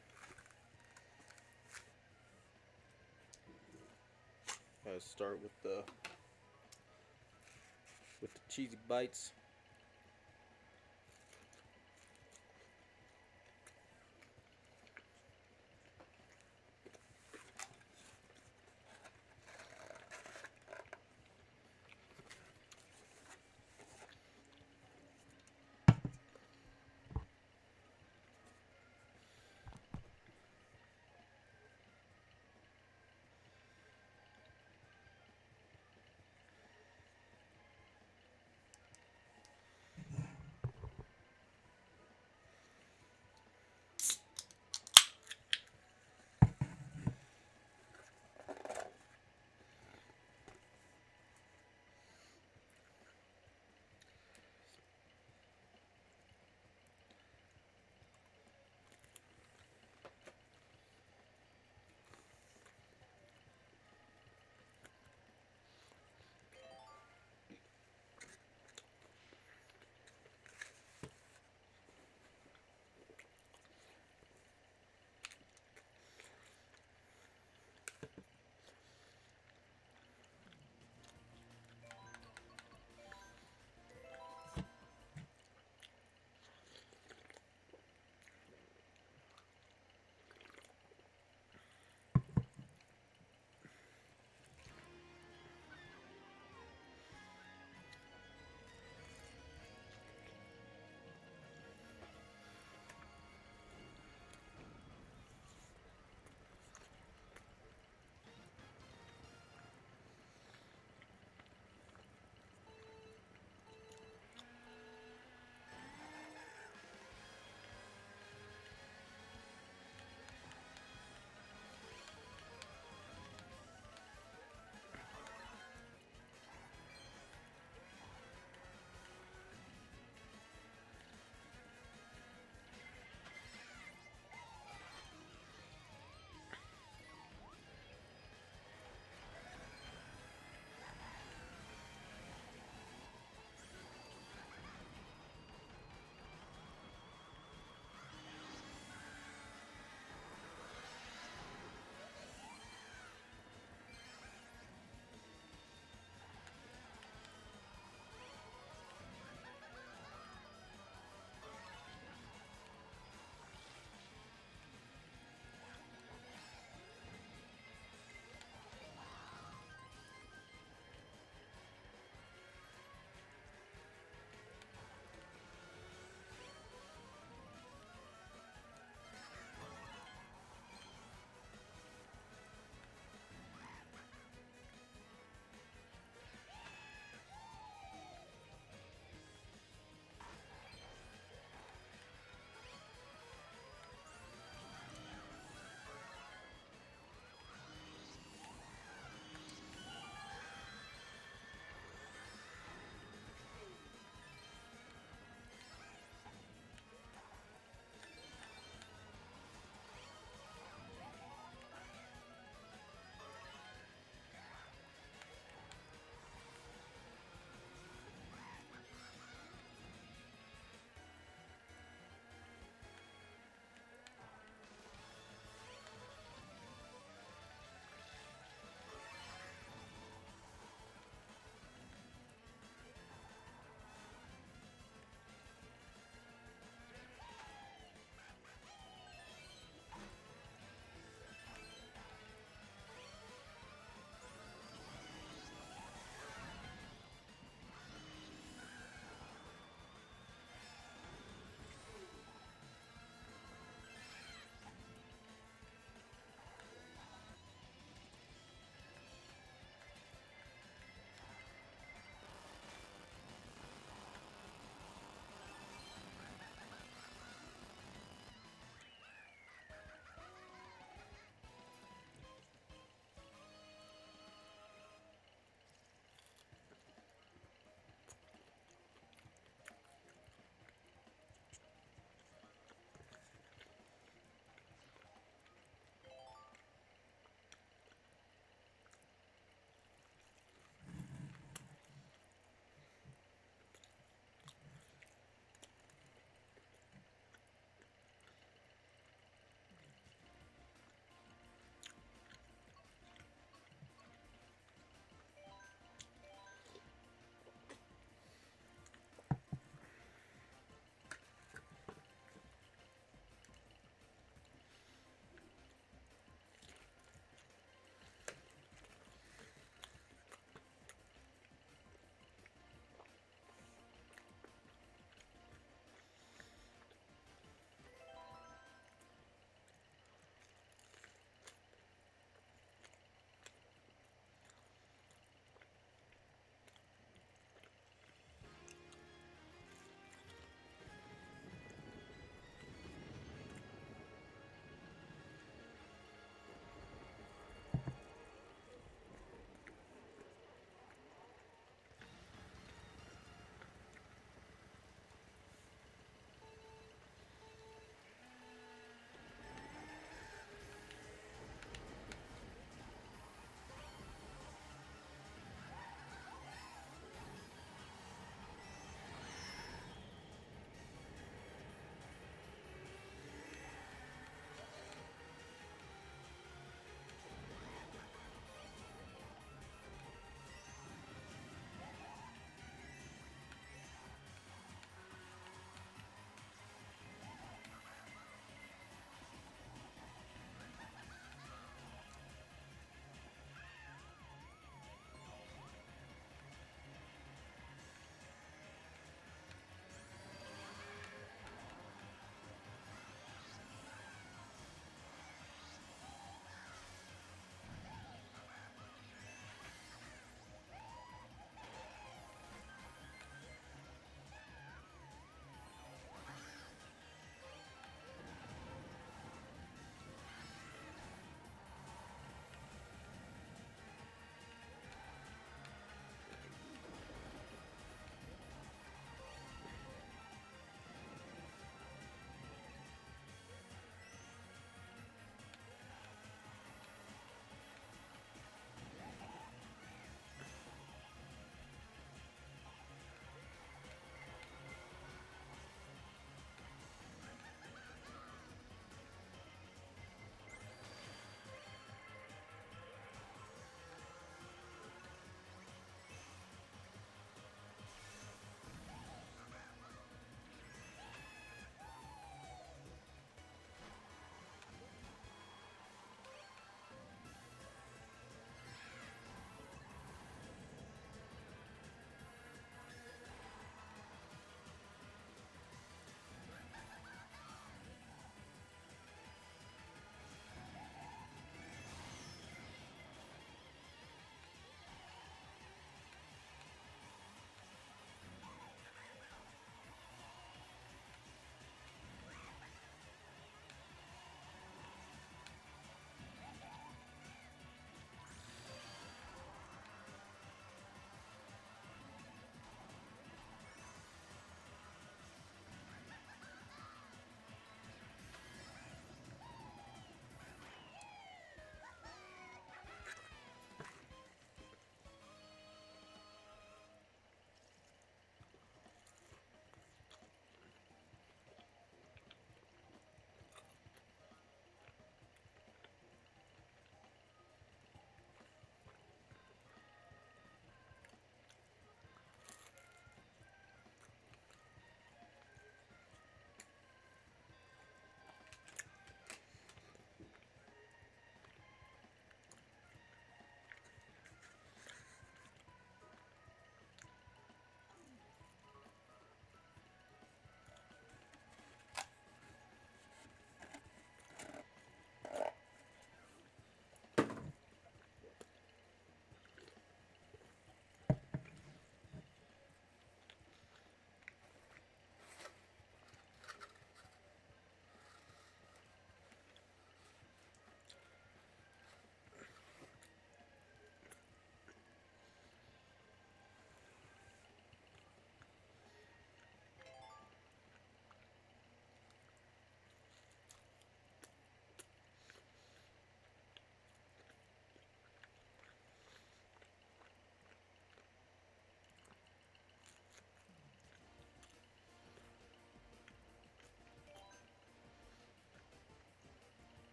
Gotta start with the cheesy bites.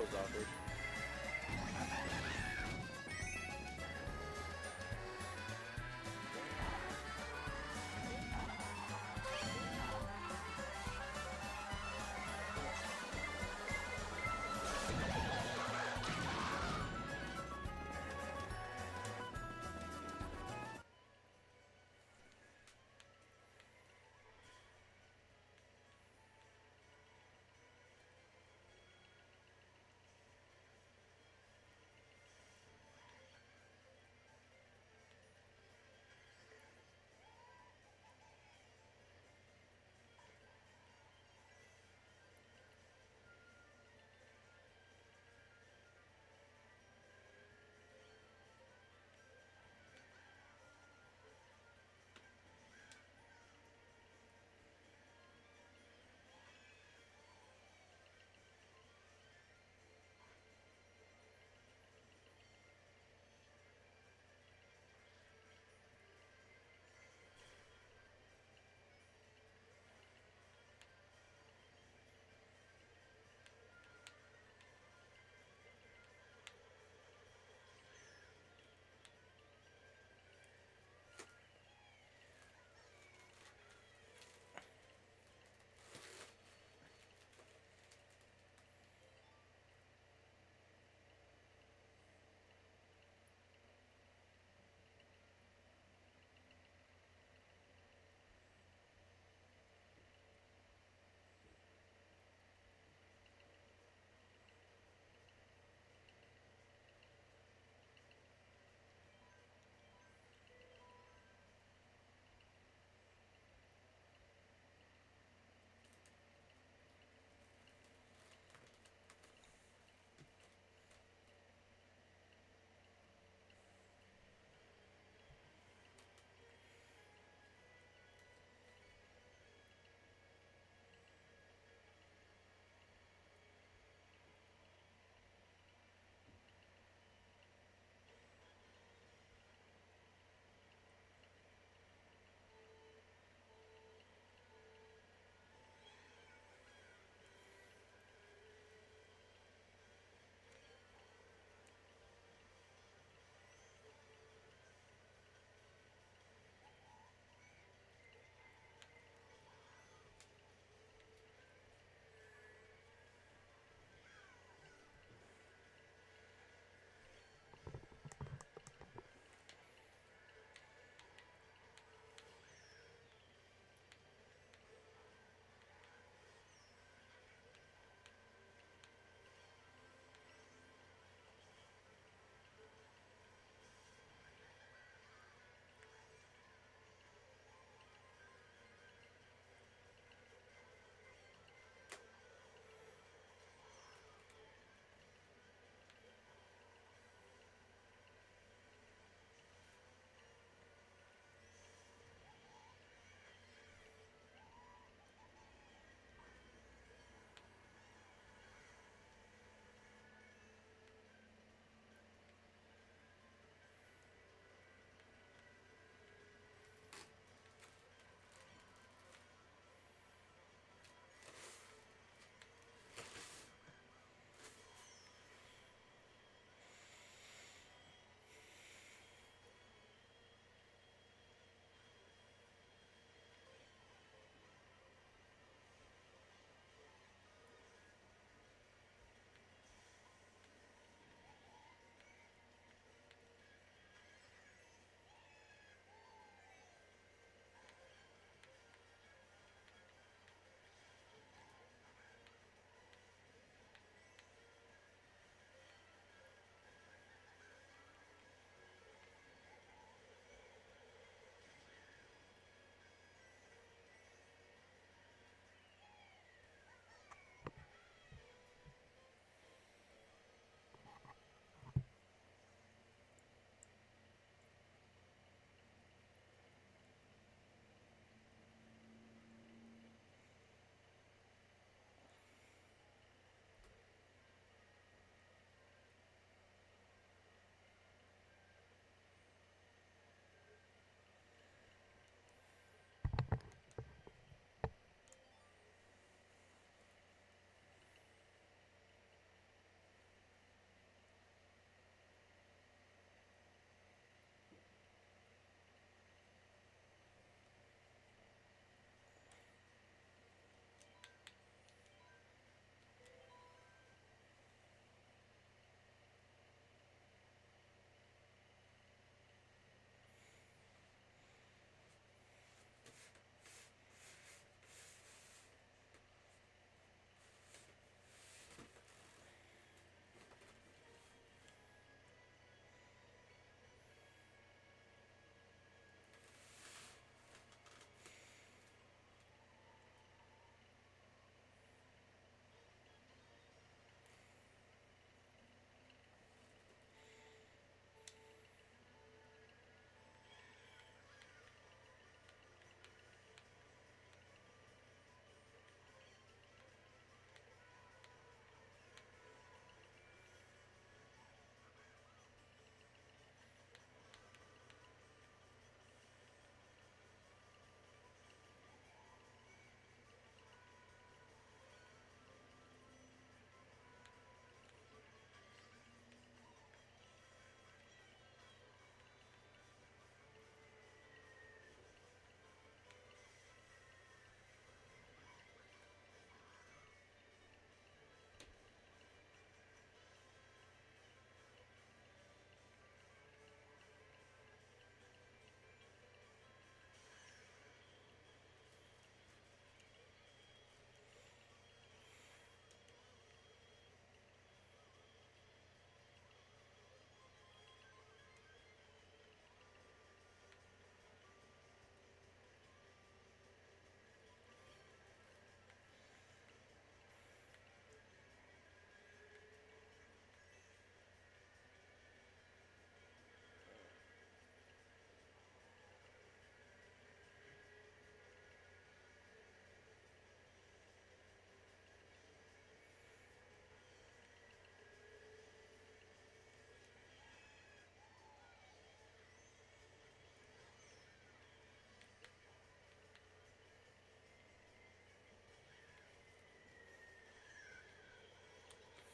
was awkward.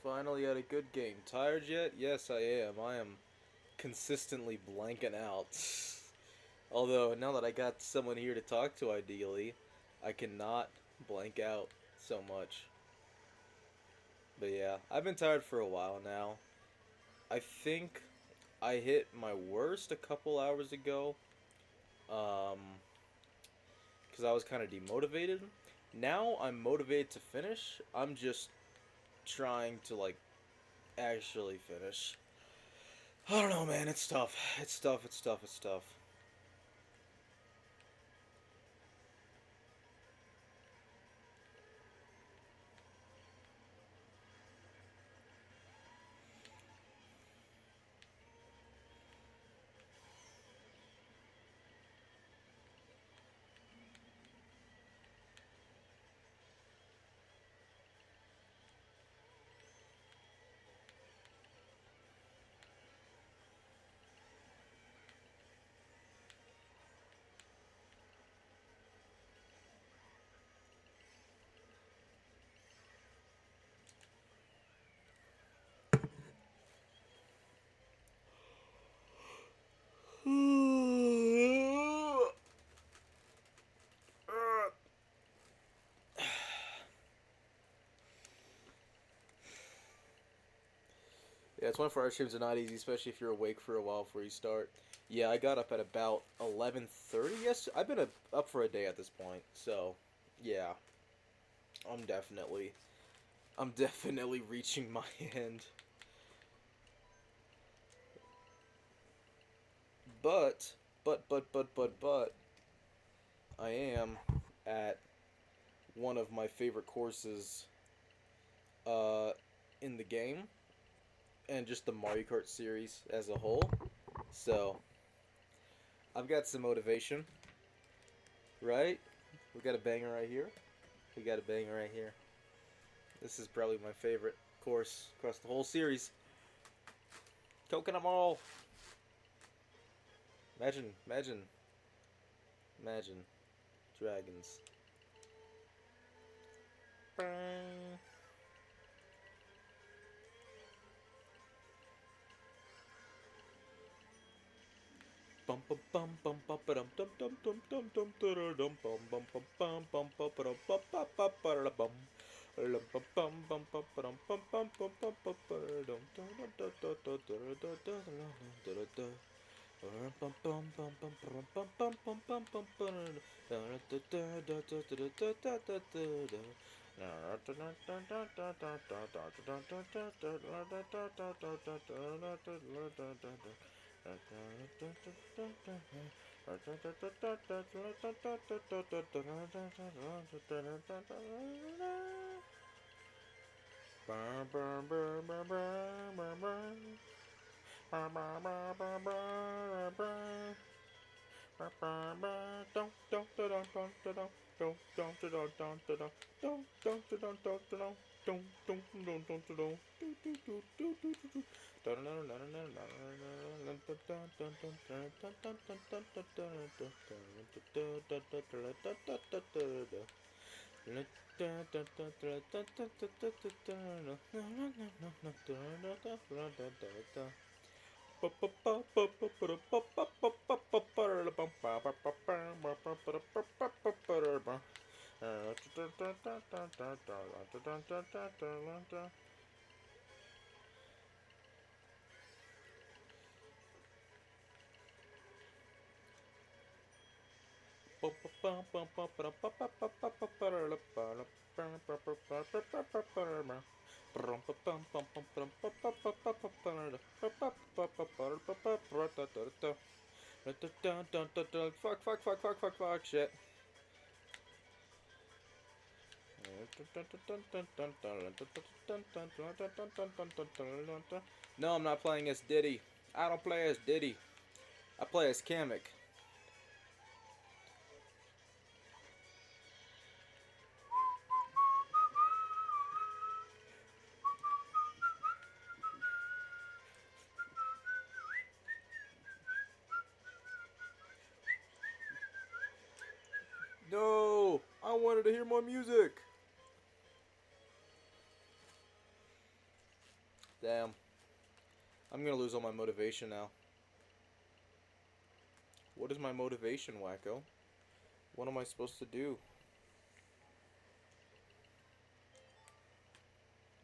Finally had a good game. Tired yet? Yes, I am. I am consistently blanking out. Although, now that I got someone here to talk to, ideally, I cannot blank out so much. But yeah, I've been tired for a while now. I think I hit my worst a couple hours ago. Um, because I was kind of demotivated. Now I'm motivated to finish. I'm just trying to, like, actually finish. I don't know, man. It's tough. It's tough. It's tough. It's tough. Yeah, 24-hour streams are not easy, especially if you're awake for a while before you start. Yeah, I got up at about 11:30. Yes, I've been up for a day at this point. So, yeah, I'm definitely, I'm definitely reaching my end. But, but, I am at one of my favorite courses, uh, in the game, and just the Mario Kart series as a whole. So, I've got some motivation, right? We got a banger right here. We got a banger right here. This is probably my favorite course across the whole series. Coconut Mall. Imagine dragons. Bum bum bum bum bum ba dum dum dum dum dum dum dum bum bum bum bum bum bum ba dum bum bum bum ba da bum. Lum bum bum bum bum ba dum bum bum bum bum bum ba dum dum dum dum dum dum dum dum dum dum. Bum bum bum bum bum bum bum bum bum bum ba da da da da da da da da da da da. Fuck, shit. No, I'm not playing as Diddy. I don't play as Diddy. I play as Kamek. No, I wanted to hear more music. Damn. I'm gonna lose all my motivation now. What is my motivation, wacko? What am I supposed to do?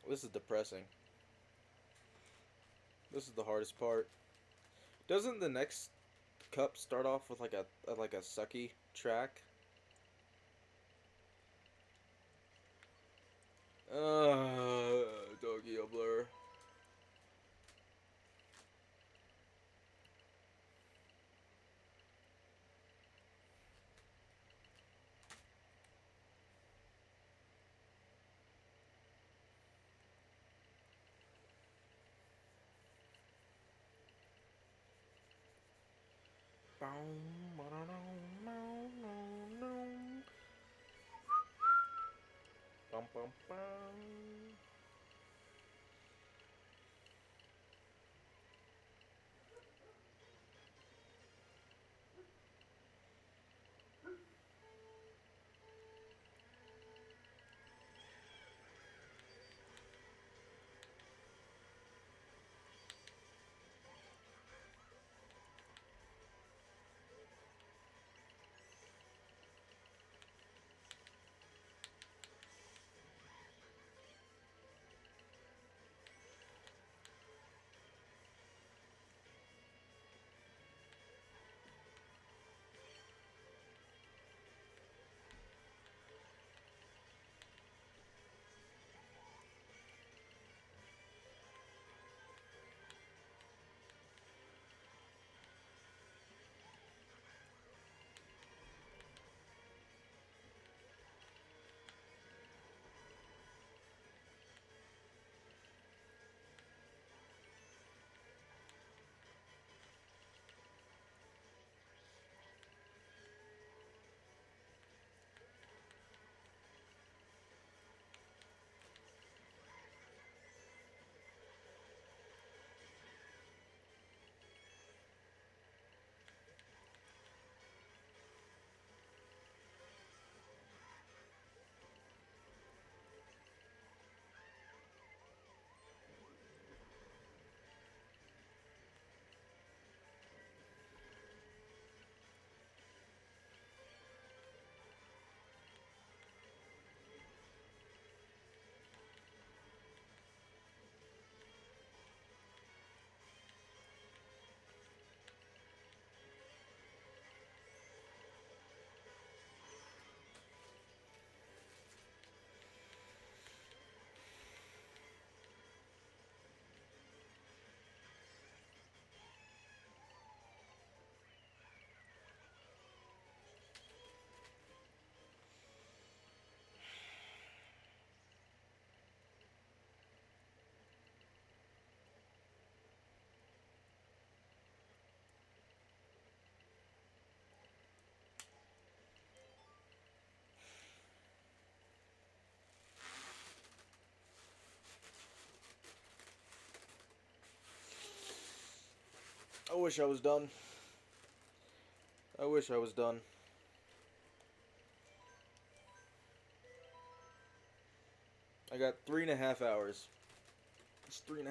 This is depressing. This is the hardest part. Doesn't the next cup start off with like a sucky track? Doggy blur. Bum, bum, bum. I wish I was done. I wish I was done. I got 3.5 hours. It's 3.5.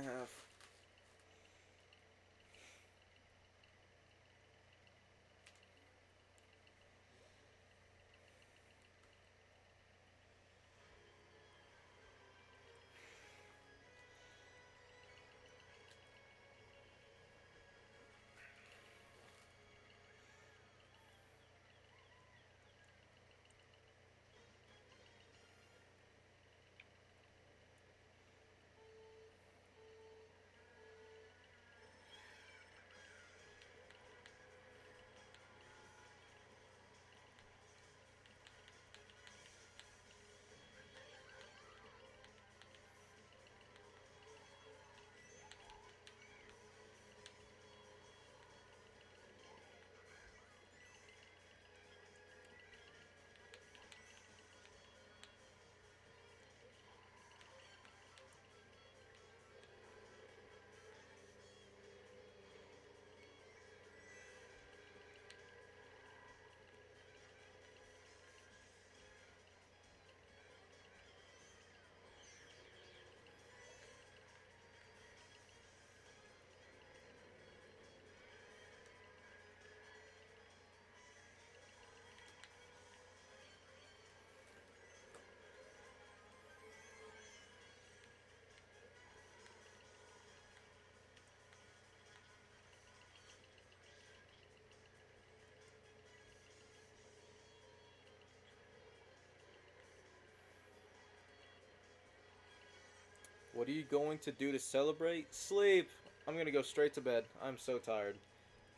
What are you going to do to celebrate? Sleep. I'm gonna go straight to bed. I'm so tired.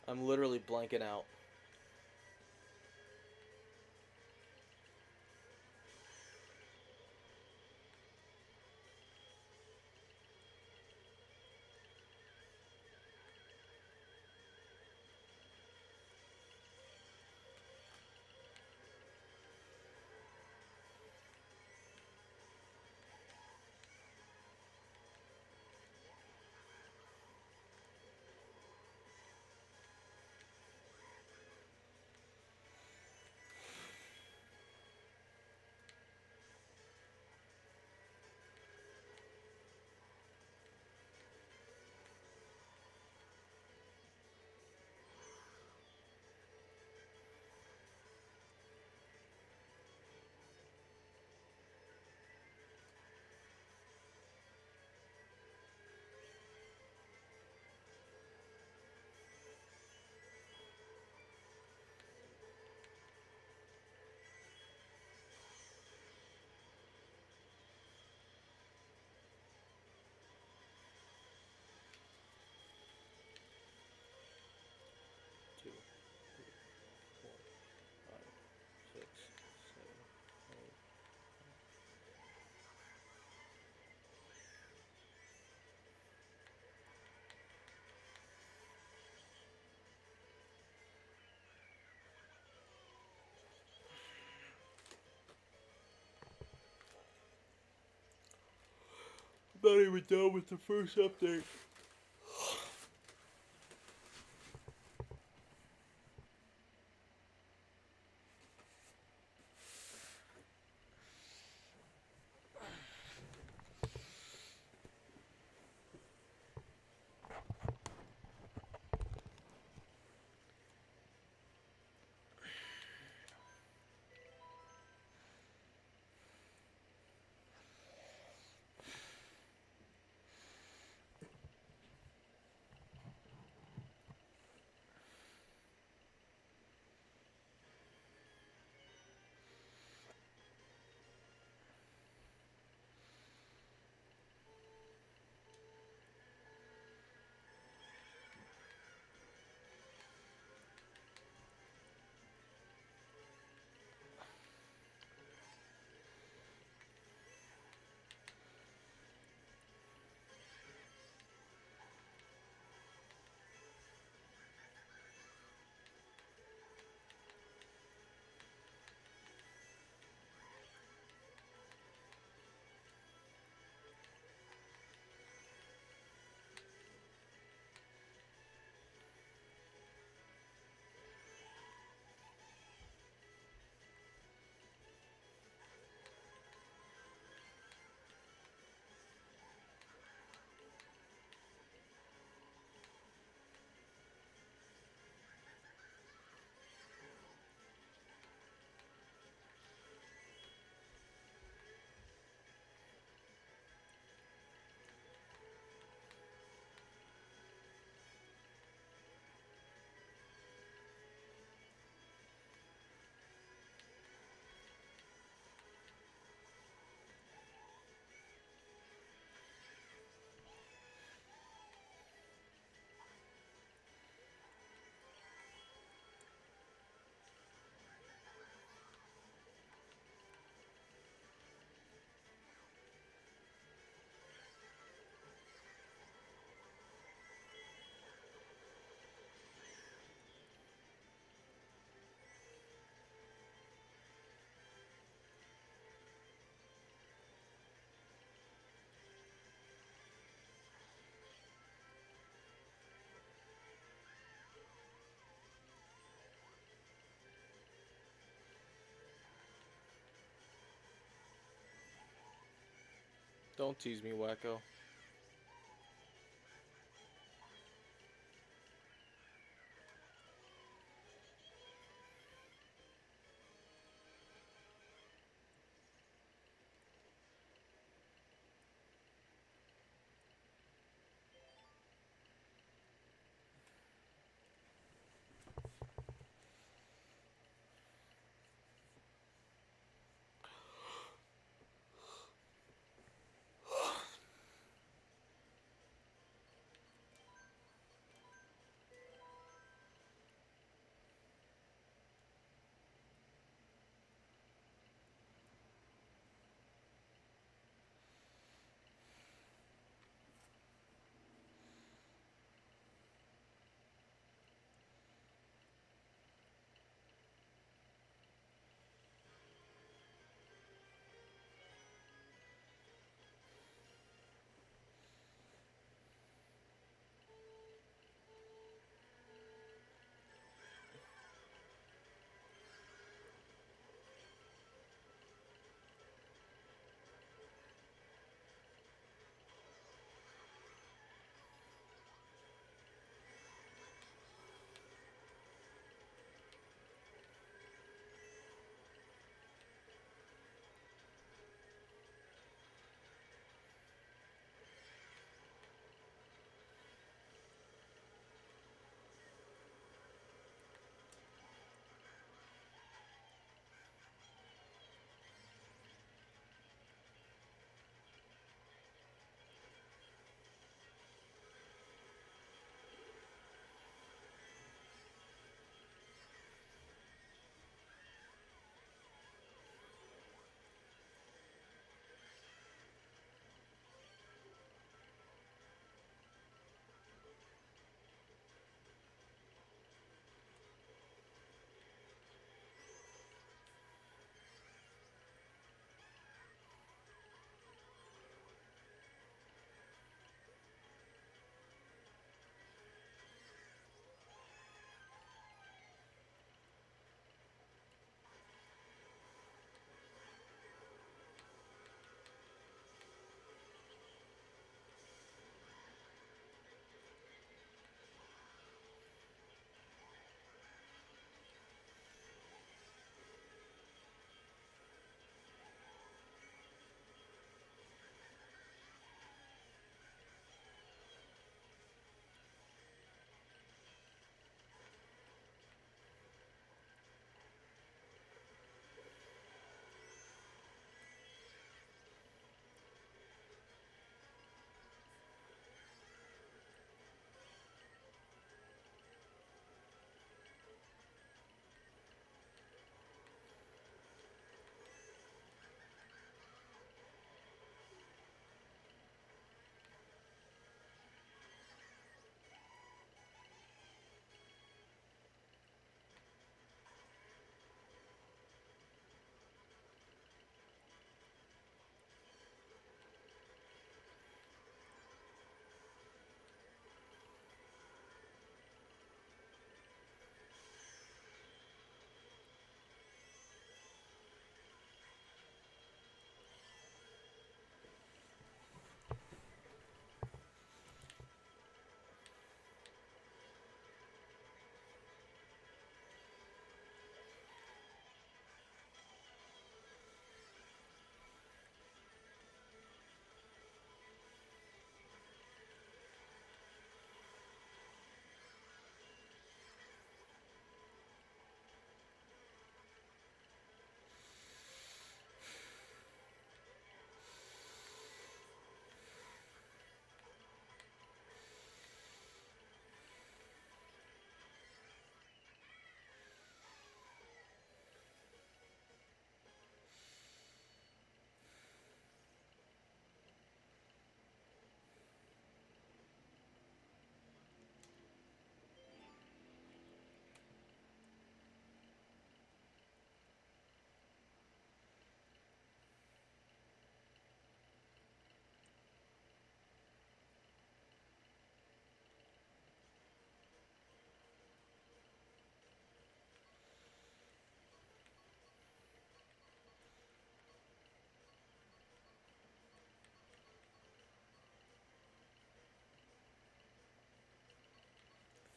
I'm literally blanking out. Two, three, 4, 5, 6, 7, 8. I'm not even done with the first update. Don't tease me, wacko.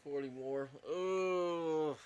40 more. Oh.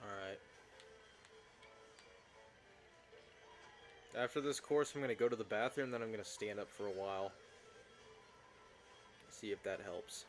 Alright. After this course, I'm going to go to the bathroom, then I'm going to stand up for a while. See if that helps.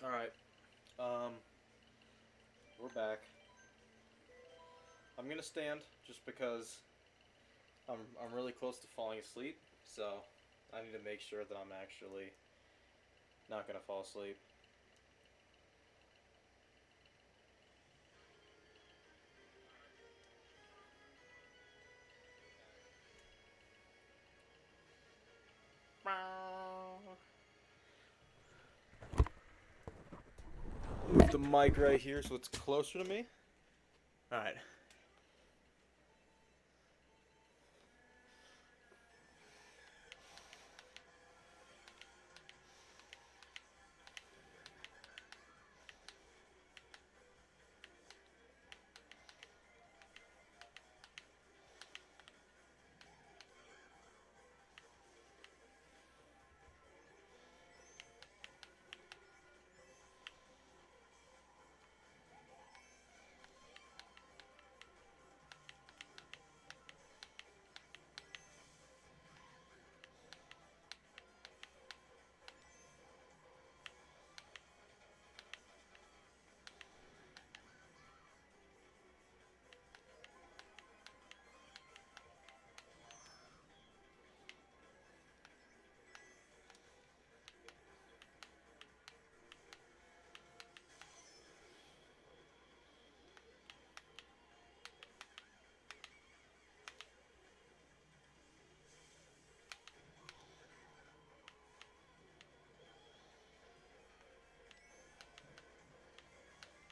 All right. Um, we're back. I'm gonna stand just because I'm really close to falling asleep, so I need to make sure that I'm actually not gonna fall asleep. Move the mic right here so it's closer to me. All right.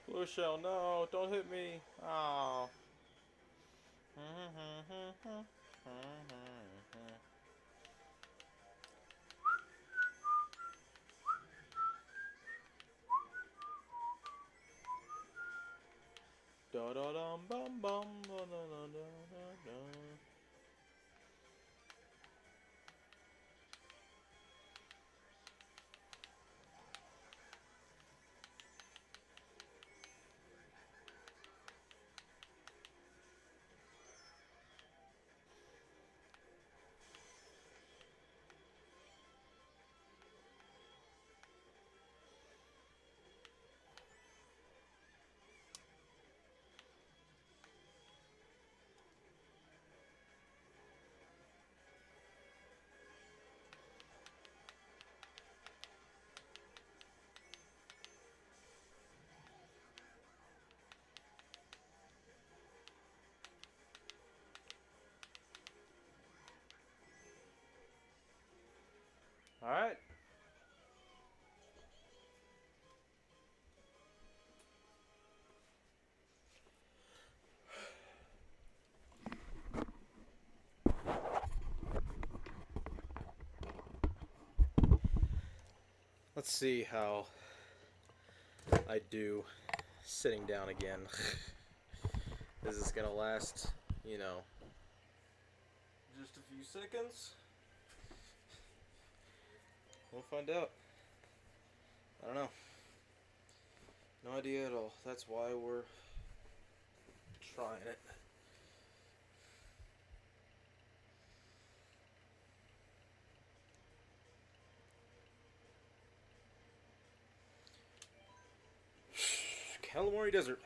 Blue shell, no, don't hit me. Oh. Da da dum bum bum da da da da da. All right. Let's see how I do sitting down again. Is this gonna last, you know, just a few seconds? We'll find out. I don't know. No idea at all. That's why we're trying it. Calamari Desert.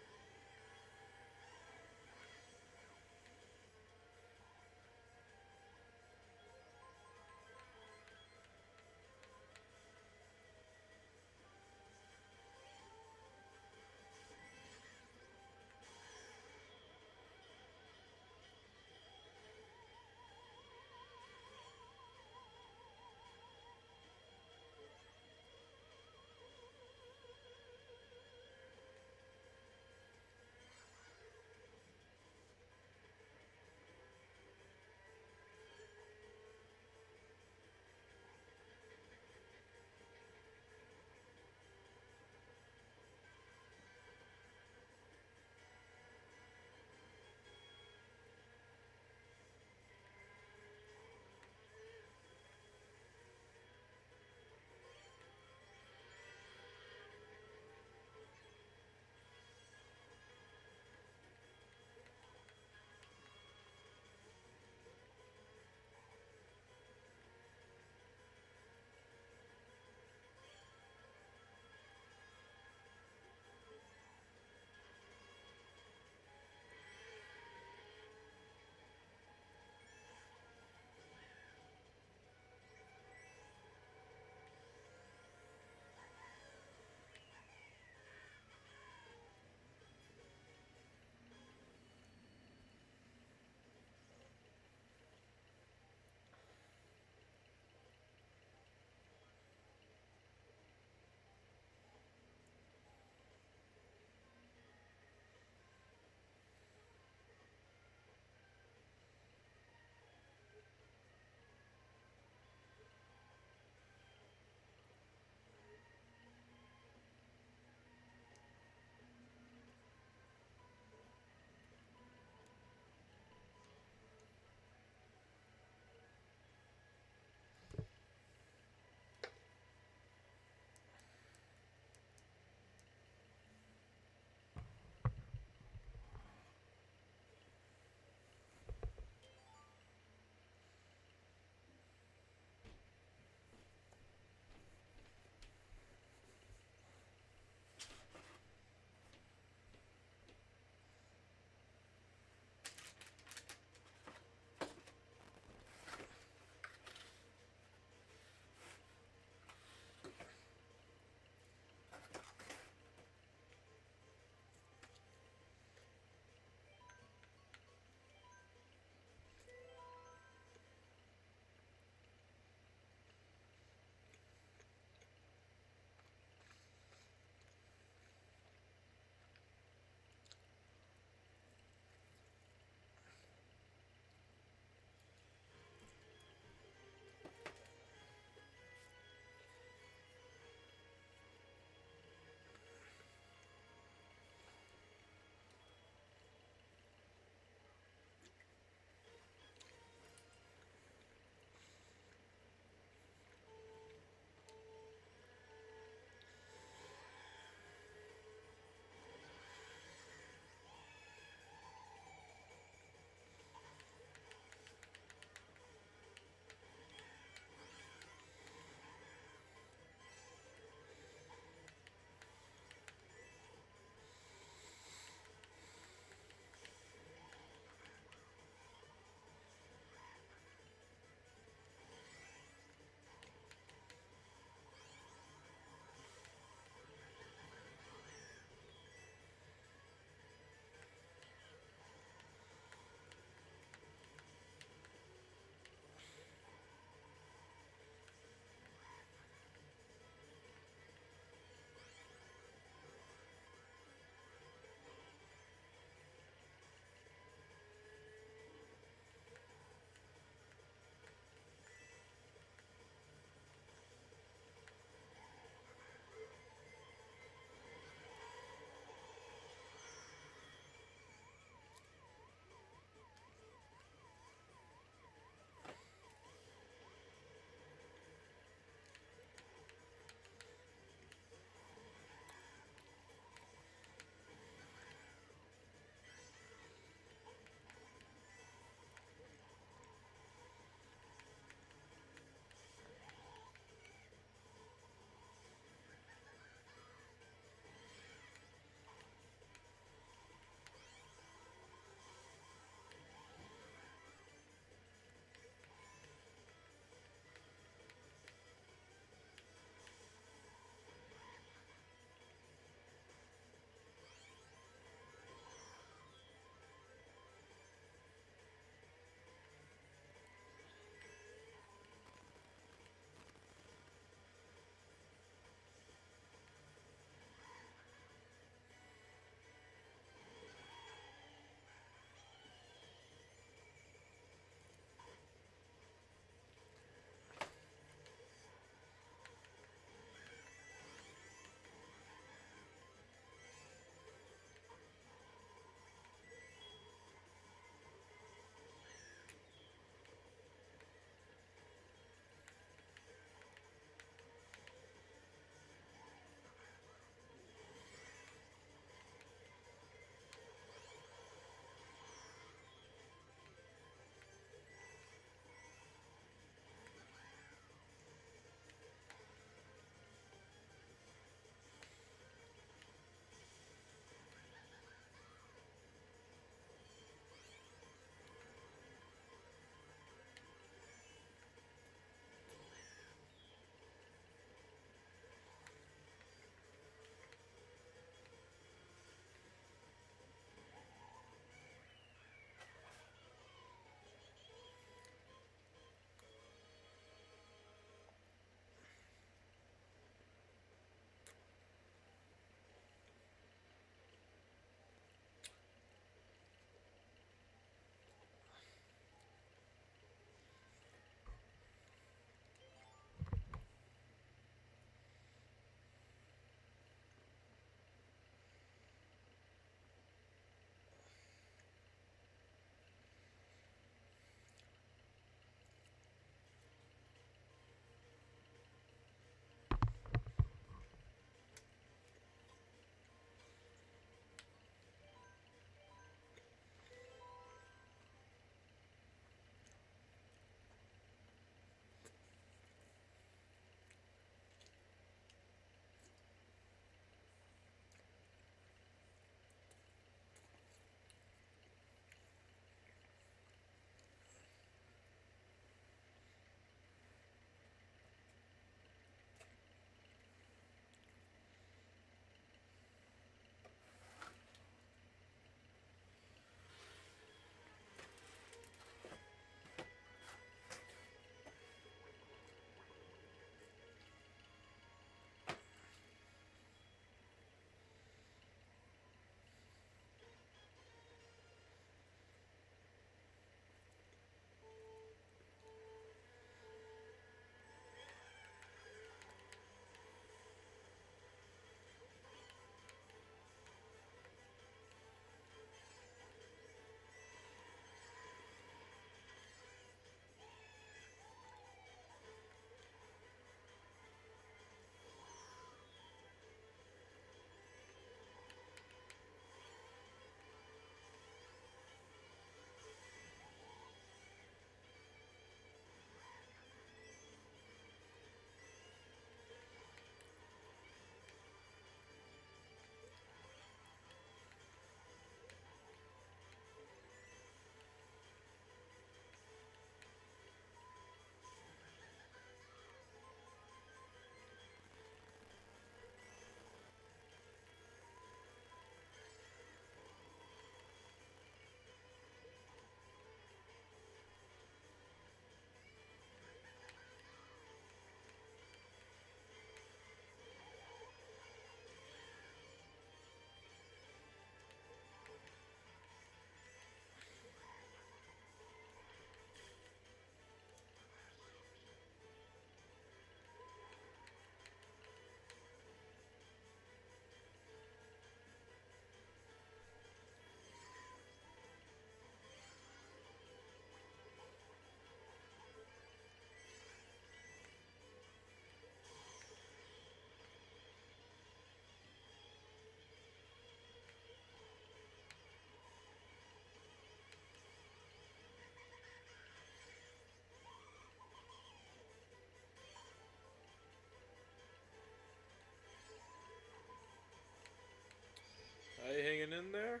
hanging in there.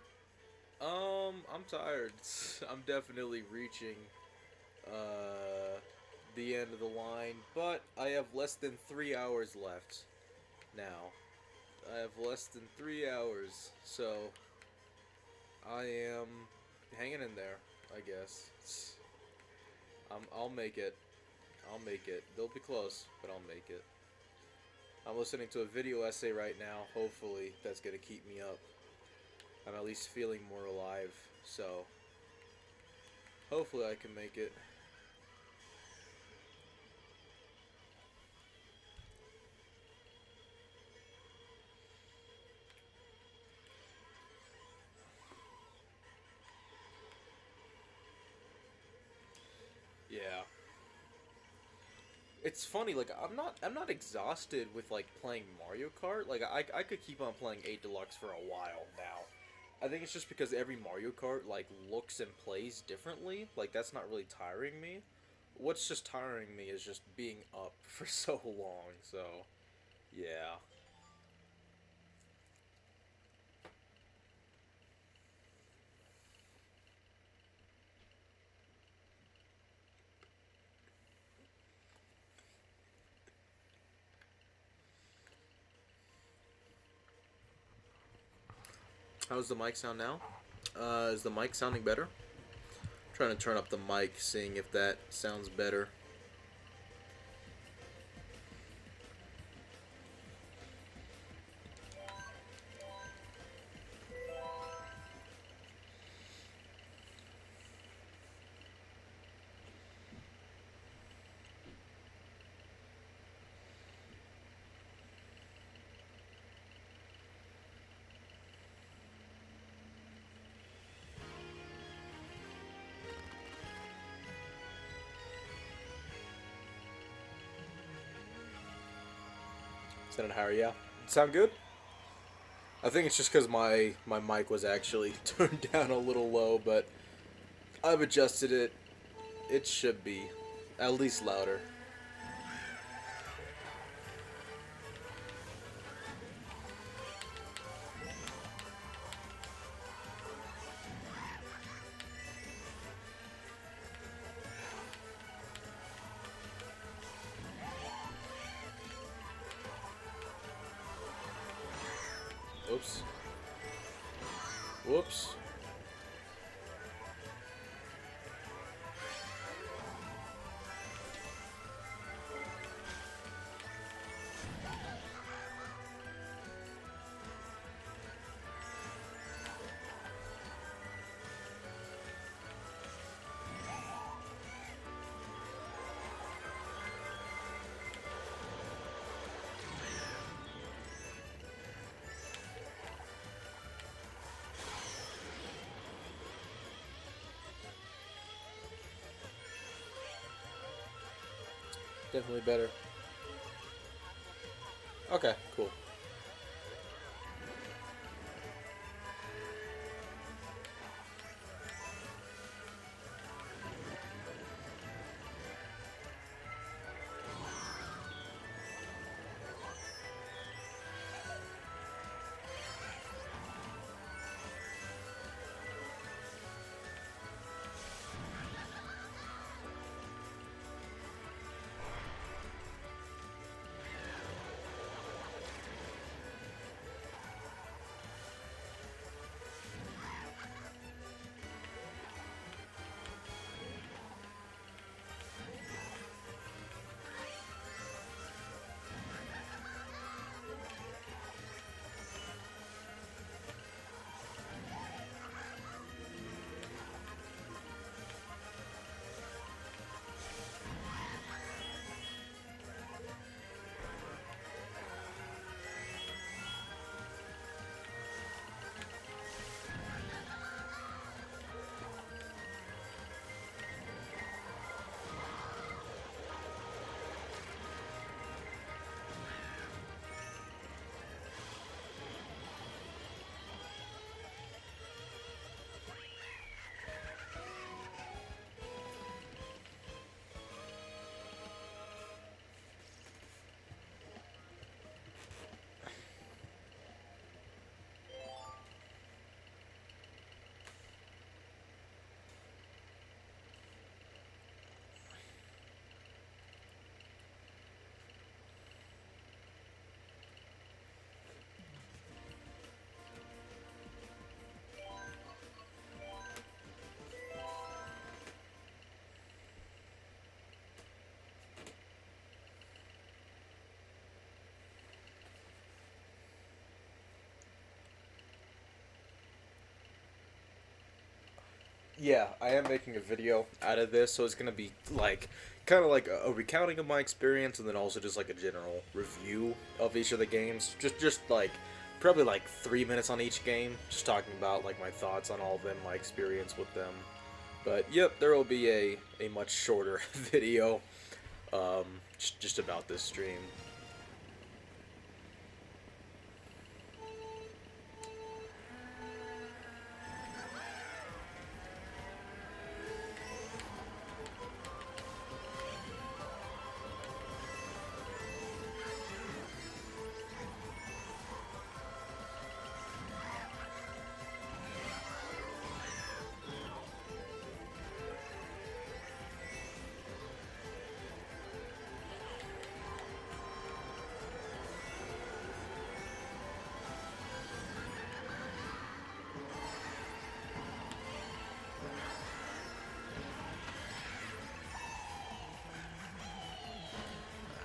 I'm tired. I'm definitely reaching the end of the line, but I have less than 3 hours left now. I have less than 3 hours, so I am hanging in there, I guess. I'll make it. I'll make it. They'll be close, but I'll make it. I'm listening to a video essay right now. Hopefully, that's gonna keep me up. I'm at least feeling more alive, so hopefully I can make it. Yeah. It's funny, like I'm not exhausted with like playing Mario Kart. Like I could keep on playing 8 Deluxe for a while now. I think it's just because every Mario Kart like looks and plays differently. Like that's not really tiring me. What's just tiring me is just being up for so long. So, yeah. How's the mic sound now? Is the mic sounding better? Trying to turn up the mic, seeing if that sounds better. Sounding higher, yeah. Sound good? I think it's just because my mic was actually turned down a little low, but I've adjusted it. It should be at least louder. Oops. Whoops. Definitely better. Okay, cool. Yeah, I am making a video out of this, so it's gonna be like kind of like a recounting of my experience, and then also just like a general review of each of the games. Just like probably like 3 minutes on each game, just talking about like my thoughts on all of them, my experience with them. But yep, there will be a much shorter video, just about this stream.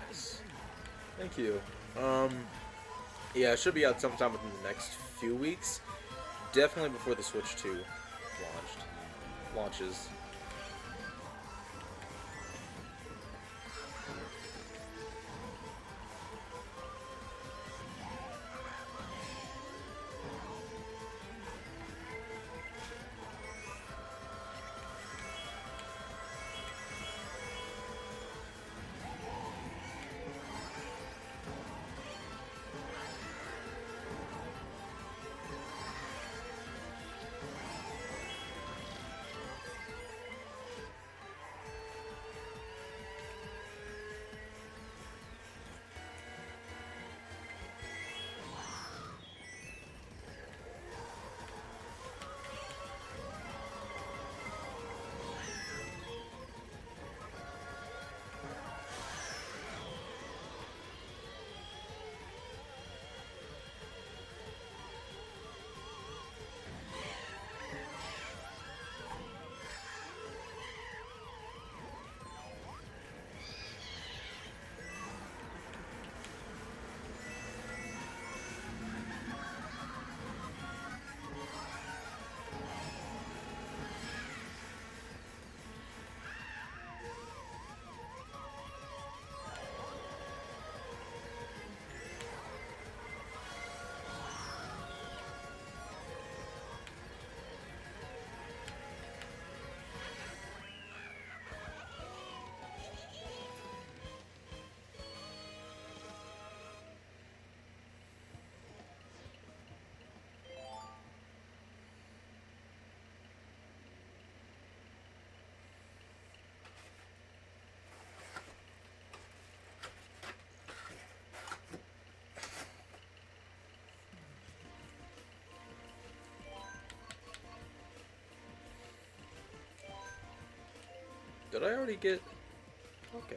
Nice. Thank you. Yeah, it should be out sometime within the next few weeks. Definitely before the Switch 2 launches. Did I already get... Okay.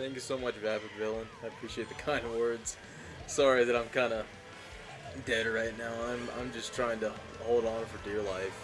Thank you so much, Vapid Villain. I appreciate the kind words. Sorry that I'm kind of dead right now. I'm just trying to hold on for dear life.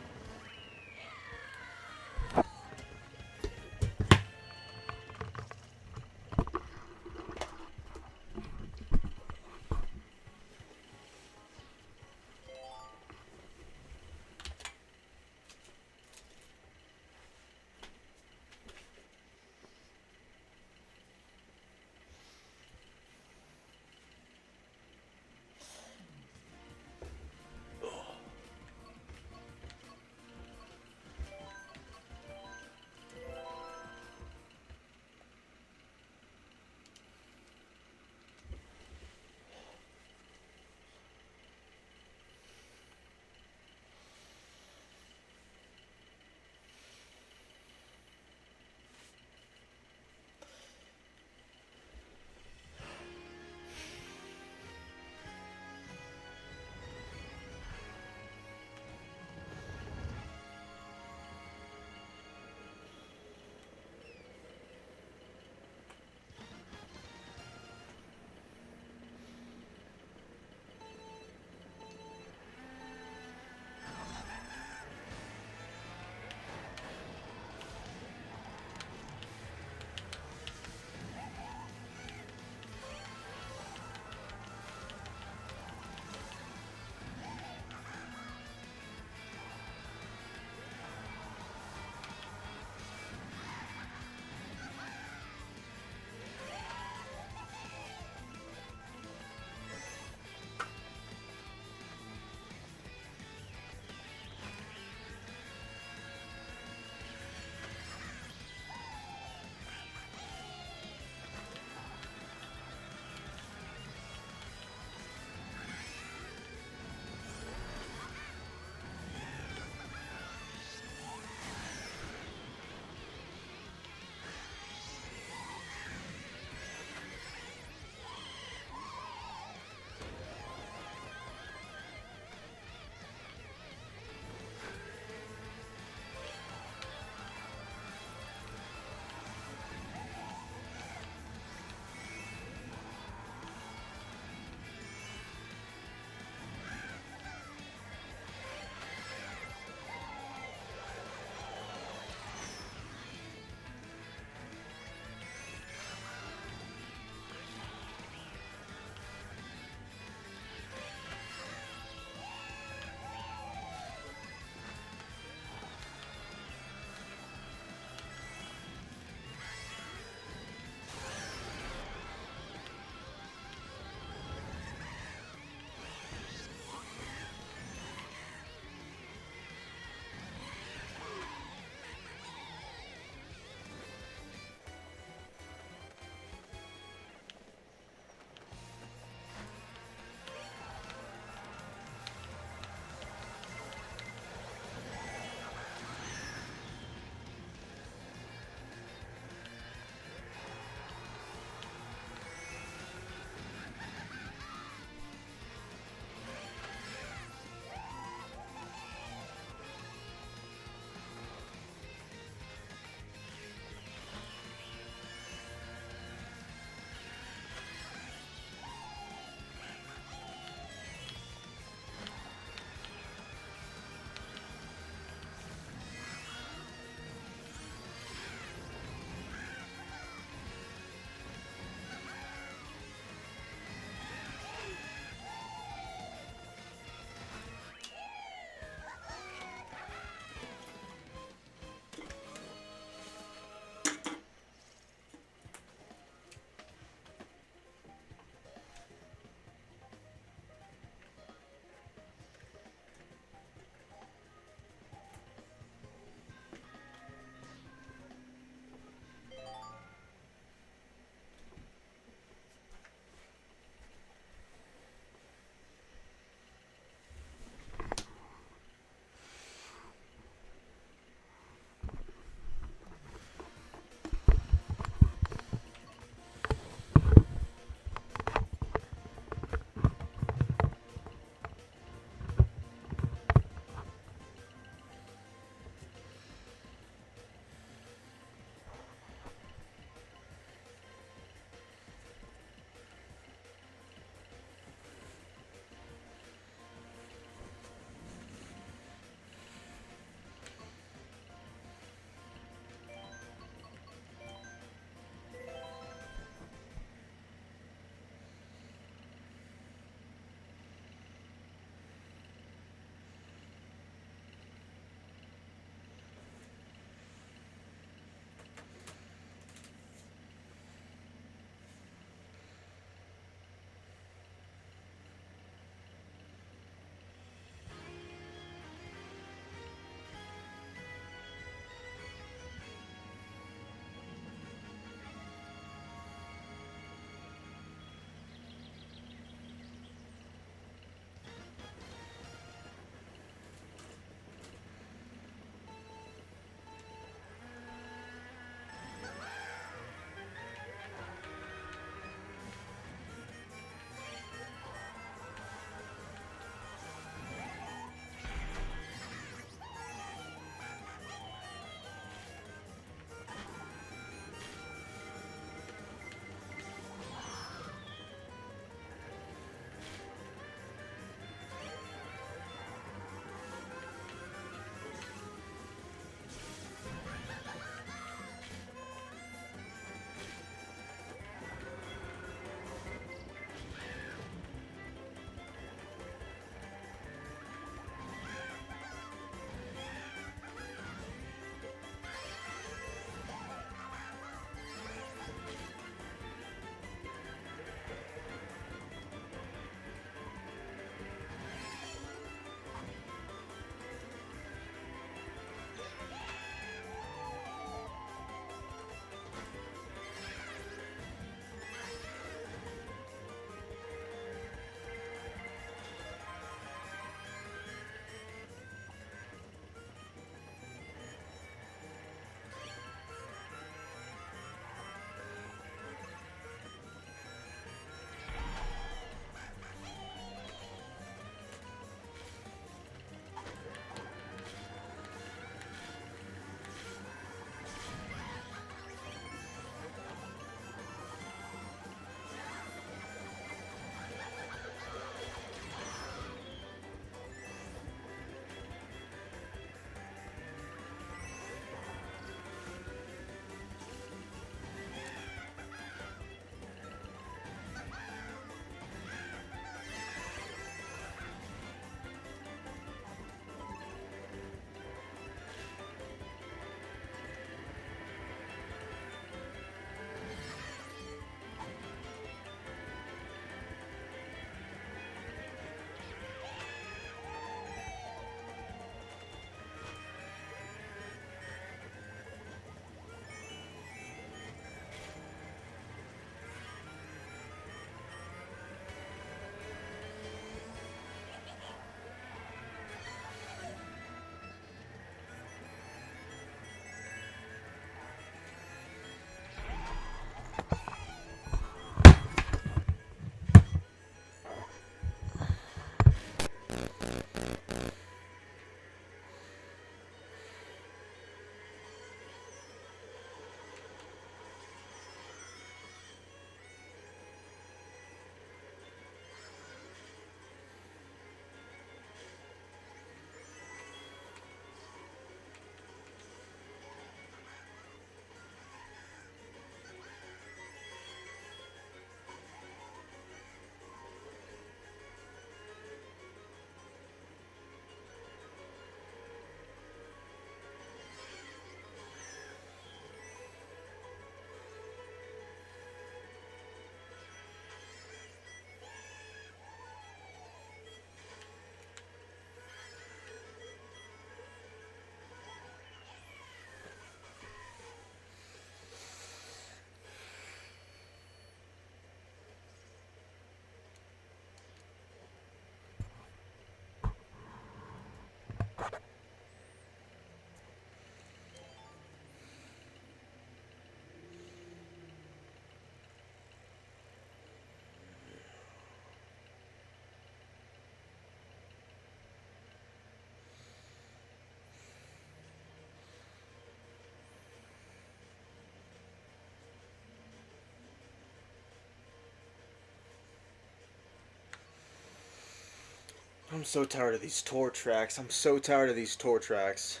I'm so tired of these tour tracks. I'm so tired of these tour tracks.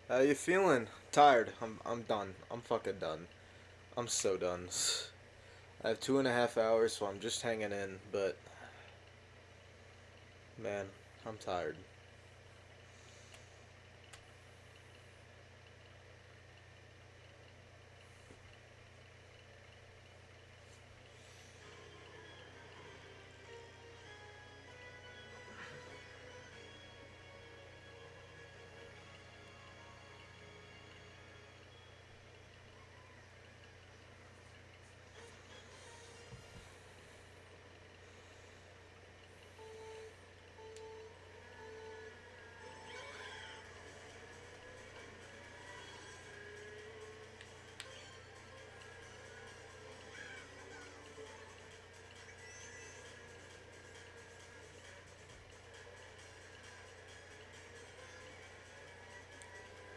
How you feeling? Tired. I'm done. I'm fucking done. I'm so done. I have 2.5 hours, so I'm just hanging in, but man, I'm tired.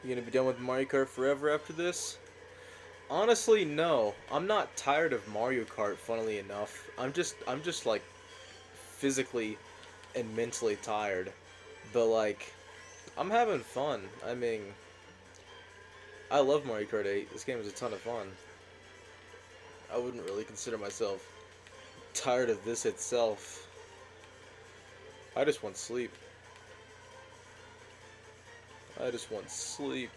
You gonna be done with Mario Kart forever after this? Honestly, no. I'm not tired of Mario Kart, funnily enough. I'm just like physically and mentally tired. But like I'm having fun. I mean, I love Mario Kart 8. This game is a ton of fun. I wouldn't really consider myself tired of this itself. I just want sleep. I just want sleep.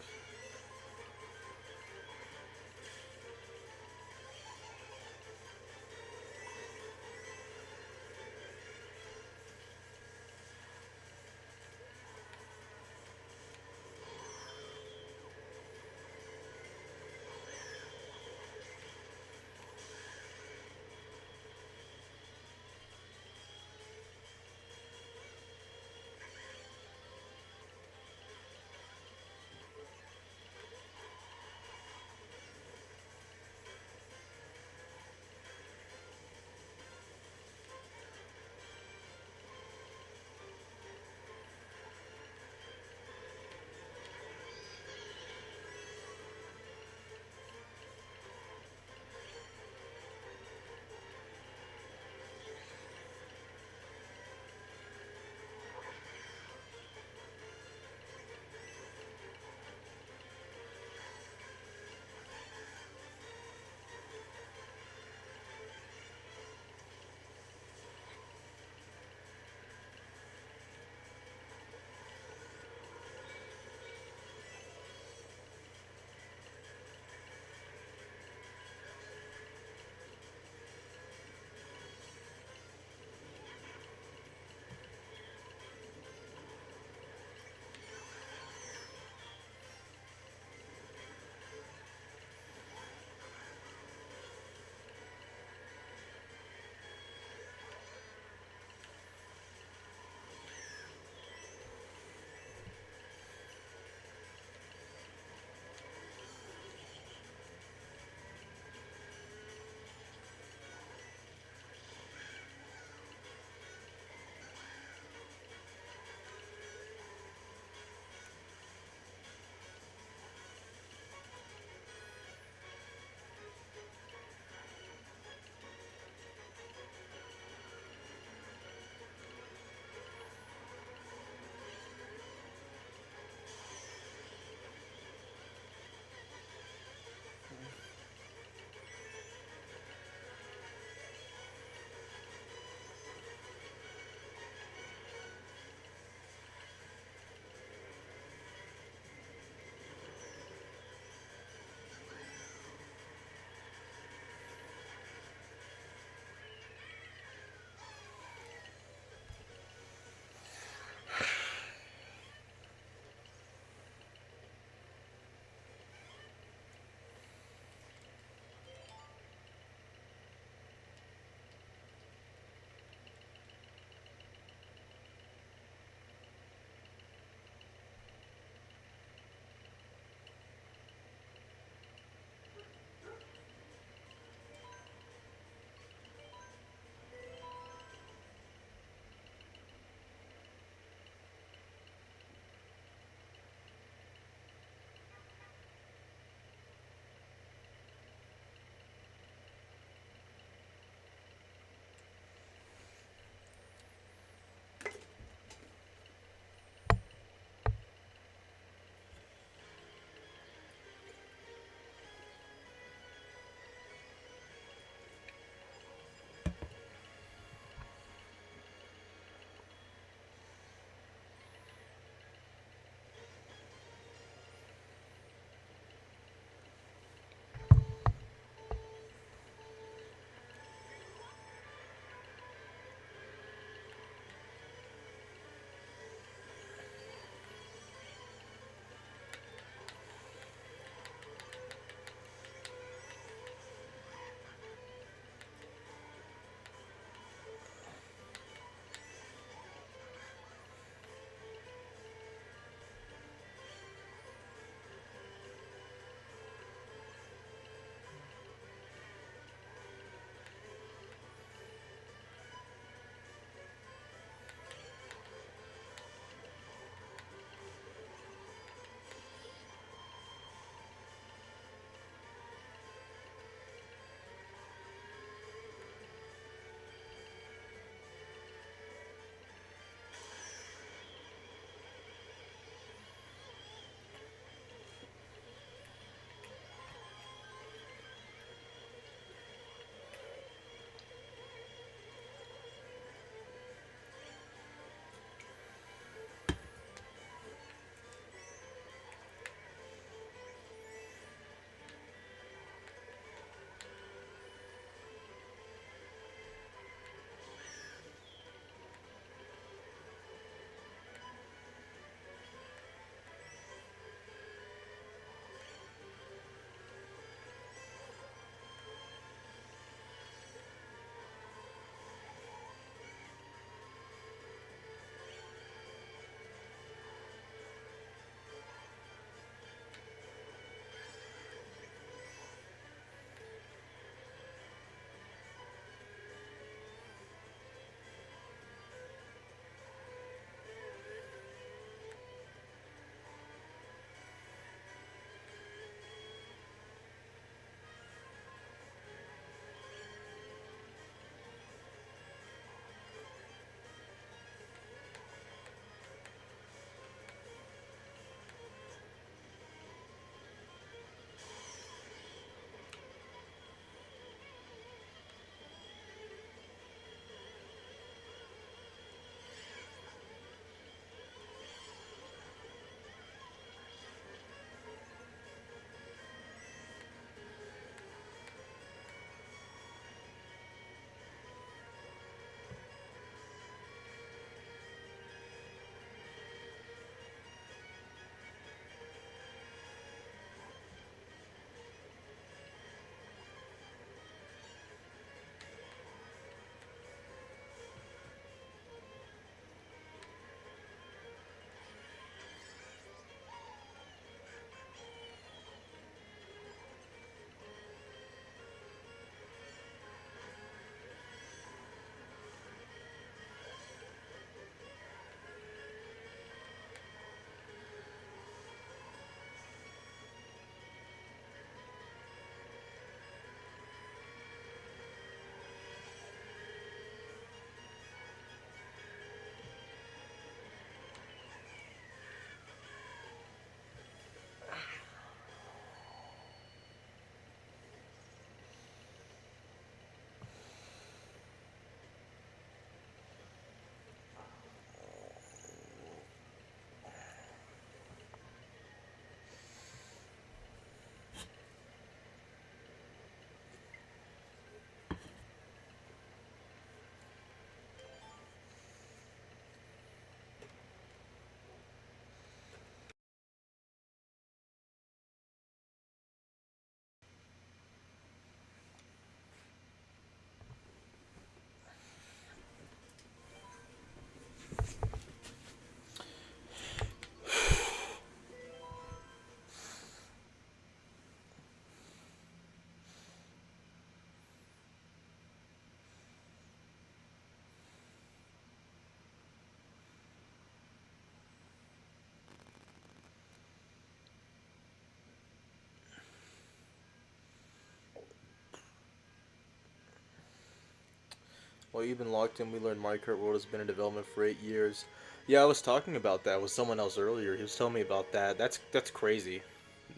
While you've been locked in, we learned Mario Kart World has been in development for 8 years. Yeah, I was talking about that with someone else earlier. He was telling me about that. That's crazy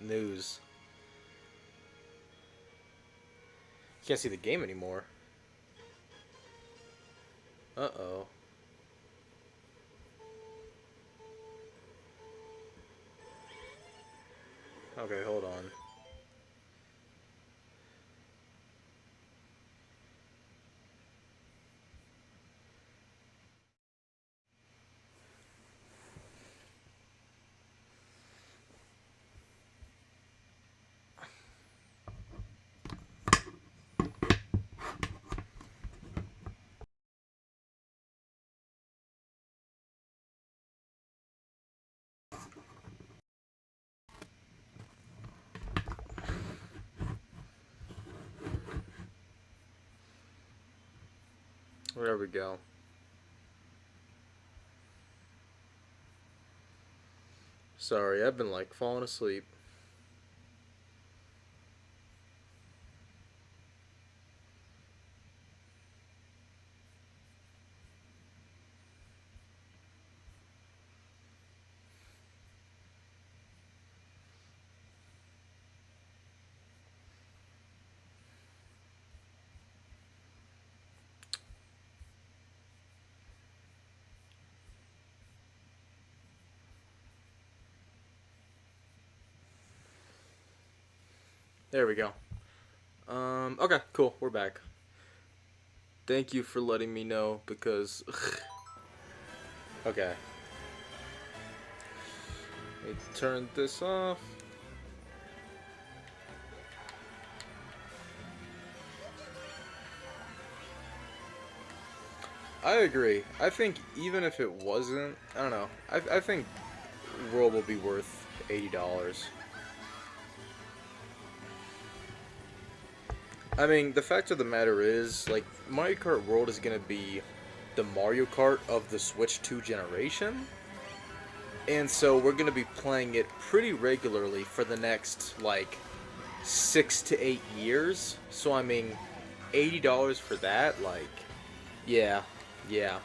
news. Can't see the game anymore. Uh-oh. Okay, hold on. There we go. Sorry, I've been like falling asleep. There we go. Okay, cool. We're back. Thank you for letting me know because okay. Let me turn this off. I agree. I think even if it wasn't, I don't know. I think World will be worth $80. I mean, the fact of the matter is, like, Mario Kart World is gonna be the Mario Kart of the Switch 2 generation. And so we're gonna be playing it pretty regularly for the next, like, 6 to 8 years. So, I mean, $80 for that, like, yeah, yeah.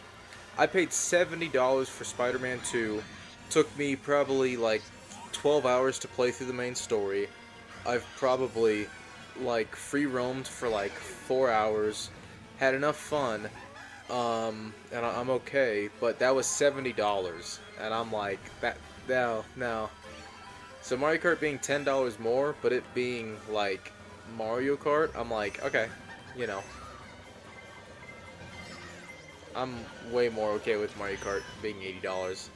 I paid $70 for Spider-Man 2. Took me probably, like, 12 hours to play through the main story. I've probably like free roamed for like 4 hours, had enough fun, and I'm okay. But that was $70, and I'm like that. No. So Mario Kart being $10 more, but it being like Mario Kart, I'm like okay, you know, I'm way more okay with Mario Kart being $80.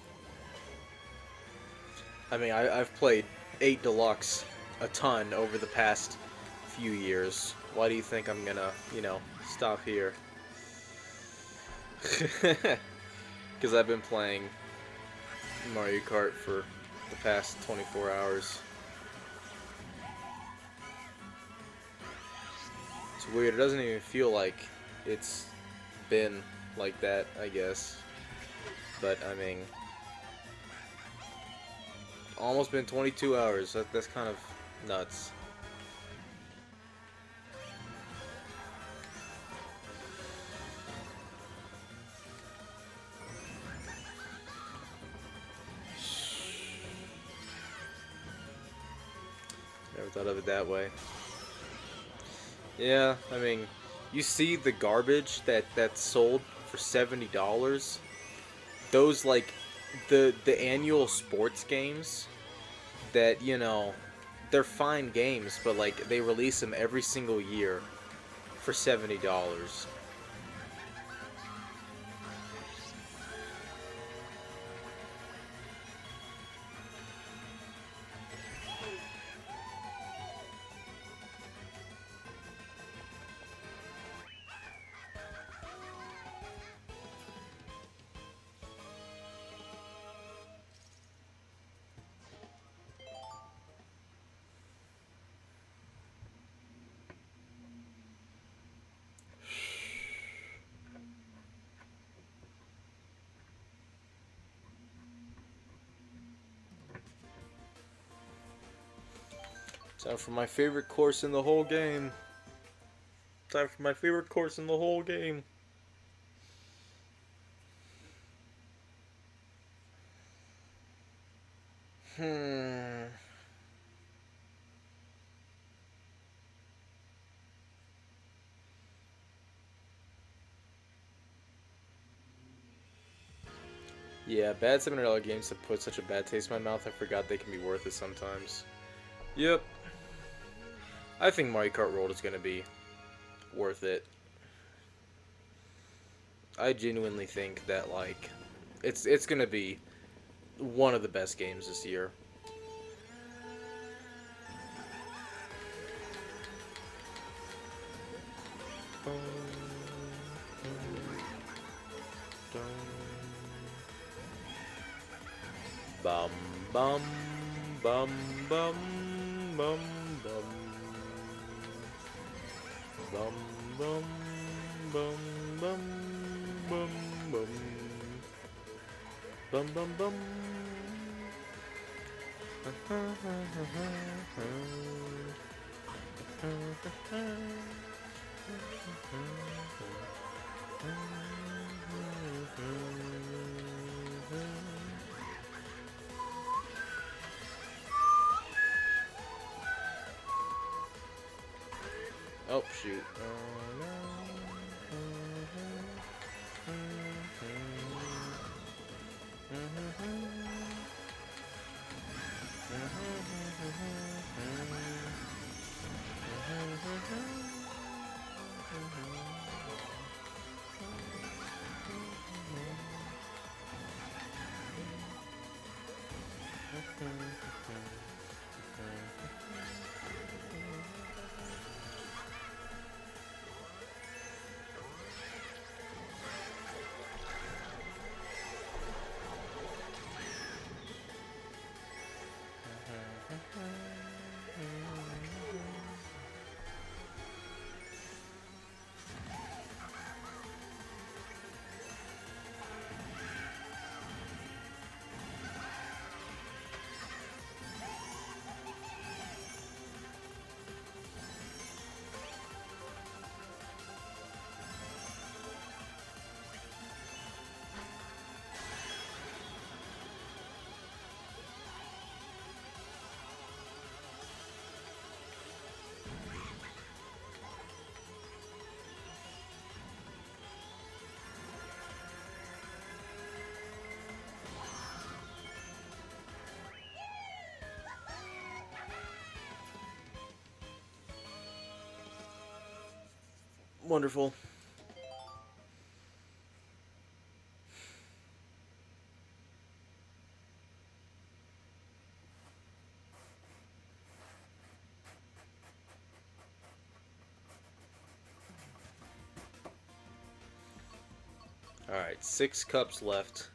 I mean, I've played 8 Deluxe a ton over the past few years. Why do you think I'm gonna, you know, stop here? Because I've been playing Mario Kart for the past 24 hours. It's weird. It doesn't even feel like it's been like that, I guess. But, I mean, almost been 22 hours. That's kind of nuts. Never thought of it that way. Yeah, I mean, you see the garbage that's sold for $70. Those like the annual sports games that, you know, they're fine games, but like they release them every single year for $70. Time for my favorite course in the whole game. Time for my favorite course in the whole game. Hmm. Yeah, bad $700 games have put such a bad taste in my mouth. I forgot they can be worth it sometimes. Yep. I think Mario Kart World is gonna be worth it. I genuinely think that like it's gonna be one of the best games this year. Bum bum bum bum bum bum bum bum bum bum bum bum bum bum bum. Oh shoot. Oh no. Wonderful. Alright, 6 cups left.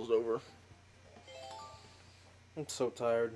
almost over. I'm so tired.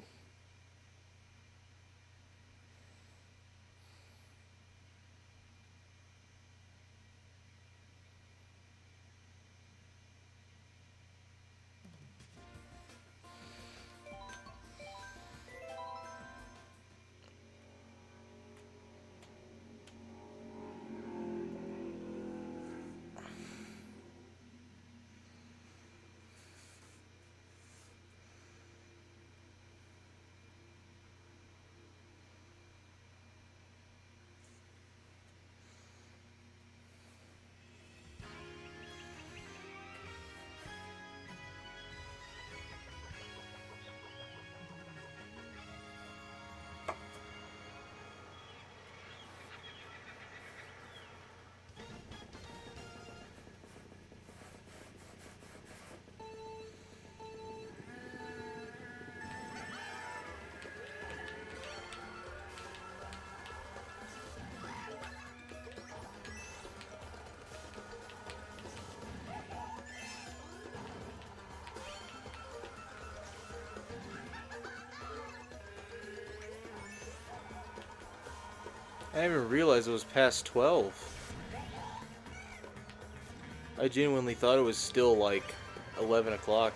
I didn't even realize it was past 12. I genuinely thought it was still like 11 o'clock.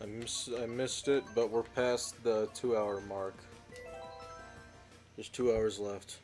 I missed it, but we're past the 2 hour mark. There's 2 hours left.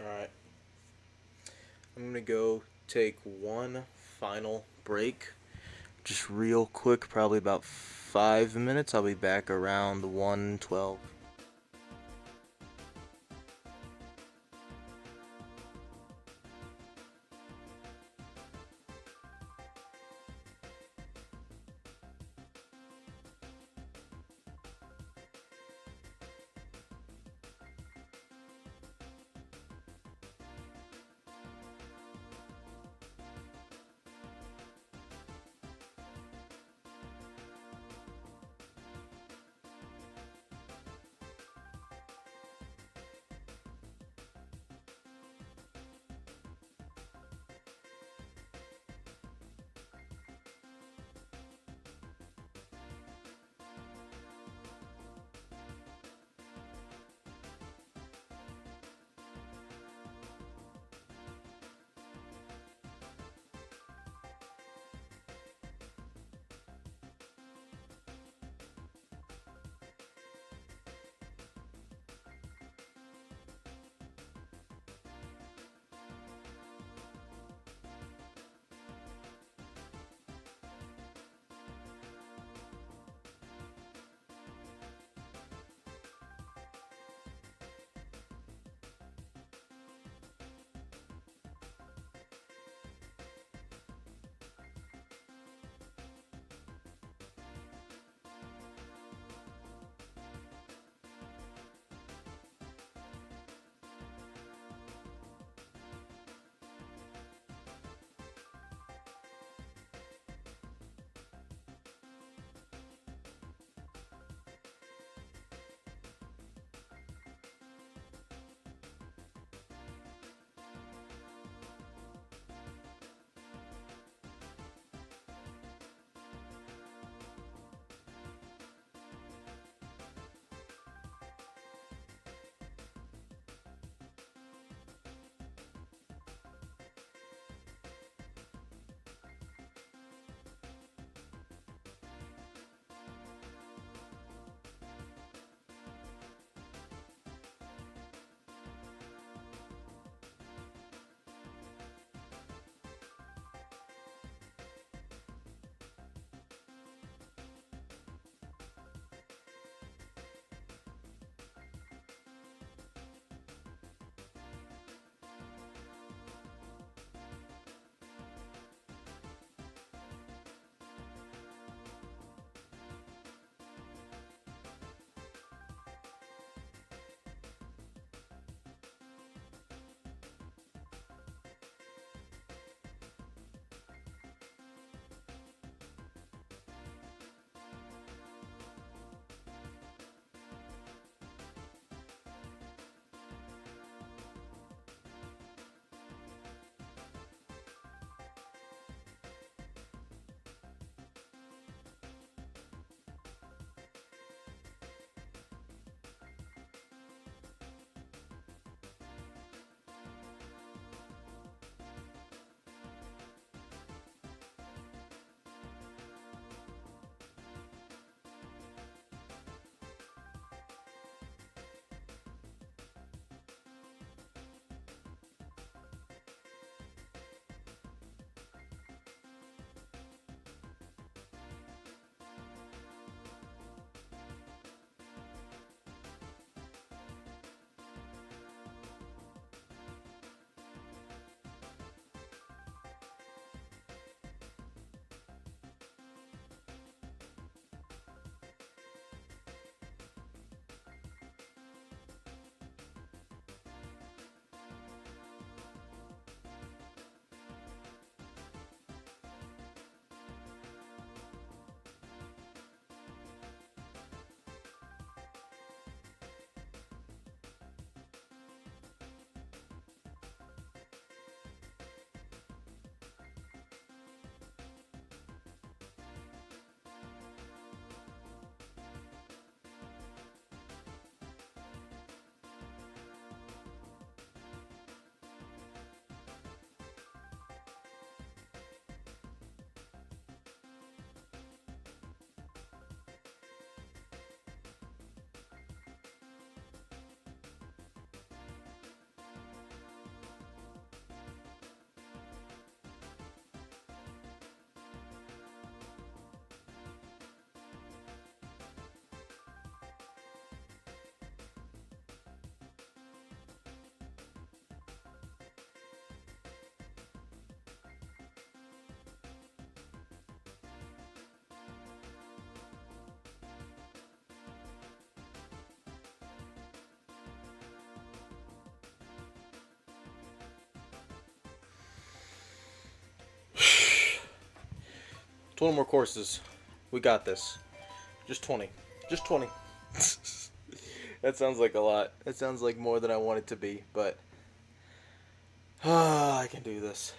Alright. I'm gonna go take one final break. Just real quick, probably about 5 minutes. I'll be back around 1:12. 20 more courses. We got this. Just 20. Just 20. That sounds like a lot. That sounds like more than I want it to be, but I can do this.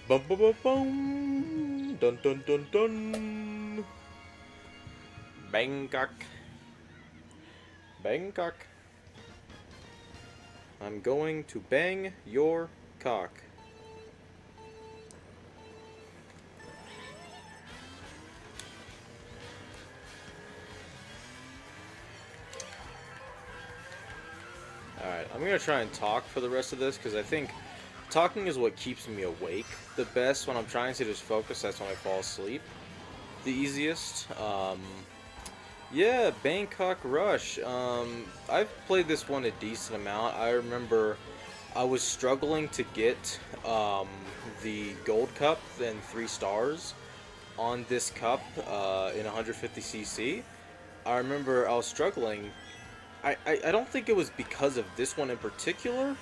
Bum bum bum bum. Dun dun dun dun. Bangkok. Bangkok. I'm going to bang your cock. Alright, I'm gonna try and talk for the rest of this because I think talking is what keeps me awake the best when I'm trying to just focus. That's when I fall asleep the easiest. Yeah, Bangkok Rush. I've played this one a decent amount. I remember I was struggling to get the Gold Cup and 3 stars on this cup in 150cc. I remember I was struggling. I don't think it was because of this one in particular,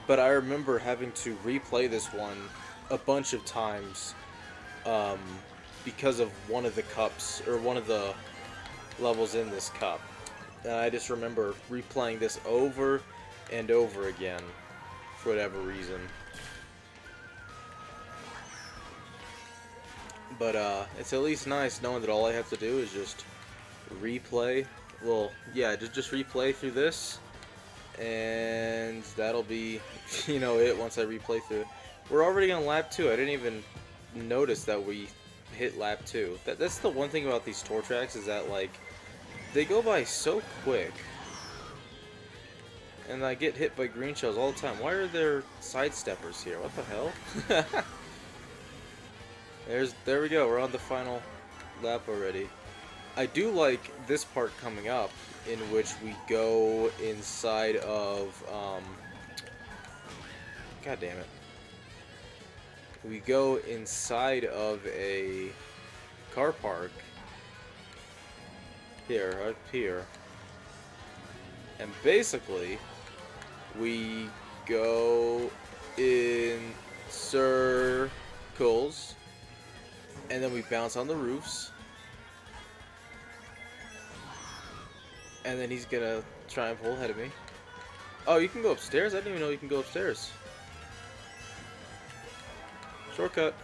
but I remember having to replay this one a bunch of times because of one of the cups, or one of the levels in this cup. And I just remember replaying this over and over again for whatever reason. But it's at least nice knowing that all I have to do is just replay. Well, yeah, just replay through this, and that'll be, you know, it once I replay through. We're already on lap 2. I didn't even notice that we hit lap 2. That's the one thing about these tour tracks, is that, like, they go by so quick. And I get hit by green shells all the time. Why are there sidesteppers here? What the hell? There we go. We're on the final lap already. I do like this part coming up, in which we go inside of, God damn it. We go inside of a car park. Here, up here. And basically, we go in circles, and then we bounce on the roofs. And then he's gonna try and pull ahead of me. Oh, you can go upstairs? I didn't even know you can go upstairs. Shortcut.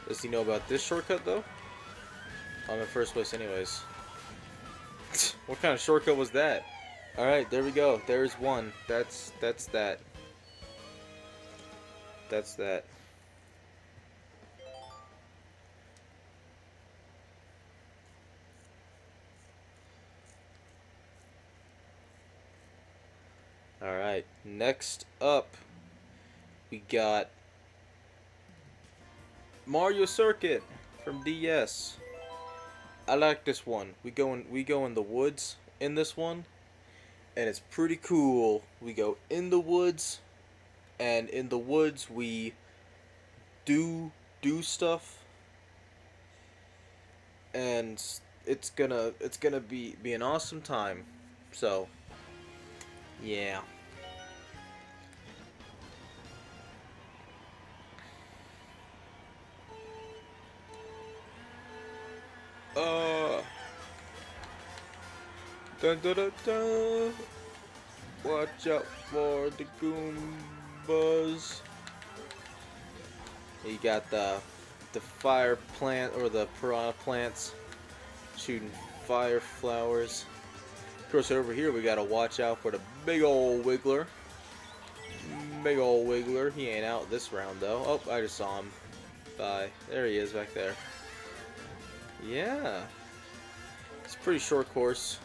Does he know about this shortcut, though? I'm in first place anyways. What kind of shortcut was that? Alright, there we go. There's one. That's that. That's that. Alright, next up, we got Mario Circuit from DS. I like this one. We go in the woods in this one, and it's pretty cool. We go in the woods, and in the woods we do stuff, and it's gonna be an awesome time. So, yeah. Dun dun dun dun. Watch out for the Goombas. You got the fire plant, or the piranha plants, shooting fire flowers. Of course, over here we gotta watch out for the big old Wiggler. Big old Wiggler. He ain't out this round though. Oh, I just saw him. Bye. There he is back there. Yeah. It's a pretty short course.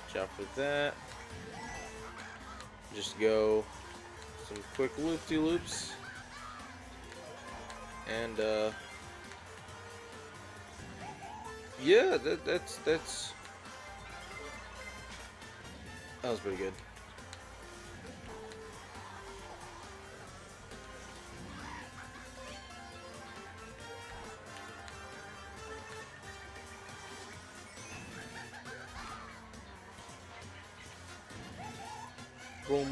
Watch out for that. Just go some quick loop-de-loops. Yeah, that was pretty good. Boom.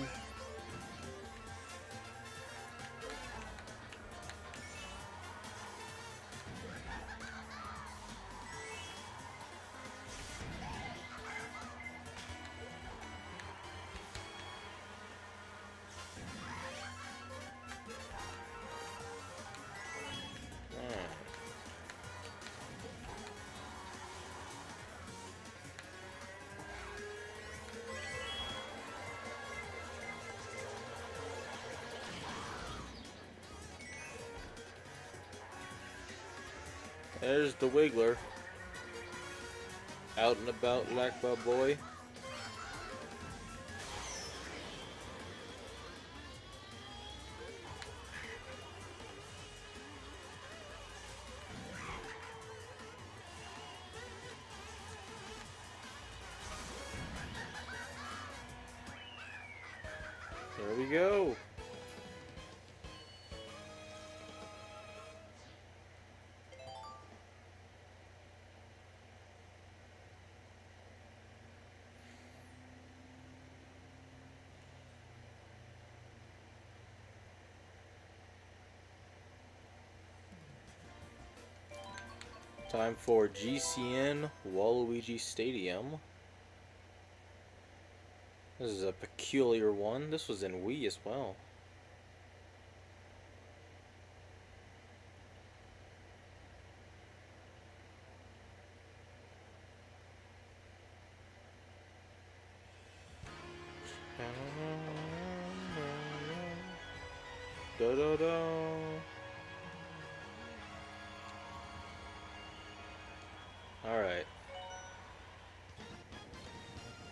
Alright. There's the Wiggler. Out and about like my boy. There we go. Time for GCN Waluigi Stadium. This is a peculiar one. This was in Wii as well. Da da da. Alright.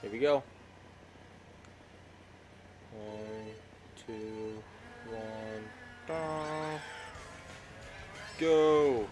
Here we go. 1, 2, 1. Da. Go!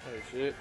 Oh shit.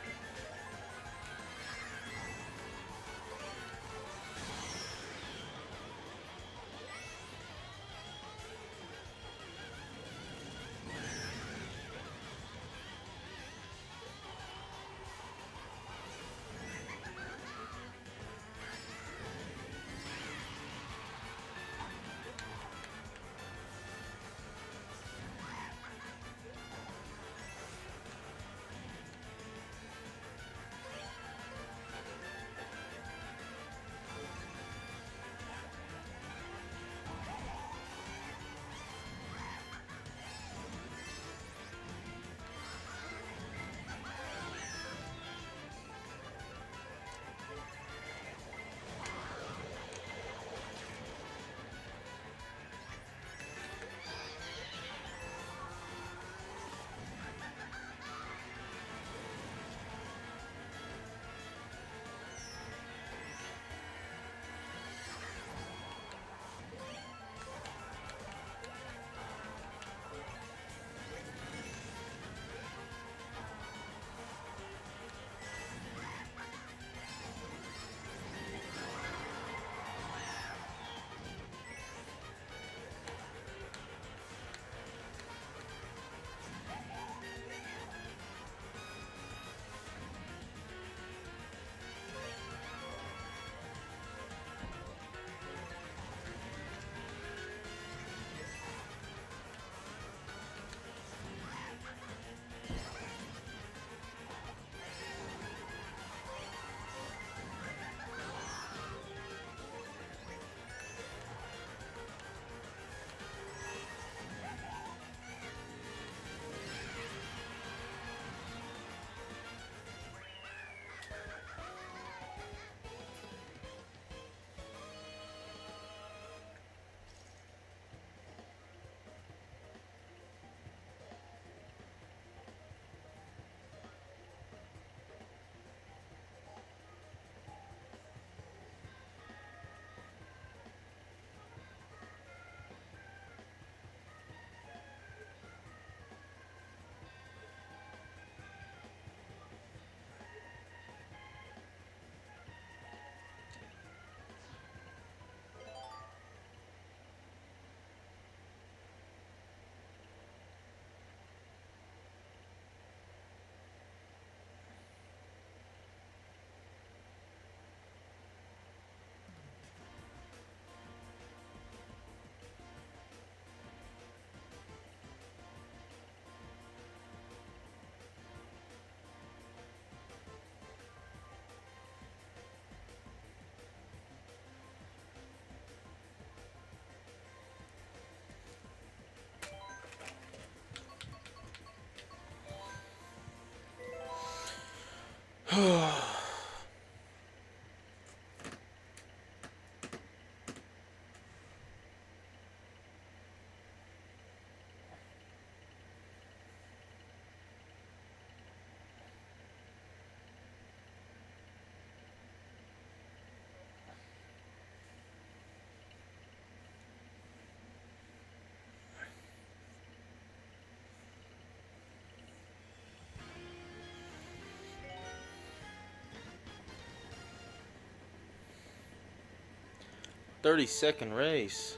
30-second race.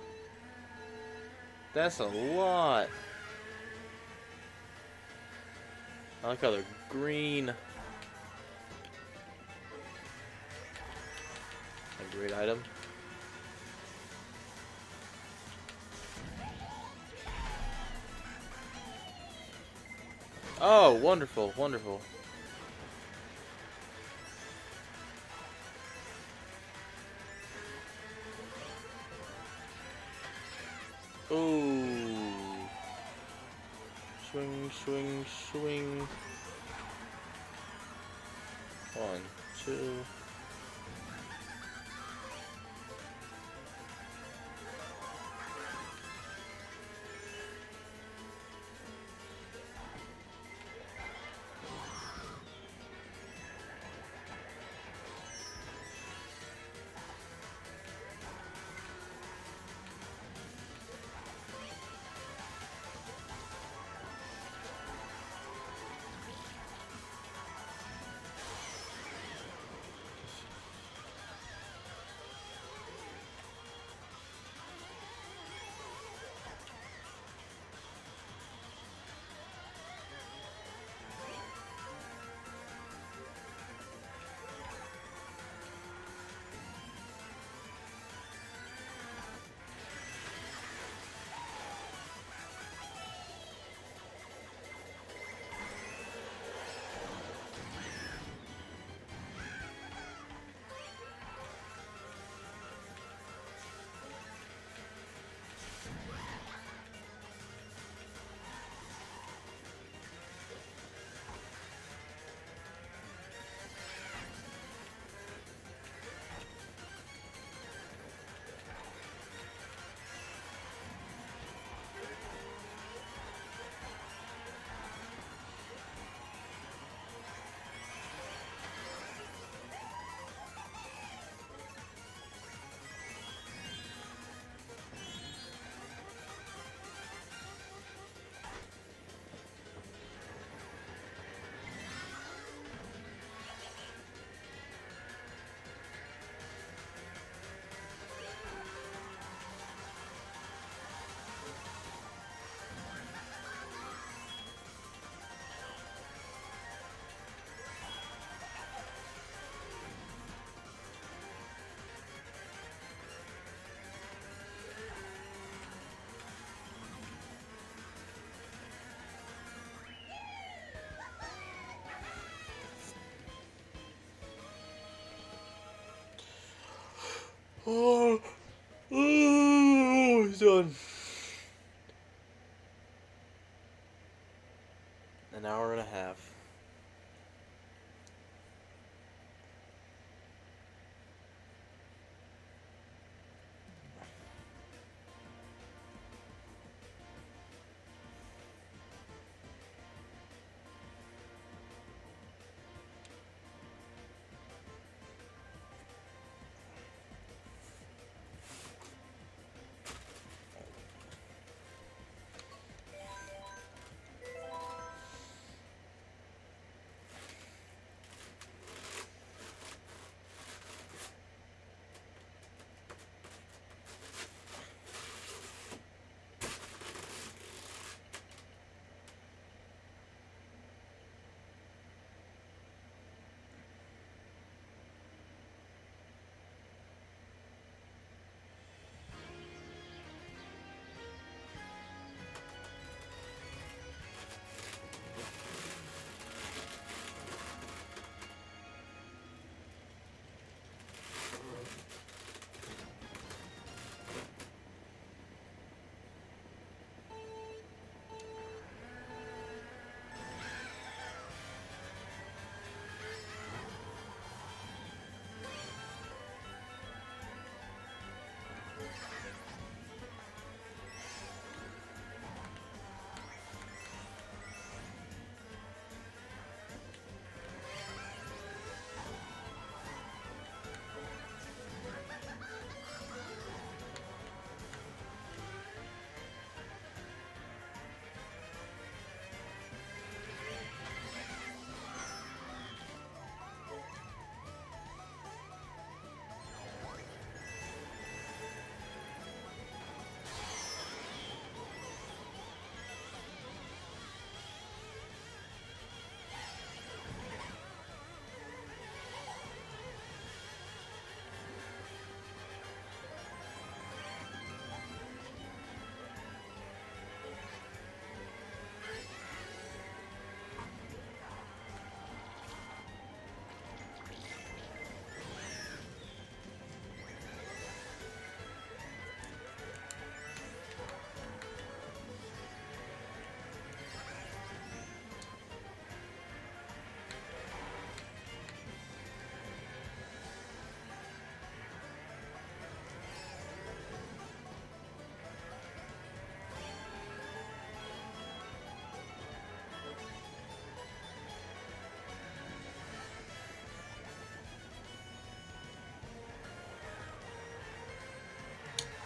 That's a lot. I like how they're green. A great item. Oh, wonderful, wonderful. Ooh. Swing, swing, swing. 1, 2. Oh, oh, he's done. An hour and a half.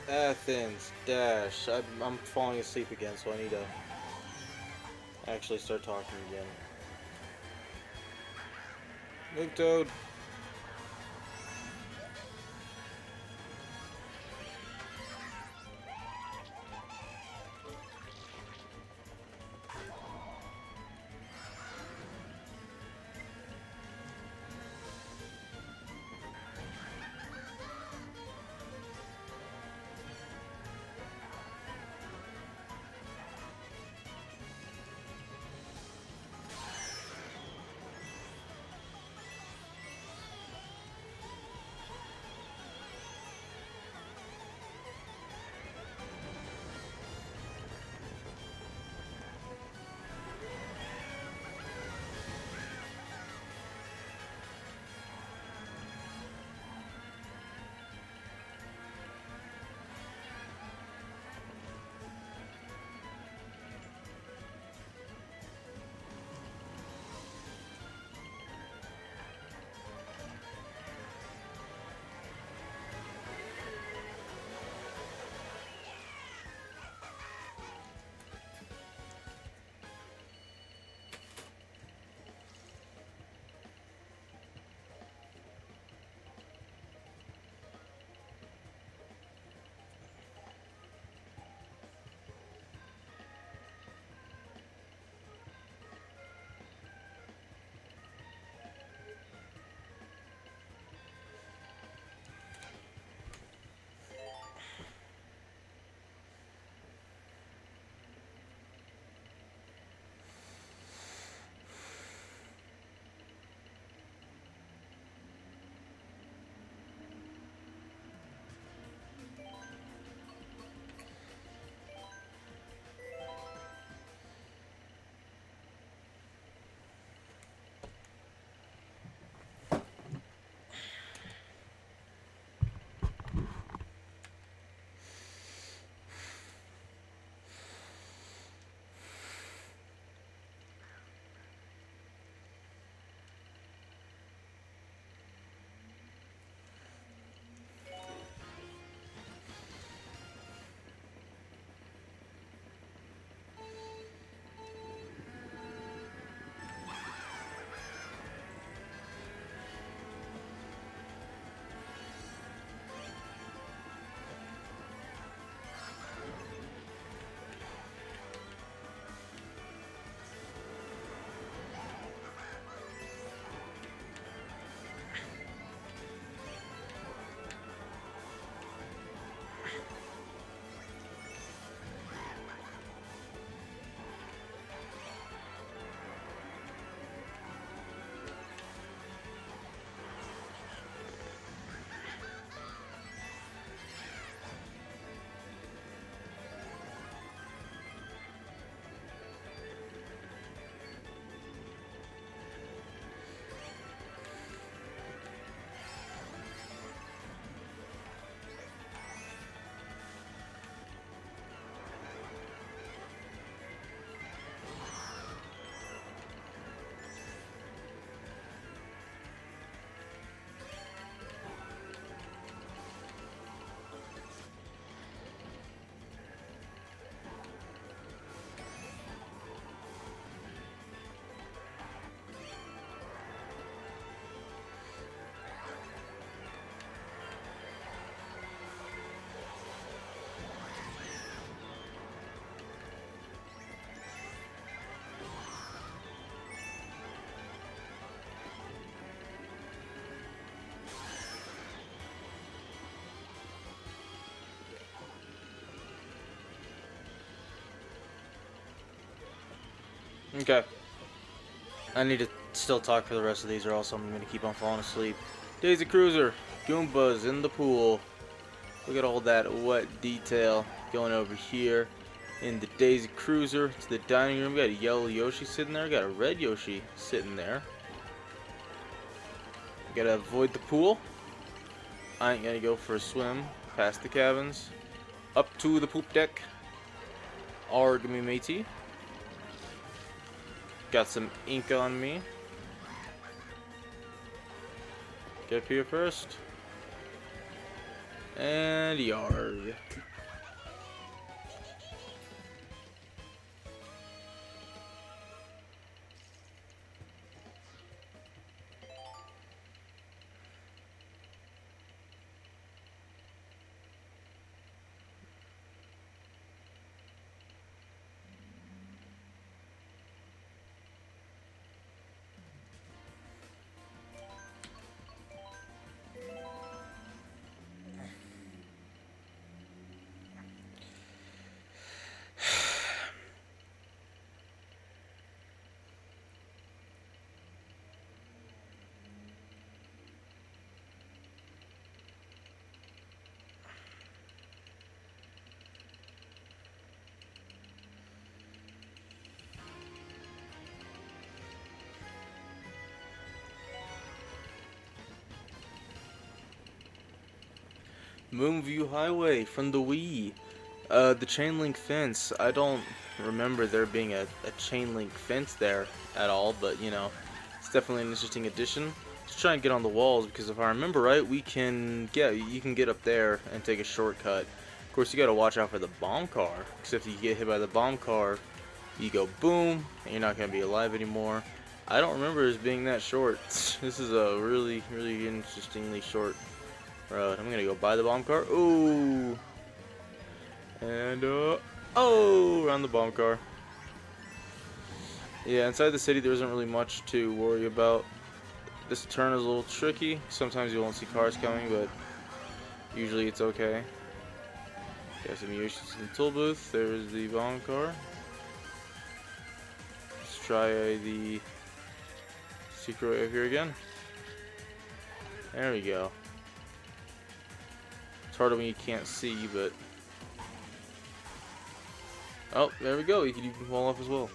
Athens, dash. I'm falling asleep again, so I need to actually start talking again. Move, Toad. Okay. I need to still talk for the rest of these, or else I'm going to keep on falling asleep. Daisy Cruiser. Goombas in the pool. Look at all that wet detail going over here in the Daisy Cruiser to the dining room. We got a yellow Yoshi sitting there. We got a red Yoshi sitting there. We gotta avoid the pool. I ain't gonna go for a swim past the cabins. Up to the poop deck. Arg me matey. Got some ink on me. Get up here first. And yarg. Moonview Highway from the Wii. The chain link fence. I don't remember there being a chain link fence there at all, but you know, it's definitely an interesting addition. Let's try and get on the walls because if I remember right, you can get up there and take a shortcut. Of course, you gotta watch out for the bomb car, because if you get hit by the bomb car, you go boom, and you're not gonna be alive anymore. I don't remember it as being that short. This is a really interestingly short road. I'm gonna go buy the bomb car. Ooh. And oh, around the bomb car. Yeah, inside the city there isn't really much to worry about. This turn is a little tricky. Sometimes you won't see cars coming, but usually it's okay. Got some Yoshi's in the tool booth. There's the bomb car. Let's try the secret way up here again. There we go. It's harder when you can't see, but oh, there we go. You can fall off as well.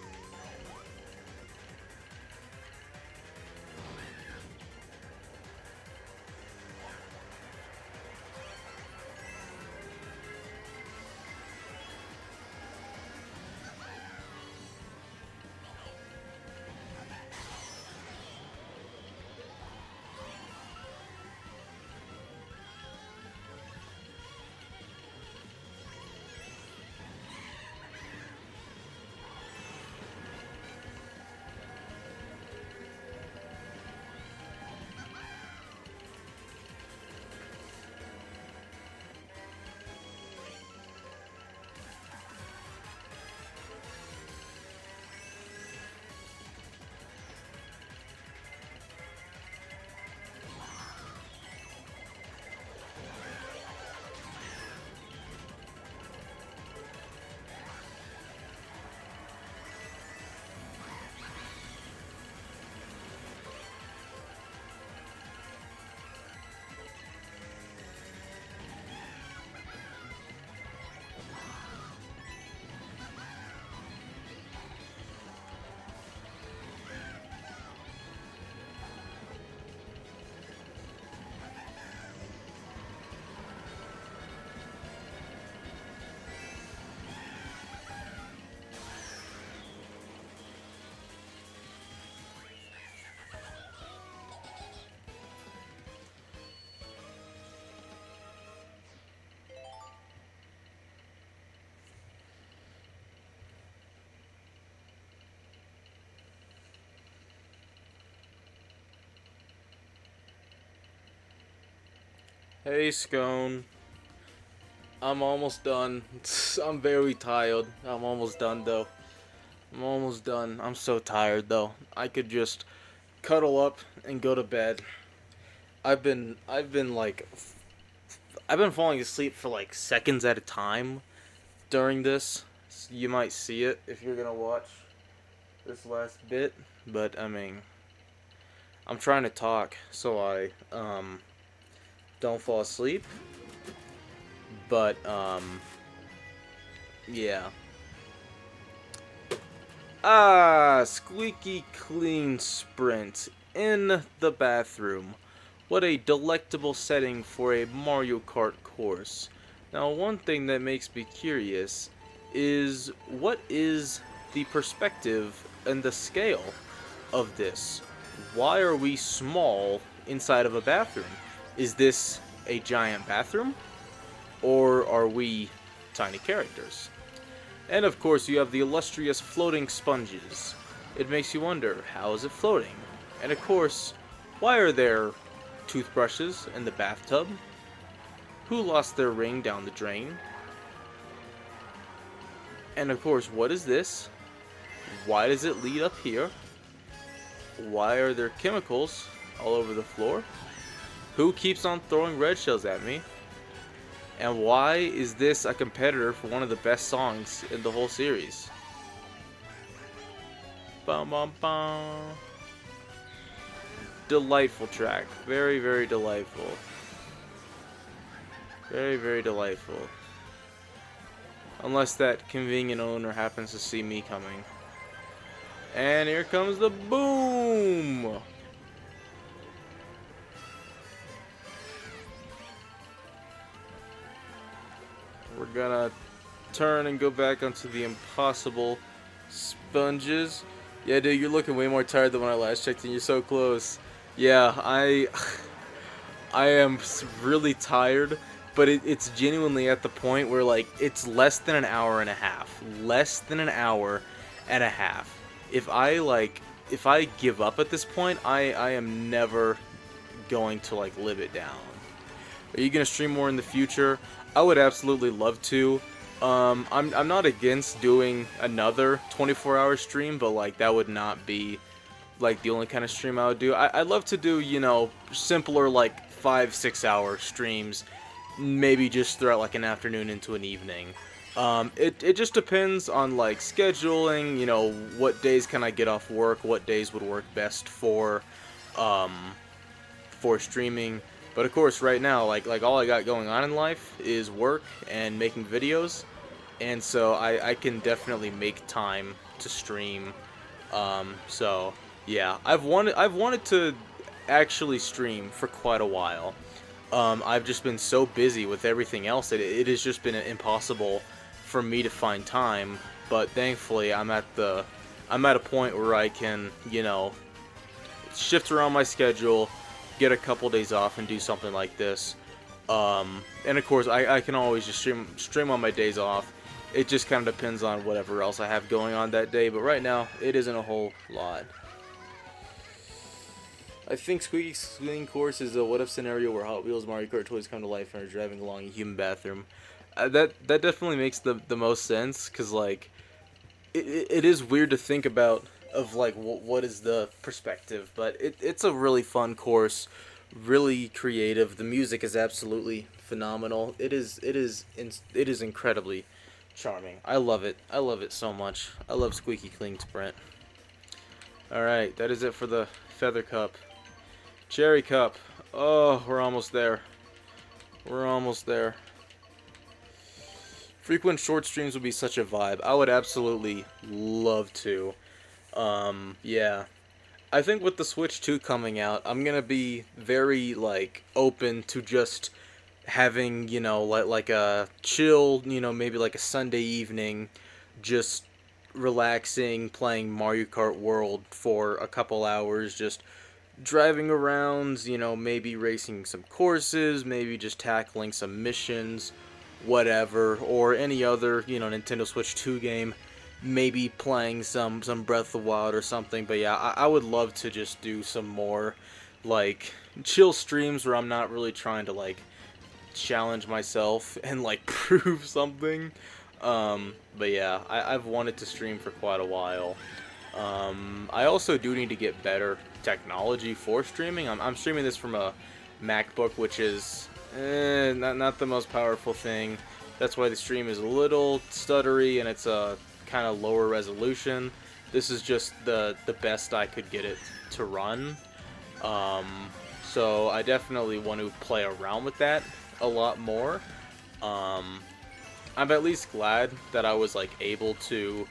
Hey, Scone. I'm almost done. I'm very tired. I'm almost done, though. I'm almost done. I'm so tired, though. I could just cuddle up and go to bed. I've been falling asleep for like seconds at a time during this. You might see it if you're gonna watch this last bit, but I mean, I'm trying to talk so I don't fall asleep. But yeah. Squeaky clean sprint in the bathroom. What a delectable setting for a Mario Kart course. Now, one thing that makes me curious is what is the perspective and the scale of this? Why are we small inside of a bathroom? Is this a giant bathroom? Or are we tiny characters? And of course you have the illustrious floating sponges. It makes you wonder, how is it floating? And of course, why are there toothbrushes in the bathtub? Who lost their ring down the drain? And of course, what is this? Why does it lead up here? Why are there chemicals all over the floor? Who keeps on throwing red shells at me? And why is this a competitor for one of the best songs in the whole series? Bum bum bum. Delightful track. Very, very delightful. Very, very delightful. Unless that convenient owner happens to see me coming. And here comes the boom! We're gonna turn and go back onto the impossible sponges. Yeah, dude, you're looking way more tired than when I last checked, and you're so close. Yeah, I am really tired, but it's genuinely at the point where, like, it's less than an hour and a half. Less than an hour and a half. If I give up at this point, I am never going to, like, live it down. Are you gonna stream more in the future? I would absolutely love to. I'm not against doing another 24-hour stream, but like that would not be like the only kind of stream I would do. I'd love to do, you know, simpler like 5-6 hour streams, maybe just throughout like an afternoon into an evening. It just depends on like scheduling, you know, what days can I get off work, what days would work best for streaming. But of course, right now, like all I got going on in life is work and making videos, and so I can definitely make time to stream. So yeah, I've wanted to actually stream for quite a while. I've just been so busy with everything else that it has just been impossible for me to find time. But thankfully, I'm at a point where I can, you know, shift around my schedule, get a couple days off and do something like this. And of course I can always just stream on my days off. It just kind of depends on whatever else I have going on that day, but right now it isn't a whole lot. I think Squeaky Clean Course is a what if scenario where Hot Wheels Mario Kart toys come to life and are driving along a human bathroom. That definitely makes the most sense, because like it is weird to think about of like what is the perspective, but it's a really fun course, really creative. The music is absolutely phenomenal. It is incredibly charming. I love it so much. I love Squeaky Clean Sprint. All right, that is it for the Feather Cup. Cherry Cup. Oh, we're almost there. We're almost there. Frequent short streams would be such a vibe. I would absolutely love to. Yeah. I think with the Switch 2 coming out, I'm gonna be very, like, open to just having, you know, like a chill, you know, maybe like a Sunday evening, just relaxing, playing Mario Kart World for a couple hours, just driving around, you know, maybe racing some courses, maybe just tackling some missions, whatever, or any other, you know, Nintendo Switch 2 game. Maybe playing some Breath of the Wild or something. But yeah, I would love to just do some more like chill streams where I'm not really trying to like challenge myself and like prove something. But yeah, I've wanted to stream for quite a while. I also do need to get better technology for streaming. I'm streaming this from a MacBook, which is not the most powerful thing. That's why the stream is a little stuttery and it's a kind of lower resolution. This is just the best I could get it to run. So I definitely want to play around with that a lot more. I'm at least glad that I was like able to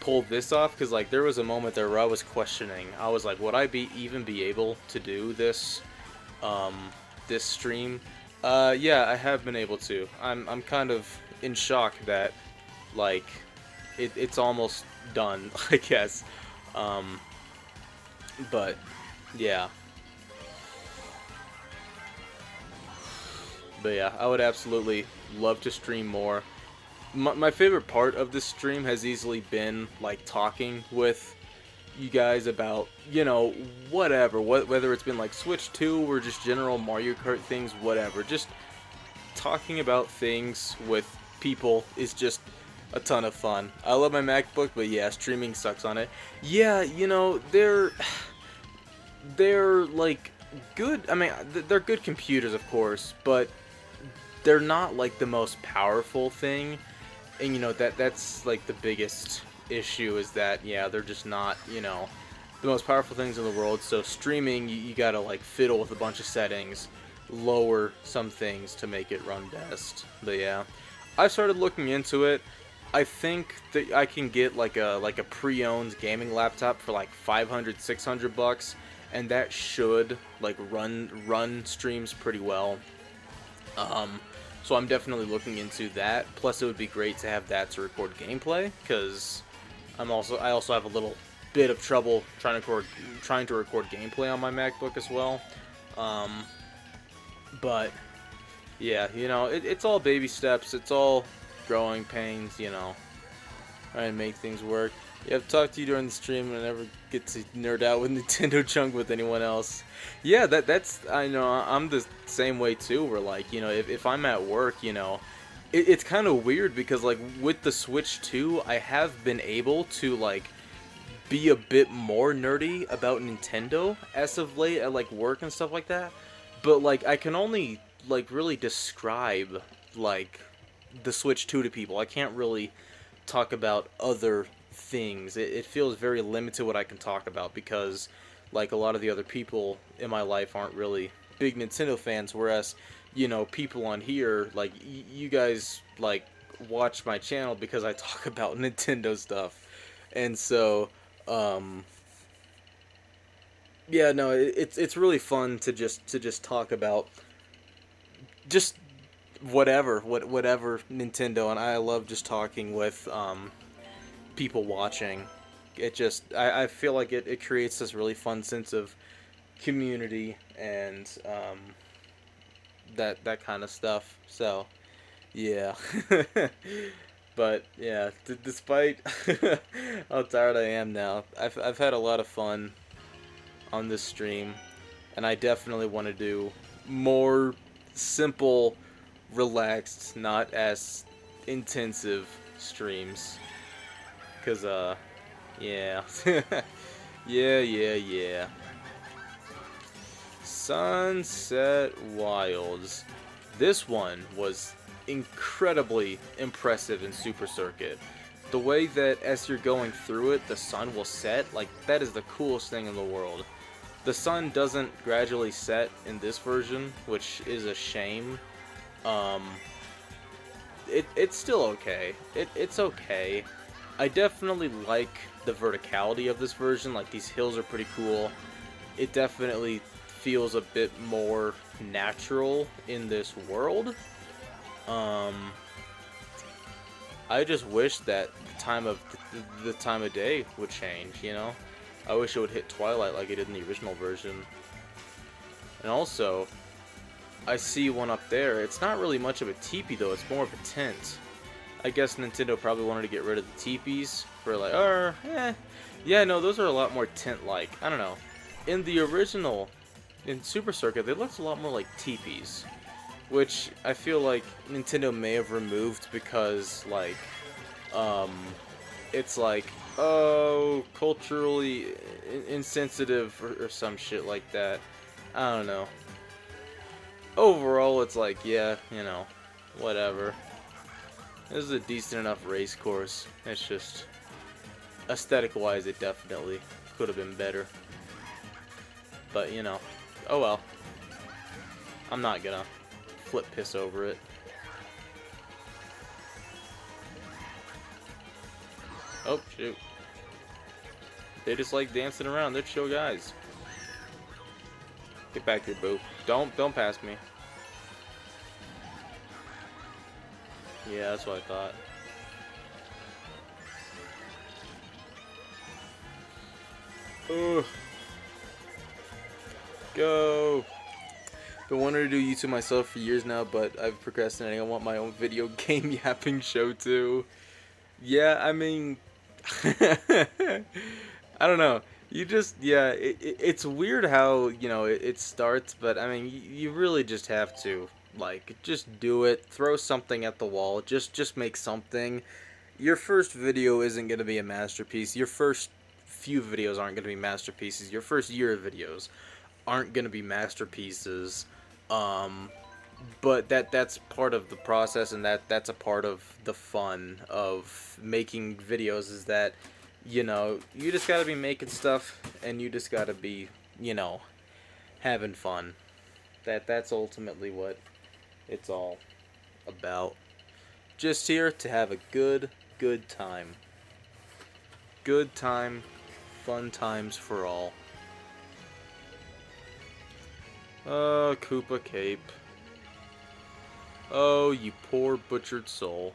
pull this off, because like there was a moment there where I was questioning. I was like, would I even be able to do this this stream? Yeah, I have been able to. I'm kind of in shock that like it's almost done, I guess. But yeah. But yeah, I would absolutely love to stream more. My favorite part of this stream has easily been like talking with you guys about, you know, whatever, whether it's been like Switch 2 or just general Mario Kart things, whatever. Just talking about things with people is just a ton of fun. I love my MacBook, but yeah, streaming sucks on it. Yeah, you know, they're like good. I mean, they're good computers, of course, but they're not like the most powerful thing. And you know, that's like the biggest issue is that, yeah, they're just not, you know, the most powerful things in the world. So streaming, you gotta like fiddle with a bunch of settings, lower some things to make it run best. But yeah, I started looking into it. I think that I can get like a pre-owned gaming laptop for like 500, 600 bucks, and that should like run streams pretty well. So I'm definitely looking into that. Plus, it would be great to have that to record gameplay, because I also have a little bit of trouble trying to record gameplay on my MacBook as well. But yeah, you know, it's all baby steps. It's all growing pains. You know, trying to make things work. Yeah, I've talked to you during the stream, and I never get to nerd out with Nintendo junk with anyone else. Yeah, that's I know I'm the same way too. Where like, you know, if I'm at work, you know, it's kind of weird because like with the Switch 2, I have been able to like be a bit more nerdy about Nintendo as of late at like work and stuff like that. But like I can only like really describe like the Switch 2 to people. I can't really talk about other things. It feels very limited what I can talk about because like a lot of the other people in my life aren't really big Nintendo fans, whereas, you know, people on here like you guys like watch my channel because I talk about Nintendo stuff. And so yeah, no, it's really fun to just talk about just whatever Nintendo, and I love just talking with people watching. It just I feel like it creates this really fun sense of community and that kind of stuff. So yeah. But yeah, despite how tired I am now, I've had a lot of fun on this stream, and I definitely want to do more simple, relaxed, not as intensive streams. Cause yeah. yeah. Sunset Wilds. This one was incredibly impressive in Super Circuit. The way that as you're going through it, the sun will set, like, that is the coolest thing in the world. The sun doesn't gradually set in this version, which is a shame. It's still okay. It's okay. I definitely like the verticality of this version. Like, these hills are pretty cool. It definitely feels a bit more natural in this world. I just wish that the time of day would change, you know? I wish it would hit twilight like it did in the original version. And also, I see one up there. It's not really much of a teepee though, it's more of a tent. I guess Nintendo probably wanted to get rid of the teepees for like, yeah, no, those are a lot more tent-like. I don't know. In the original, in Super Circuit, they looked a lot more like teepees, which I feel like Nintendo may have removed because, like, it's like, oh, culturally insensitive or some shit like that. I don't know. Overall, it's like, yeah, you know, whatever. This is a decent enough race course. It's just, aesthetic-wise, it definitely could have been better. But, you know, oh well. I'm not gonna flip piss over it. Oh, shoot. They just like dancing around. They're chill guys. Get back here, boo. Don't pass me. Yeah, that's what I thought. Ugh. Go. Been wanting to do YouTube myself for years now, but I've procrastinating. I want my own video game yapping show too. Yeah, I mean, I don't know. You just, yeah, it's weird how, it starts, but I mean, you really just have to, like, just do it. Throw something at the wall. Just make something. Your first video isn't going to be a masterpiece. Your first few videos aren't going to be masterpieces. Your first year of videos aren't going to be masterpieces. Um, but that's part of the process, and that's a part of the fun of making videos, is that you just got to be making stuff, and you just got to be having fun. That's ultimately what it's all about. Just here to have a good time. Good time, fun times for all. Koopa Cape. Oh, you poor butchered soul.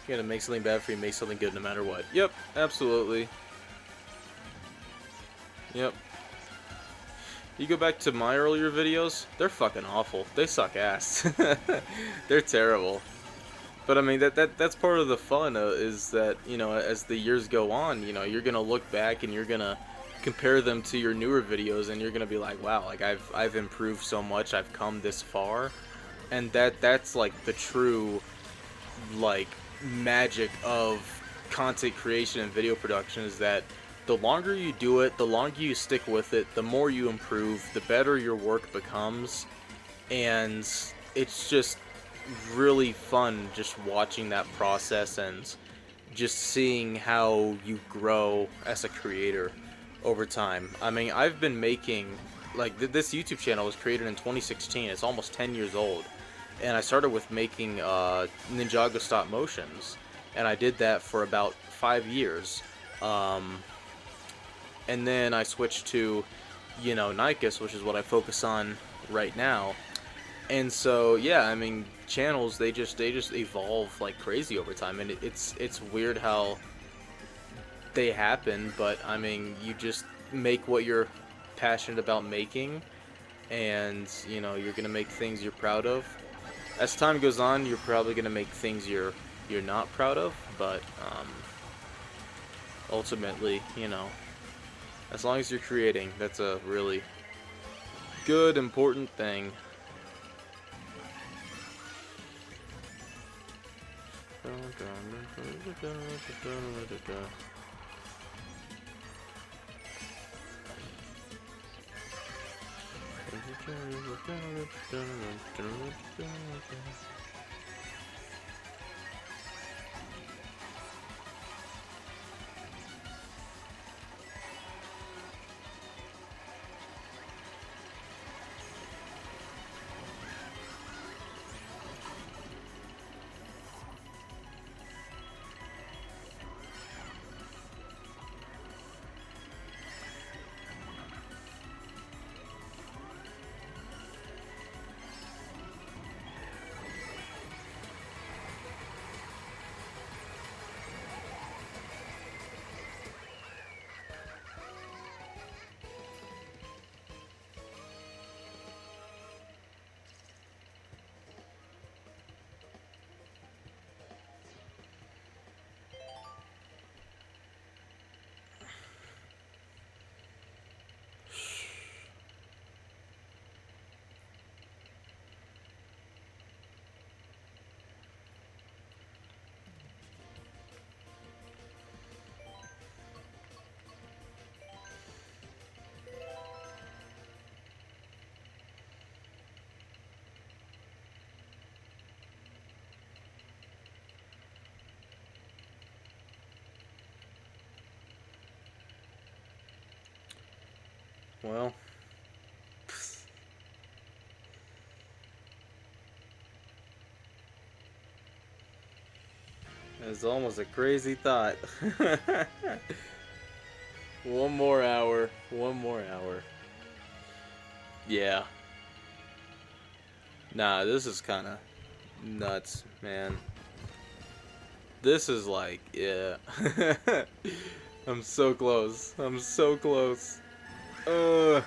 You gotta make something bad for you, make something good no matter what. Yep, absolutely. Yep. You go back to my earlier videos, they're fucking awful. They suck ass. They're terrible. But I mean, that's part of the fun, is that, as the years go on, you're gonna look back and you're gonna compare them to your newer videos, and you're gonna be like, wow, like I've improved so much, I've come this far. And that's like the true, like, magic of content creation and video production, is that the longer you do it, the longer you stick with it, the more you improve, the better your work becomes. And it's just really fun just watching that process and just seeing how you grow as a creator over time. I mean, I've been making, like, this YouTube channel was created in 2016. It's almost 10 years old. And I started with making Ninjago stop motions, and I did that for about 5 years. And then I switched to, Nykus, which is what I focus on right now. And so, yeah, I mean, channels, they just evolve like crazy over time, and it's weird how they happen. But I mean, you just make what you're passionate about making, and you're gonna make things you're proud of. As time goes on, you're probably gonna make things you're not proud of, but ultimately, as long as you're creating, that's a really good, important thing. Well, It's almost a crazy thought. One more hour. One more hour. Yeah. Nah, this is kind of nuts, man. This is like, yeah. I'm so close. I'm so close. Ugh.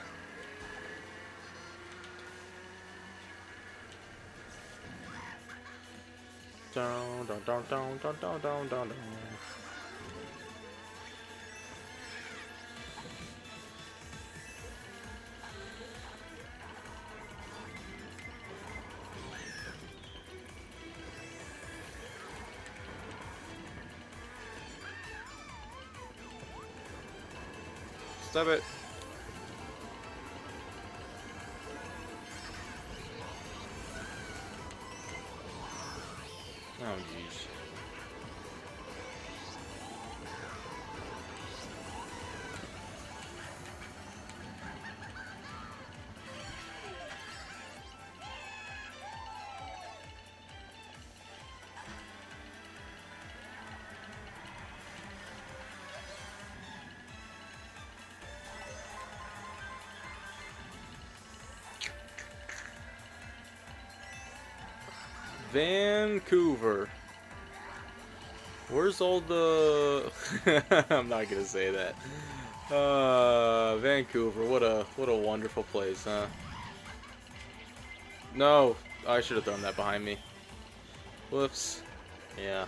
Down, down, down, down, down, down, down, down, down. Stop it. Oh, jeez. Vancouver. Where's all the... I'm not gonna say that. Vancouver. What a wonderful place, huh? No, I should have thrown that behind me. Whoops. Yeah.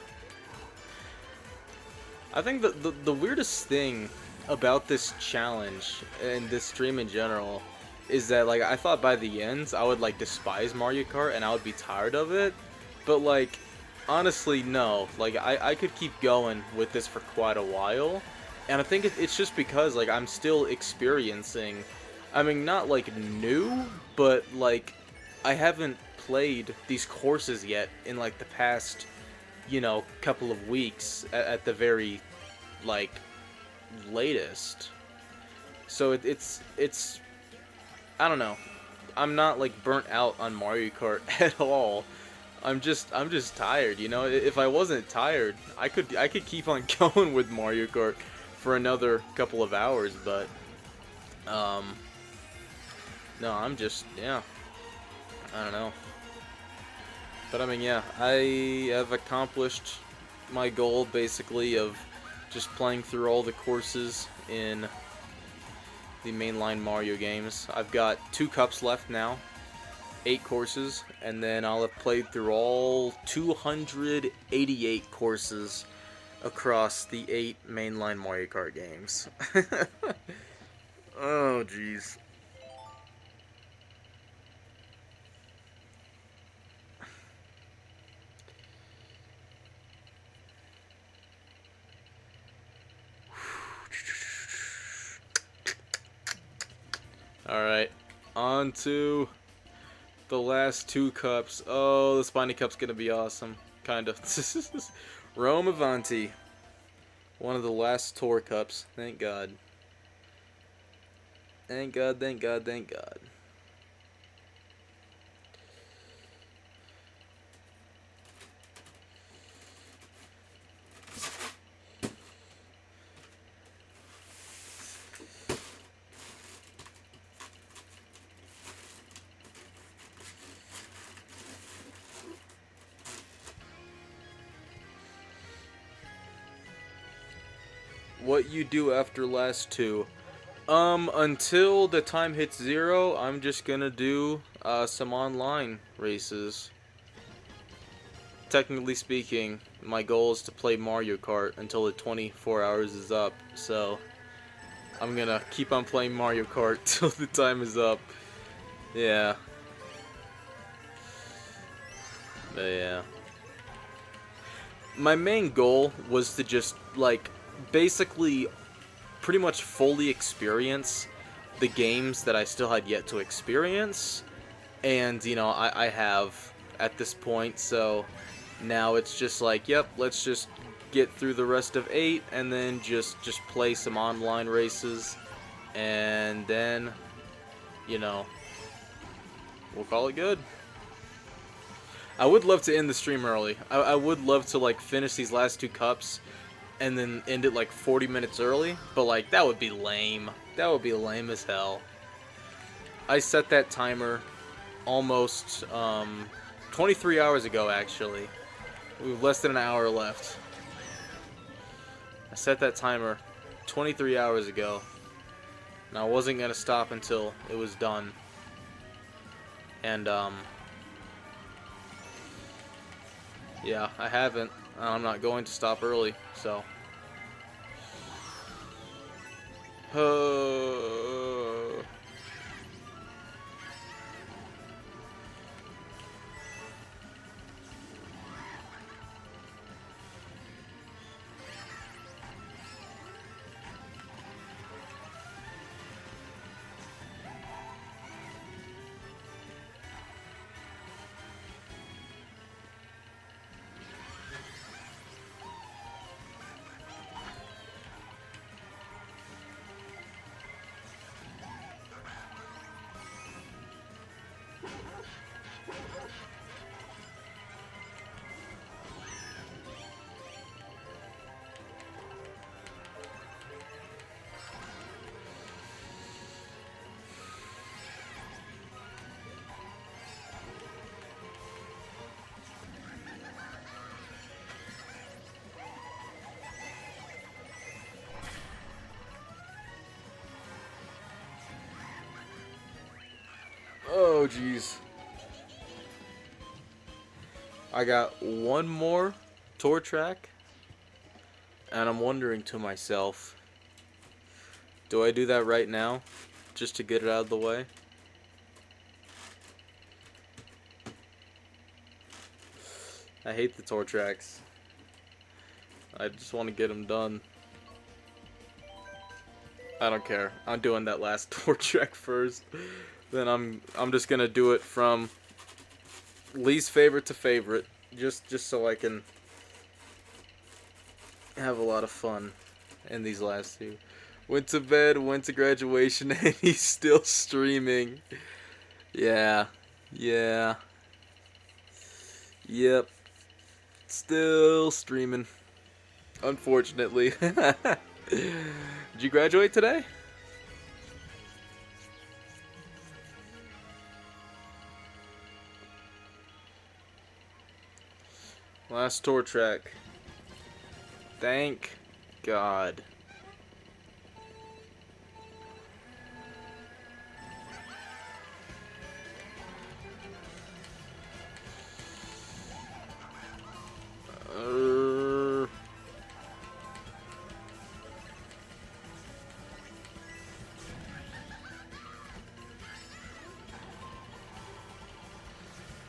I think the weirdest thing about this challenge and this stream in general is that, like, I thought by the end I would, like, despise Mario Kart and I would be tired of it, but, like, honestly, no. Like, I could keep going with this for quite a while, and I think it's just because, like, I'm still experiencing, I mean, not, like, new, but, like, I haven't played these courses yet in, like, the past, you know, couple of weeks at the very, like, latest. So it's I don't know. I'm not, like, burnt out on Mario Kart at all. I'm just tired, you know? If I wasn't tired, I could keep on going with Mario Kart for another couple of hours, but no, I'm just, yeah. I don't know. But I mean, yeah, I have accomplished my goal basically of just playing through all the courses in the mainline Mario games. I've got 2 cups left now, 8 courses, and then I'll have played through all 288 courses across the 8 mainline Mario Kart games. Oh, jeez. Alright, on to the last 2 cups. Oh, the Spiny Cup's gonna be awesome. Kind of. Rome Avanti. One of the last tour cups. Thank God. Thank God, thank God, thank God. What you do after last 2? Until the time hits 0, I'm just gonna do some online races. Technically speaking, my goal is to play Mario Kart until the 24 hours is up, so I'm gonna keep on playing Mario Kart till the time is up. Yeah. But yeah. My main goal was to just, like, basically pretty much fully experience the games that I still had yet to experience, and, you know, I have at this point, so now it's just like, yep, let's just get through the rest of 8 and then just play some online races, and then, you know, we'll call it good. I would love to end the stream early. I would love to like finish these last 2 cups and then end it like 40 minutes early, but like that would be lame. That would be lame as hell. I set that timer almost 23 hours ago actually. We have less than an hour left. I set that timer 23 hours ago. And I wasn't going to stop until it was done. And yeah, I haven't. I'm not going to stop early, so. Oh, jeez. I got one more tour track, and I'm wondering to myself, do I do that right now, just to get it out of the way? I hate the tour tracks. I just want to get them done. I don't care. I'm doing that last tour track first. Then I'm just gonna do it from least favorite to favorite, just so I can have a lot of fun in these last 2. Went to bed, went to graduation, and he's still streaming. Yeah, yeah, yep, still streaming. Unfortunately. Did you graduate today? Last tour track. Thank God.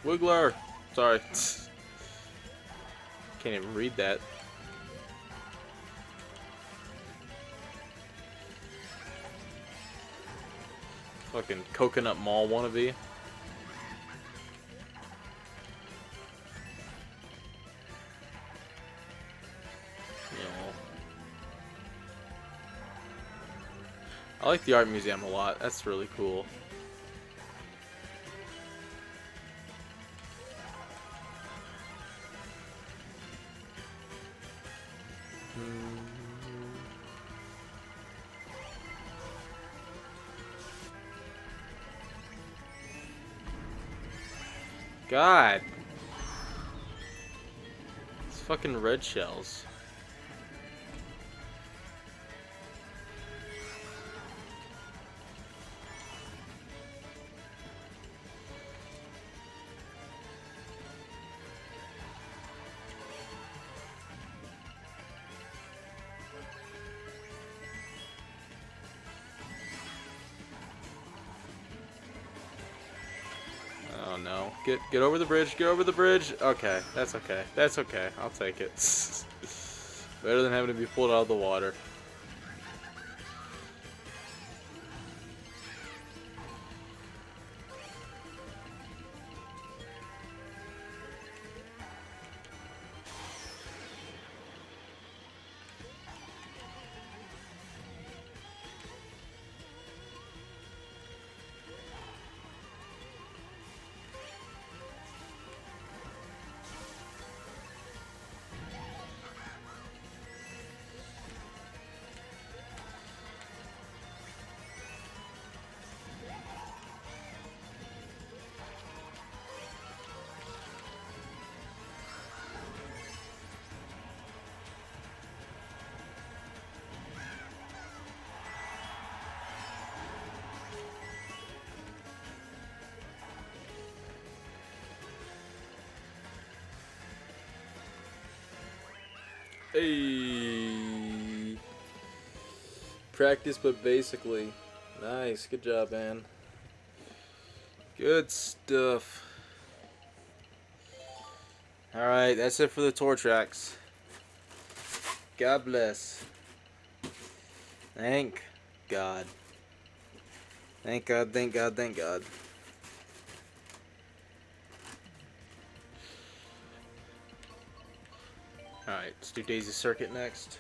Wiggler. Sorry. Can't even read that. Fucking Coconut Mall wannabe. You know. I like the art museum a lot. That's really cool. God. It's fucking red shells. Oh no. Get over the bridge, get over the bridge. Okay, that's okay. That's okay. I'll take it. Better than having to be pulled out of the water. Hey. Practice, but basically. Nice. Good job, man. Good stuff. Alright, that's it for the tour tracks. God bless. Thank God. Thank God, thank God, thank God. Alright, let's do Daisy Circuit next.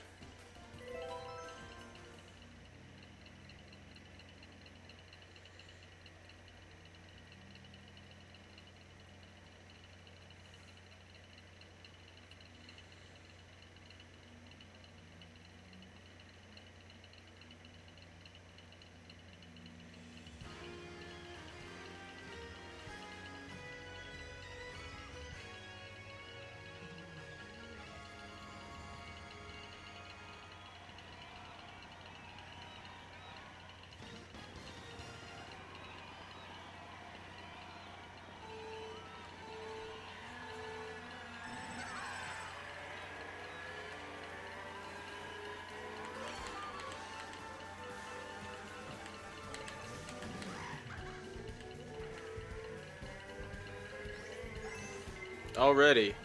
Already.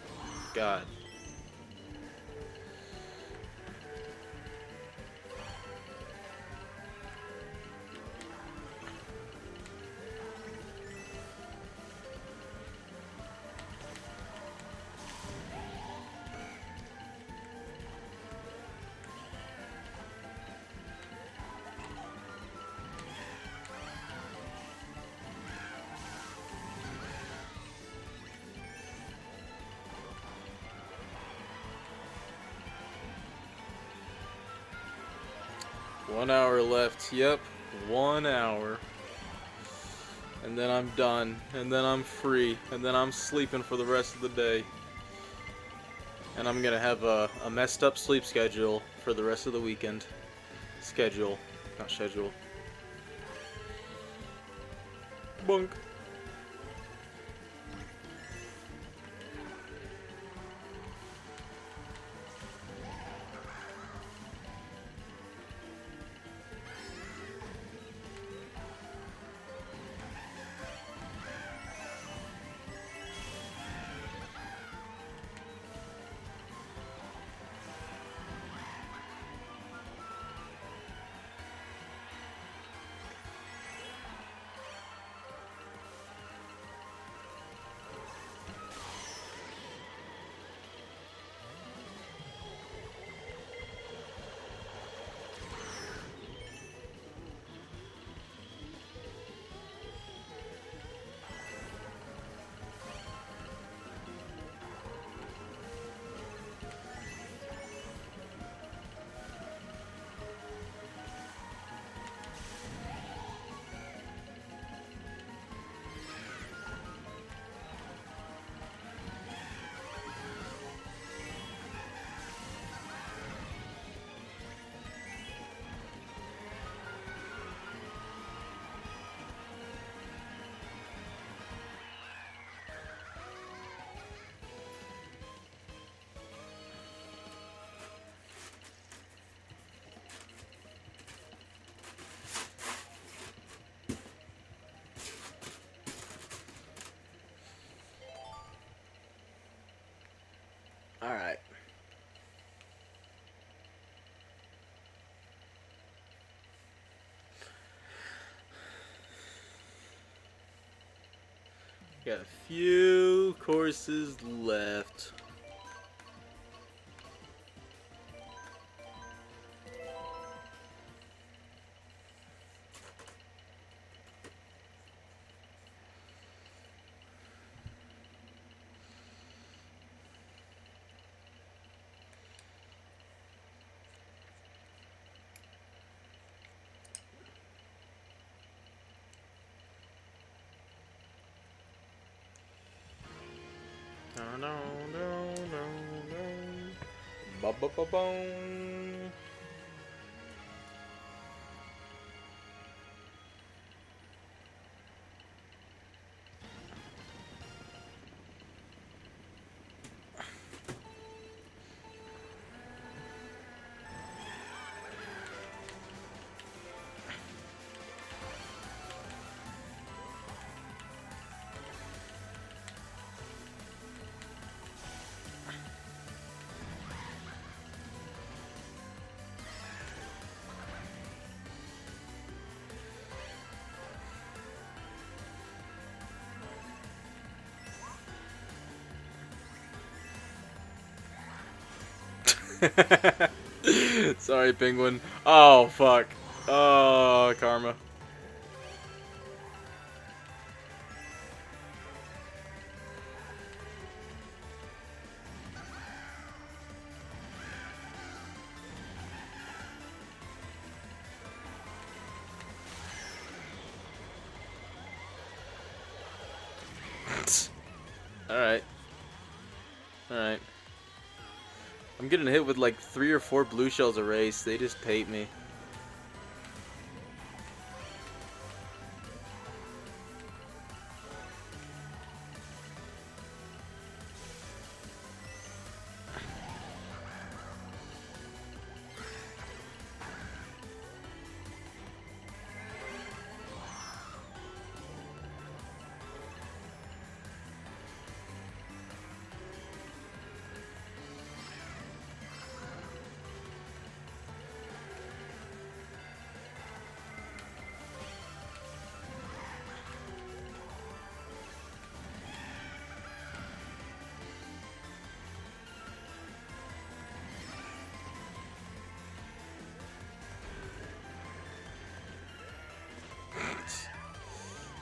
God. One hour left. Yep. 1 hour. And then I'm done. And then I'm free. And then I'm sleeping for the rest of the day. And I'm gonna have a messed up sleep schedule for the rest of the weekend. Schedule. Not schedule. Bunk. Alright. Got a few courses left. No, no, no, no, no. Ba ba ba boom. Sorry, penguin. Oh, fuck. Oh, karma. Alright. Alright. I'm getting hit with like 3 or 4 blue shells a race. They just hate me.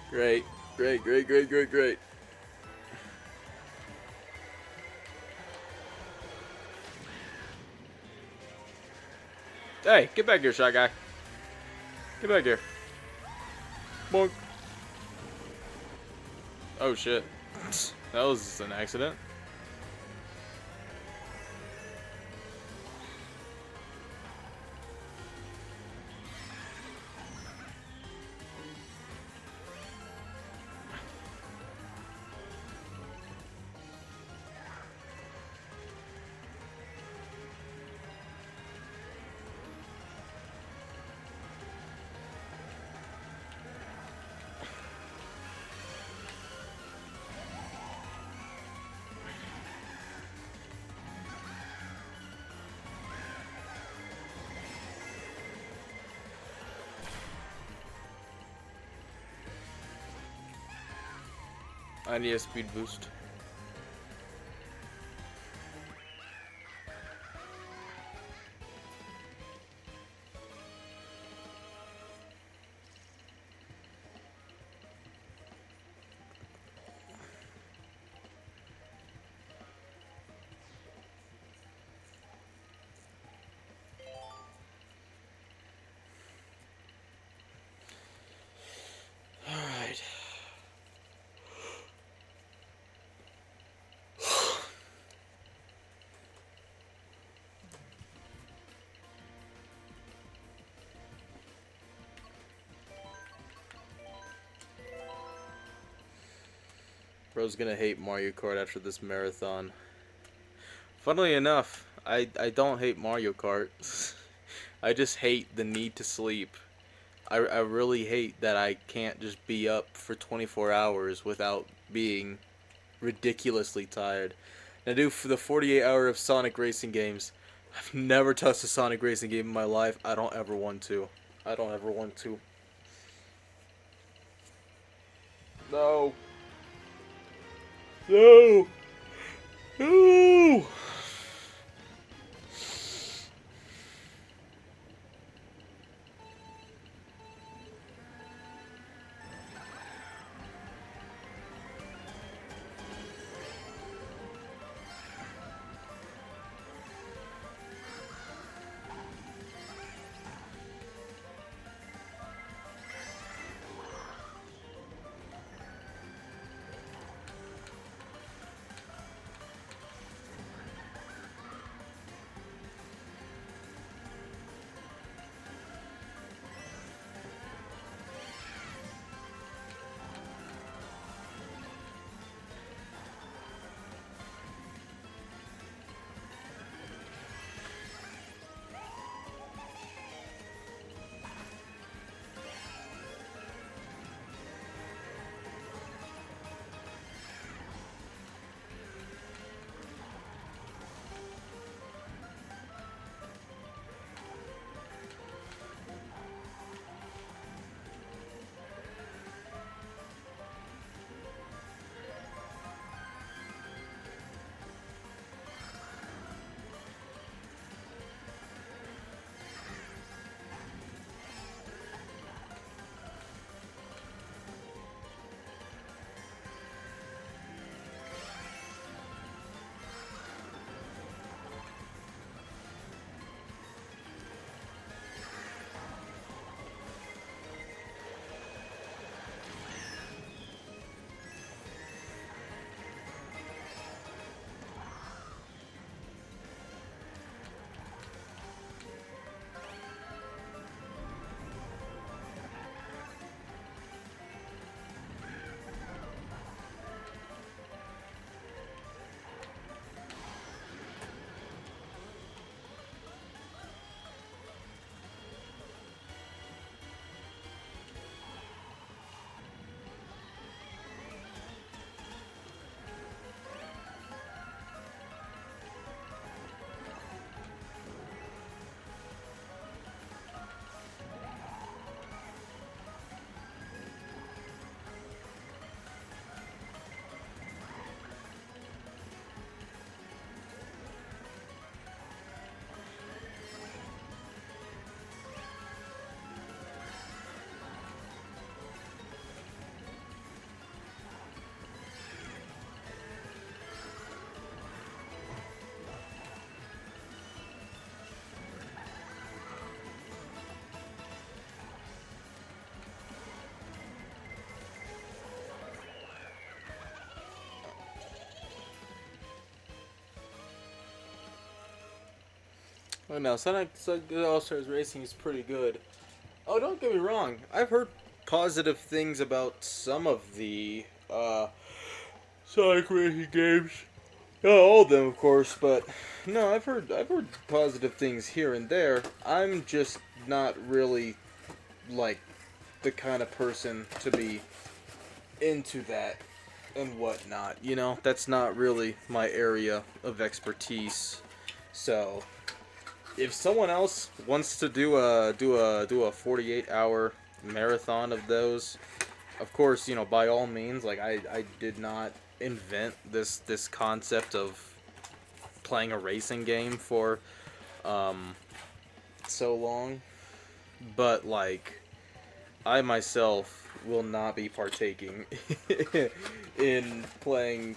Great. Great, great, great, great, great. Hey, get back here, Shy Guy. Get back here. Bonk. Oh, shit. That was an accident. I need a speed boost. Alright. Bro's gonna hate Mario Kart after this marathon. Funnily enough, I don't hate Mario Kart. I just hate the need to sleep. I really hate that I can't just be up for 24 hours without being ridiculously tired. Now, dude, for the 48-hour of Sonic racing games, I've never touched a Sonic racing game in my life. I don't ever want to. I don't ever want to. No. No. No. Oh no, Sonic All Stars Racing is pretty good. Oh, don't get me wrong. I've heard positive things about some of the Sonic racing games. Not all of them, of course, but no, I've heard positive things here and there. I'm just not really like the kind of person to be into that and whatnot. You know, that's not really my area of expertise. So, if someone else wants to do a 48-hour marathon of those, of course, by all means. Like I did not invent this concept of playing a racing game for um, so long, but like I myself will not be partaking in playing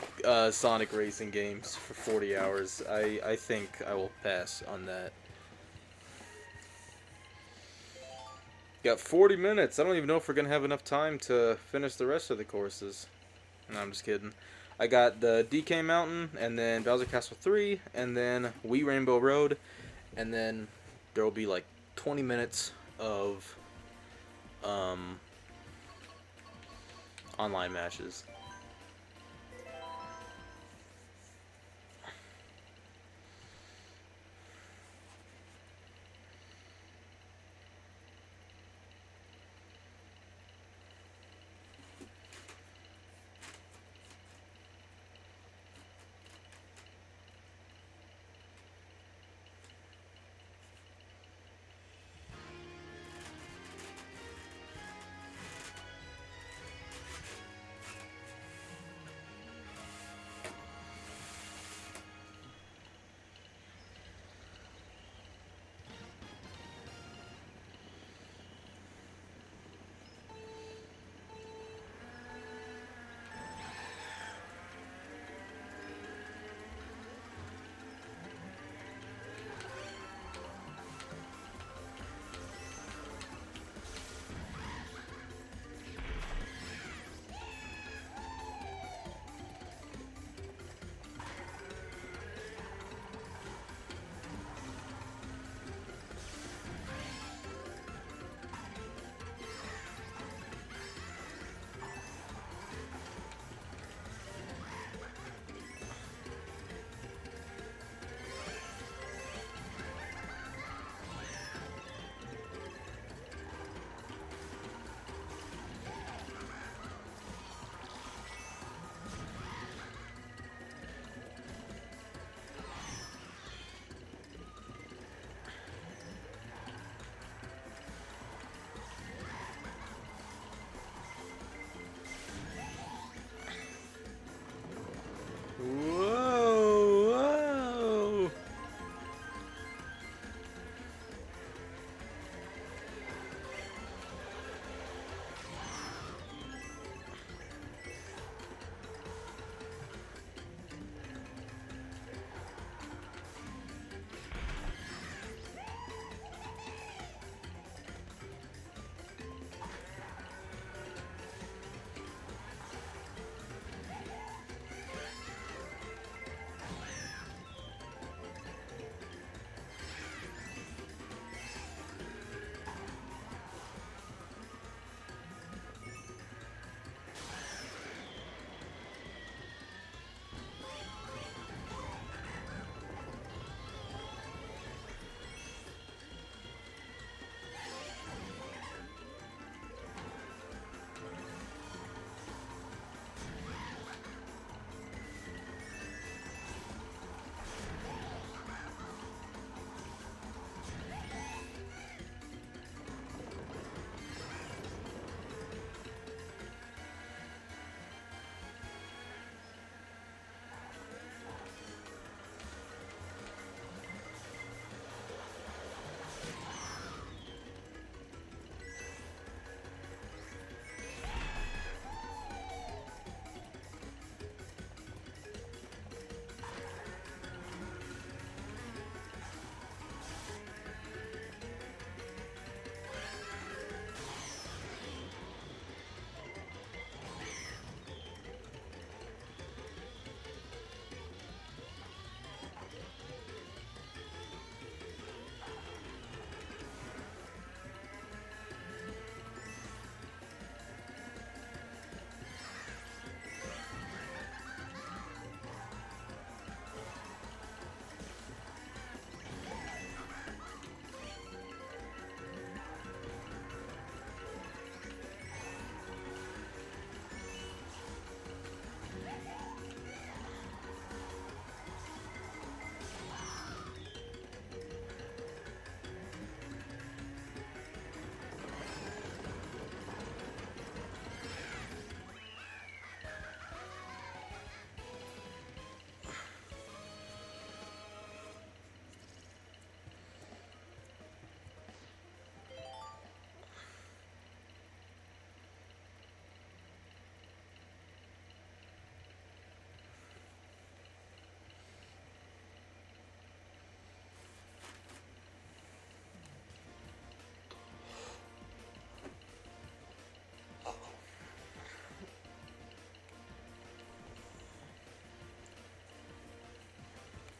Sonic racing games for 40 hours. I think I will pass on that. Got 40 minutes. I don't even know if we're going to have enough time to finish the rest of the courses. No, I'm just kidding. I got the DK Mountain, and then Bowser Castle 3, and then Wii Rainbow Road, and then there will be like 20 minutes of um, online matches.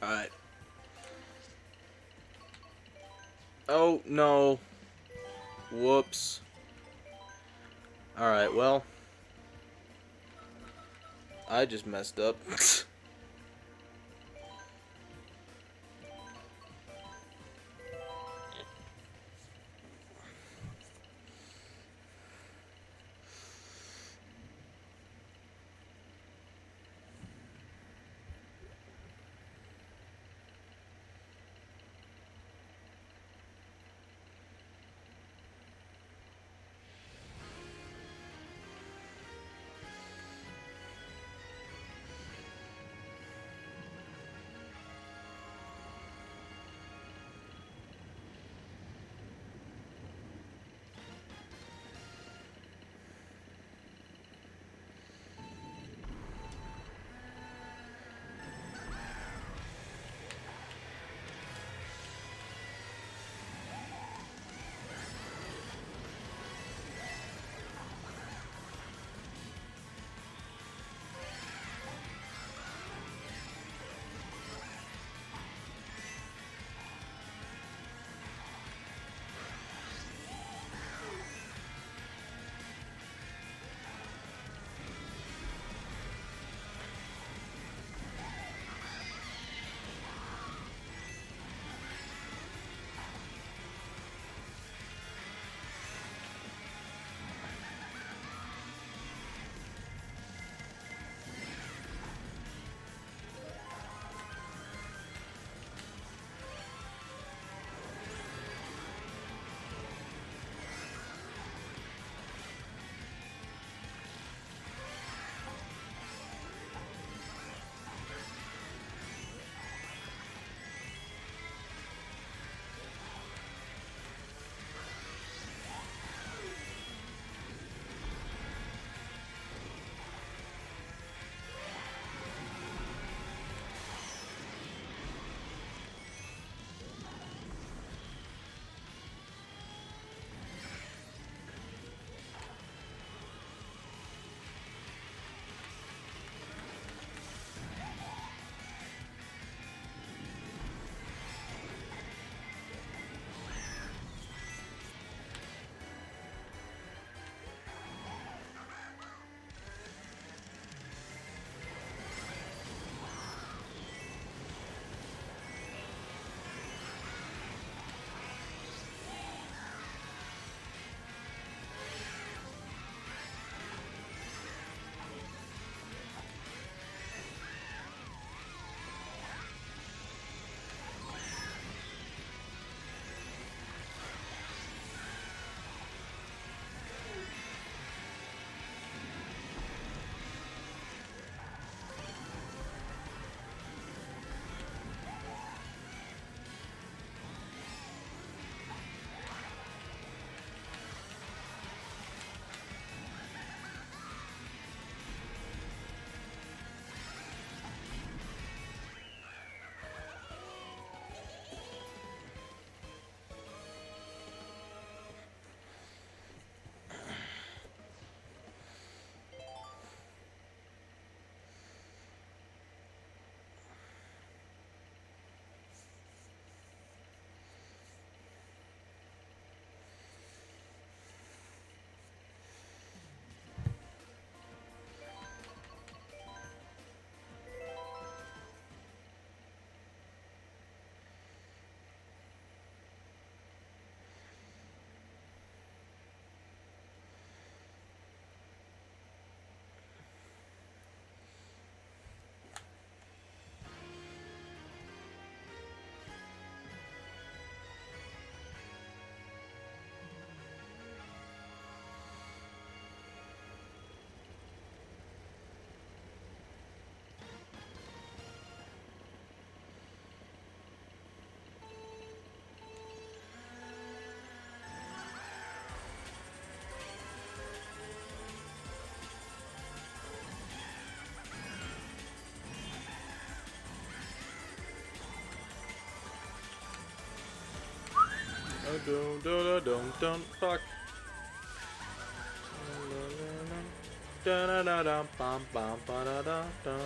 Alright. Oh, no. Whoops. Alright, well. I just messed up. Don't fuck. Da da da da bum bum ba da da da.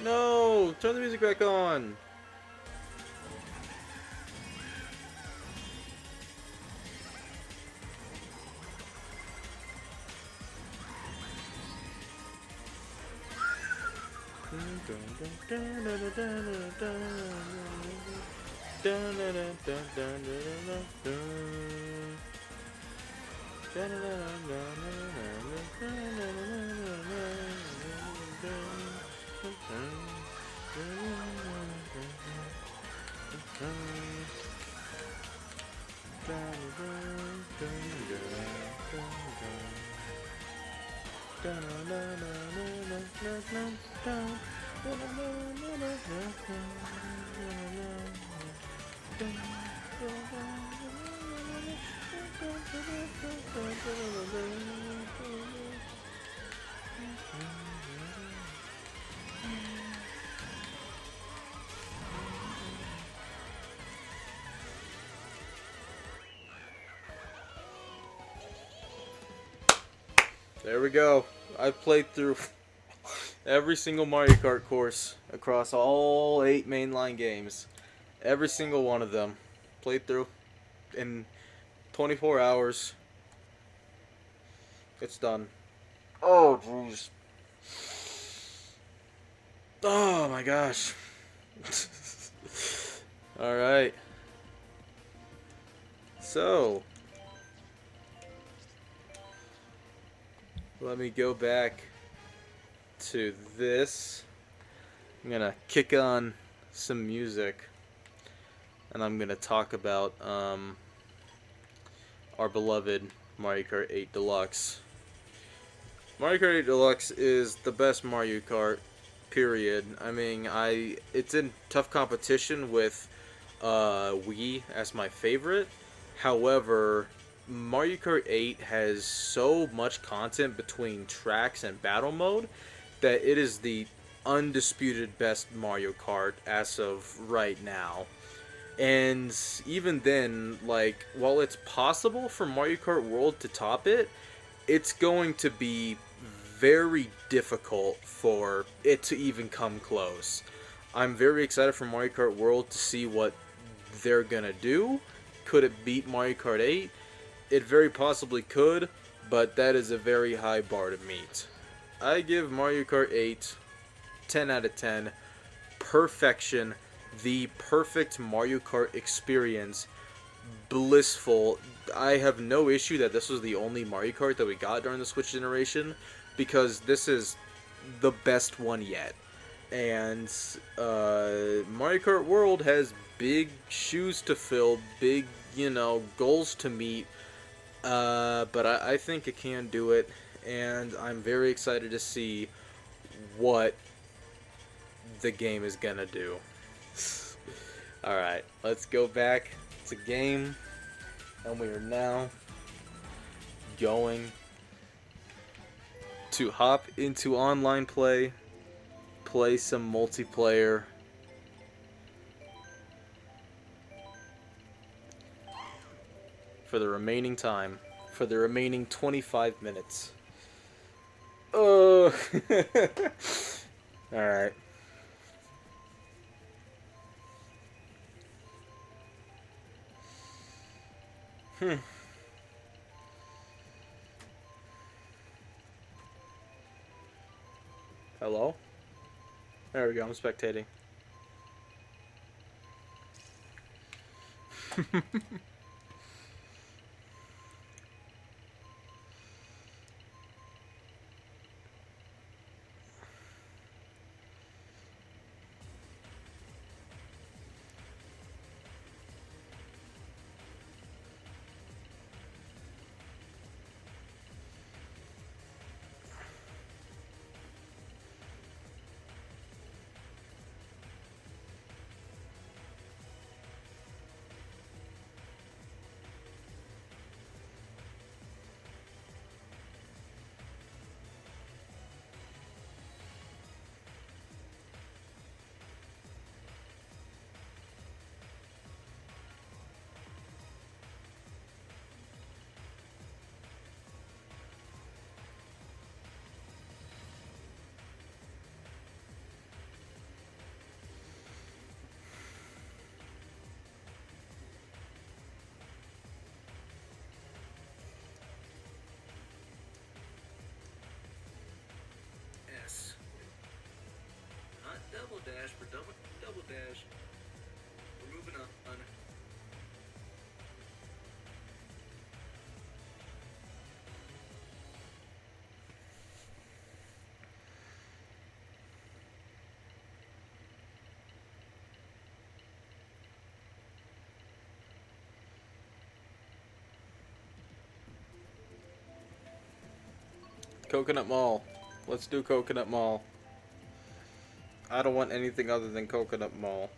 No! Turn the music back on! There we go. I've played through every single Mario Kart course across all 8 mainline games. Every single one of them. Played through in 24 hours. It's done. Oh, jeez. Oh, my gosh. Alright. So, let me go back to this. I'm gonna kick on some music, and I'm gonna talk about our beloved Mario Kart 8 Deluxe. Mario Kart 8 Deluxe is the best Mario Kart, period. I mean, it's in tough competition with Wii as my favorite. However, Mario Kart 8 has so much content between tracks and battle mode that it is the undisputed best Mario Kart as of right now. And even then, like, while it's possible for Mario Kart World to top it, it's going to be very difficult for it to even come close. I'm very excited for Mario Kart World to see what they're gonna do. Could it beat Mario Kart 8? It very possibly could, but that is a very high bar to meet. I give Mario Kart 8 10 out of 10. Perfection. The perfect Mario Kart experience. Blissful. I have no issue that this was the only Mario Kart that we got during the Switch generation, because this is the best one yet. And Mario Kart World has big shoes to fill, big, goals to meet. But I think it can do it, and I'm very excited to see what the game is gonna do. Alright, let's go back to game, and we are now going to hop into online play, play some multiplayer. For the remaining time, for the remaining 25 minutes. Oh! Alright. Hello? There we go, I'm spectating. Not double dash, but double dash. We're moving on. Coconut Mall. Let's do Coconut Mall. I don't want anything other than Coconut Mall.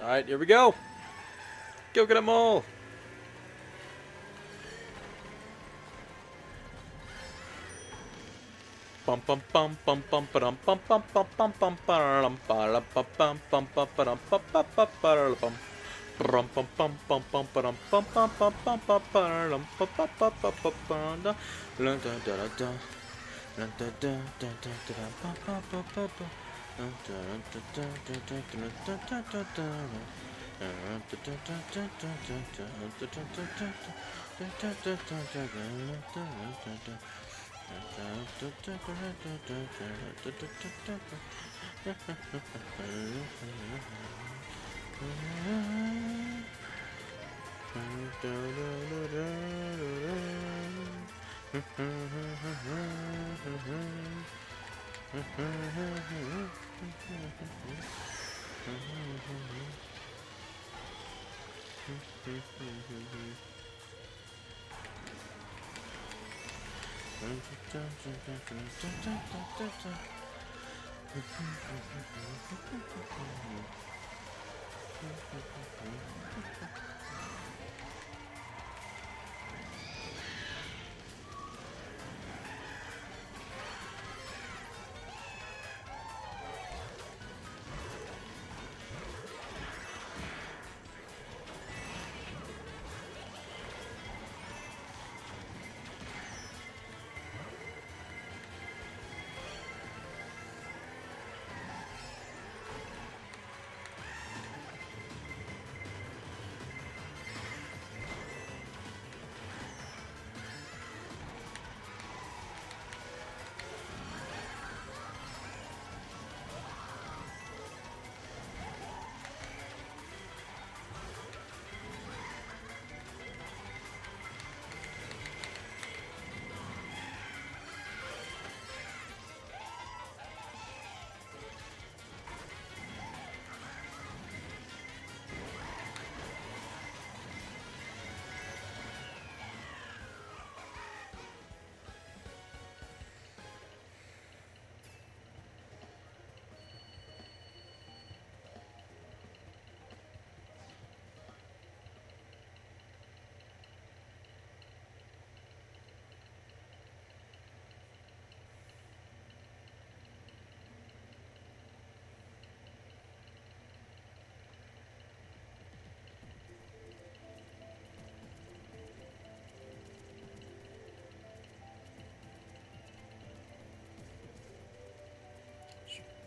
Alright, here we go. Coconut Mall. Bum bum bum bum bum bum bum bum bum bum bum bum bum bum bum bum bum bum bum bum. Bum bum bum bum bum bum bum bum bum bum bum bum bum bum bum bum.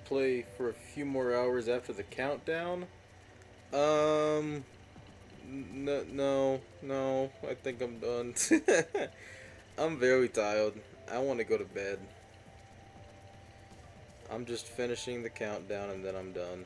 Play for a few more hours after the countdown. No. I think I'm done. I'm very tired. I want to go to bed. I'm just finishing the countdown and then I'm done.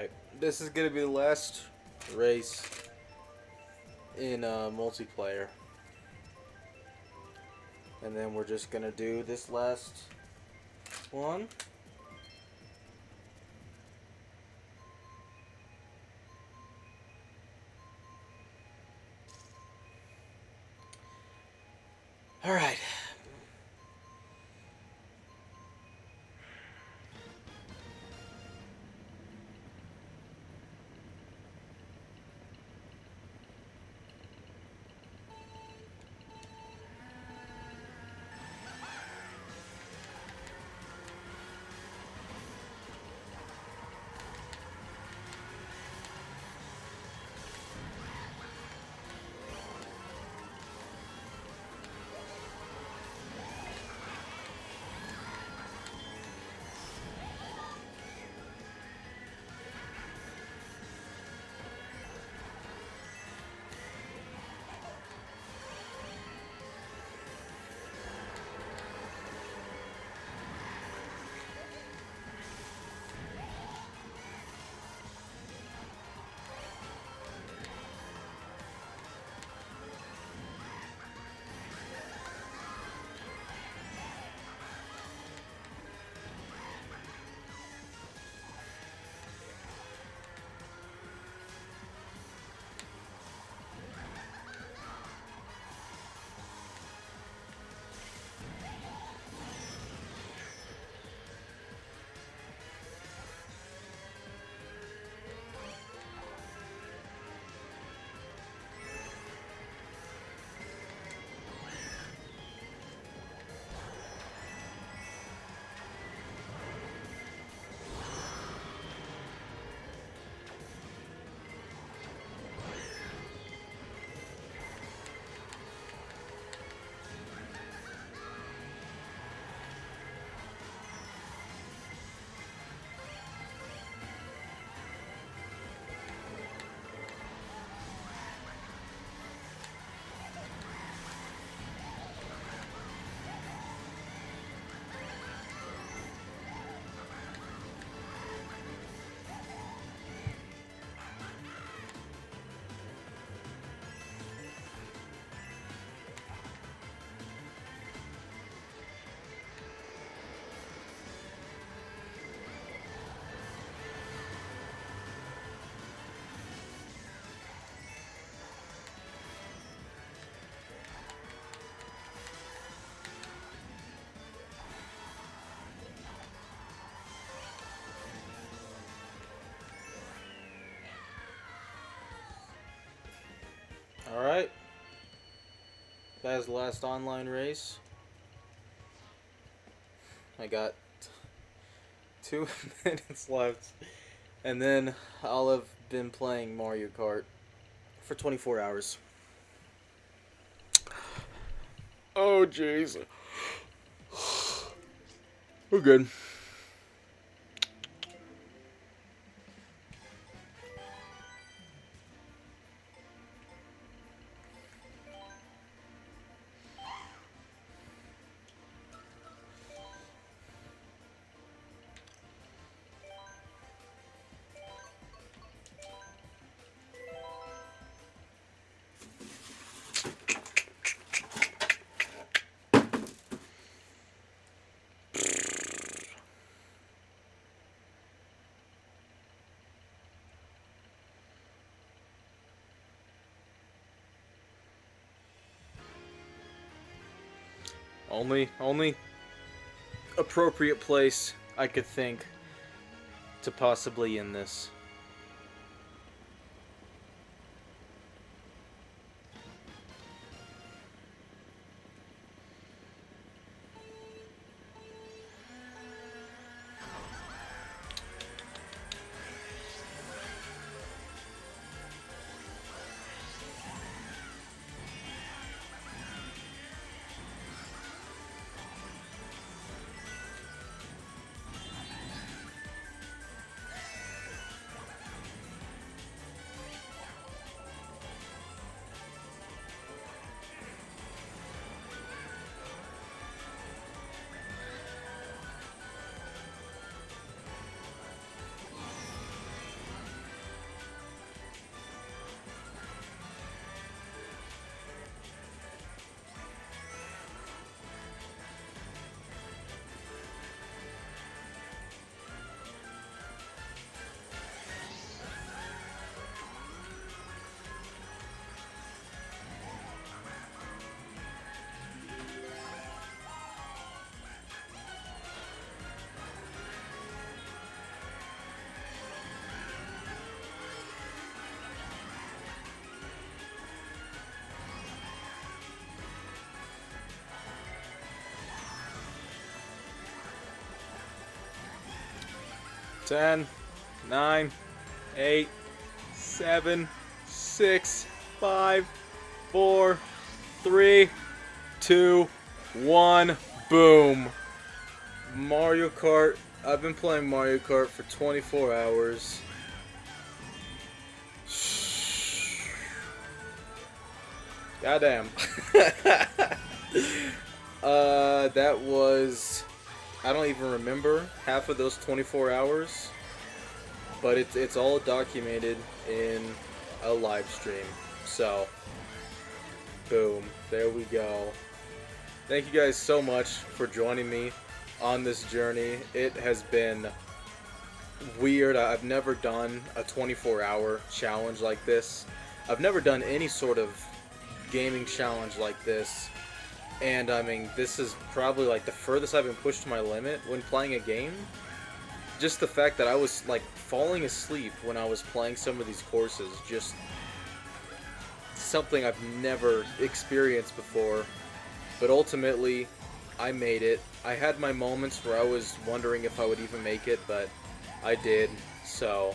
Alright, this is gonna be the last race in multiplayer. And then we're just gonna do this last one. Alright. Alright. That is the last online race. I got 2 minutes left. And then I'll have been playing Mario Kart for 24 hours. Oh, jeez. We're good. Only appropriate place I could think to possibly end this. 10, 9, 8, 7, 6, 5, 4, 3, 2, 1. Boom. Mario Kart. I've been playing Mario Kart for 24 hours. Goddamn. That was... I don't even remember half of those 24 hours. But it's all documented in a live stream. So, boom. There we go. Thank you guys so much for joining me on this journey. It has been weird. I've never done a 24-hour challenge like this. I've never done any sort of gaming challenge like this. And I mean, this is probably like the furthest I've been pushed to my limit when playing a game. Just the fact that I was like falling asleep when I was playing some of these courses, just something I've never experienced before. But ultimately, I made it. I had my moments where I was wondering if I would even make it, but I did. So,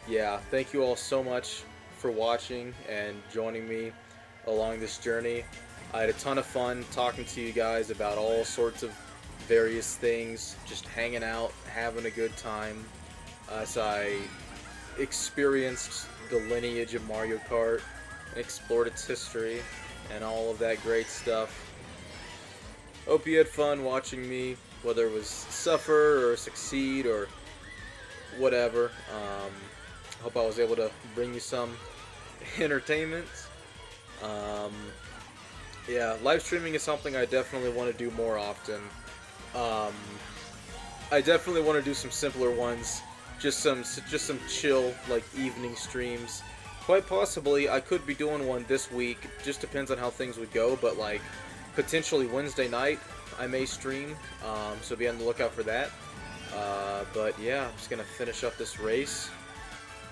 yeah, thank you all so much for watching and joining me along this journey. I had a ton of fun talking to you guys about all sorts of various things, just hanging out, having a good time as I experienced the lineage of Mario Kart and explored its history and all of that great stuff. Hope you had fun watching me, whether it was suffer or succeed or whatever. Hope I was able to bring you some entertainment. Yeah, live streaming is something I definitely want to do more often. I definitely want to do some simpler ones, just some chill like evening streams. Quite possibly I could be doing one this week. Just depends on how things would go, but like potentially Wednesday night I may stream. So be on the lookout for that. But yeah, I'm just gonna finish up this race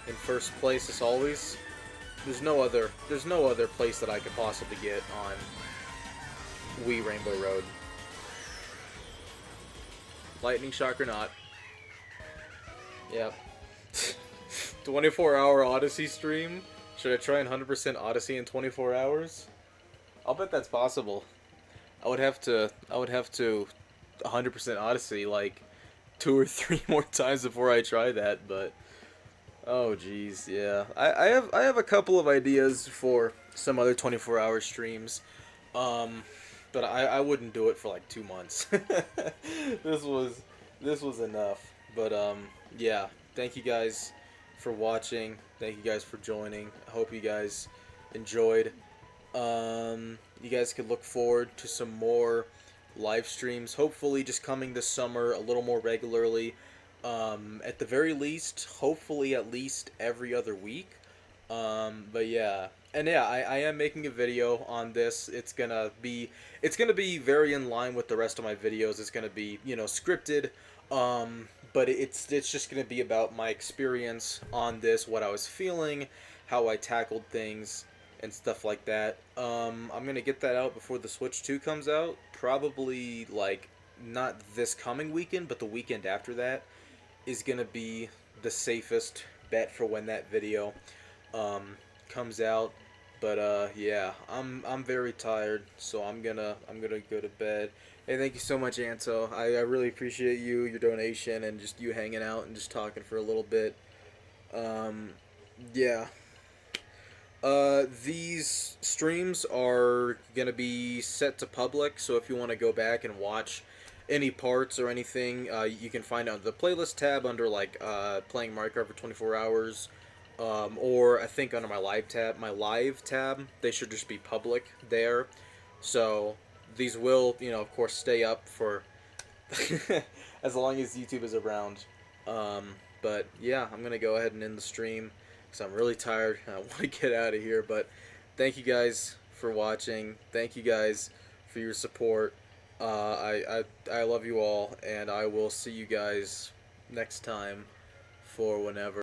in first place as always. There's no other place that I could possibly get on Wii Rainbow Road. Lightning shock or not. Yep. 24-hour Odyssey stream? Should I try and 100% Odyssey in 24 hours? I'll bet that's possible. I would have to 100% Odyssey like 2 or 3 more times before I try that, but oh geez, yeah. I have a couple of ideas for some other 24-hour streams. But I wouldn't do it for like 2 months. This was enough. But yeah, thank you guys for watching. Thank you guys for joining. I hope you guys enjoyed. You guys could look forward to some more live streams. Hopefully just coming this summer a little more regularly. At the very least, hopefully at least every other week. But yeah. And yeah, I am making a video on this. It's gonna be very in line with the rest of my videos. It's gonna be, you know, scripted. But it's just gonna be about my experience on this, what I was feeling, how I tackled things, and stuff like that. I'm gonna get that out before the Switch 2 comes out. Probably like not this coming weekend, but the weekend after that is gonna be the safest bet for when that video comes out. But yeah, I'm very tired, so I'm gonna go to bed. Hey, thank you so much, Anto. I really appreciate you, your donation, and just you hanging out and just talking for a little bit. Yeah. These streams are gonna be set to public, so if you want to go back and watch any parts or anything, you can find out the playlist tab under like playing Mario Kart for 24 hours. Or I think under my live tab, they should just be public there. So these will, you know, of course, stay up for as long as YouTube is around. But yeah, I'm gonna go ahead and end the stream because I'm really tired and I want to get out of here. But thank you guys for watching. Thank you guys for your support. I love you all, and I will see you guys next time for whenever.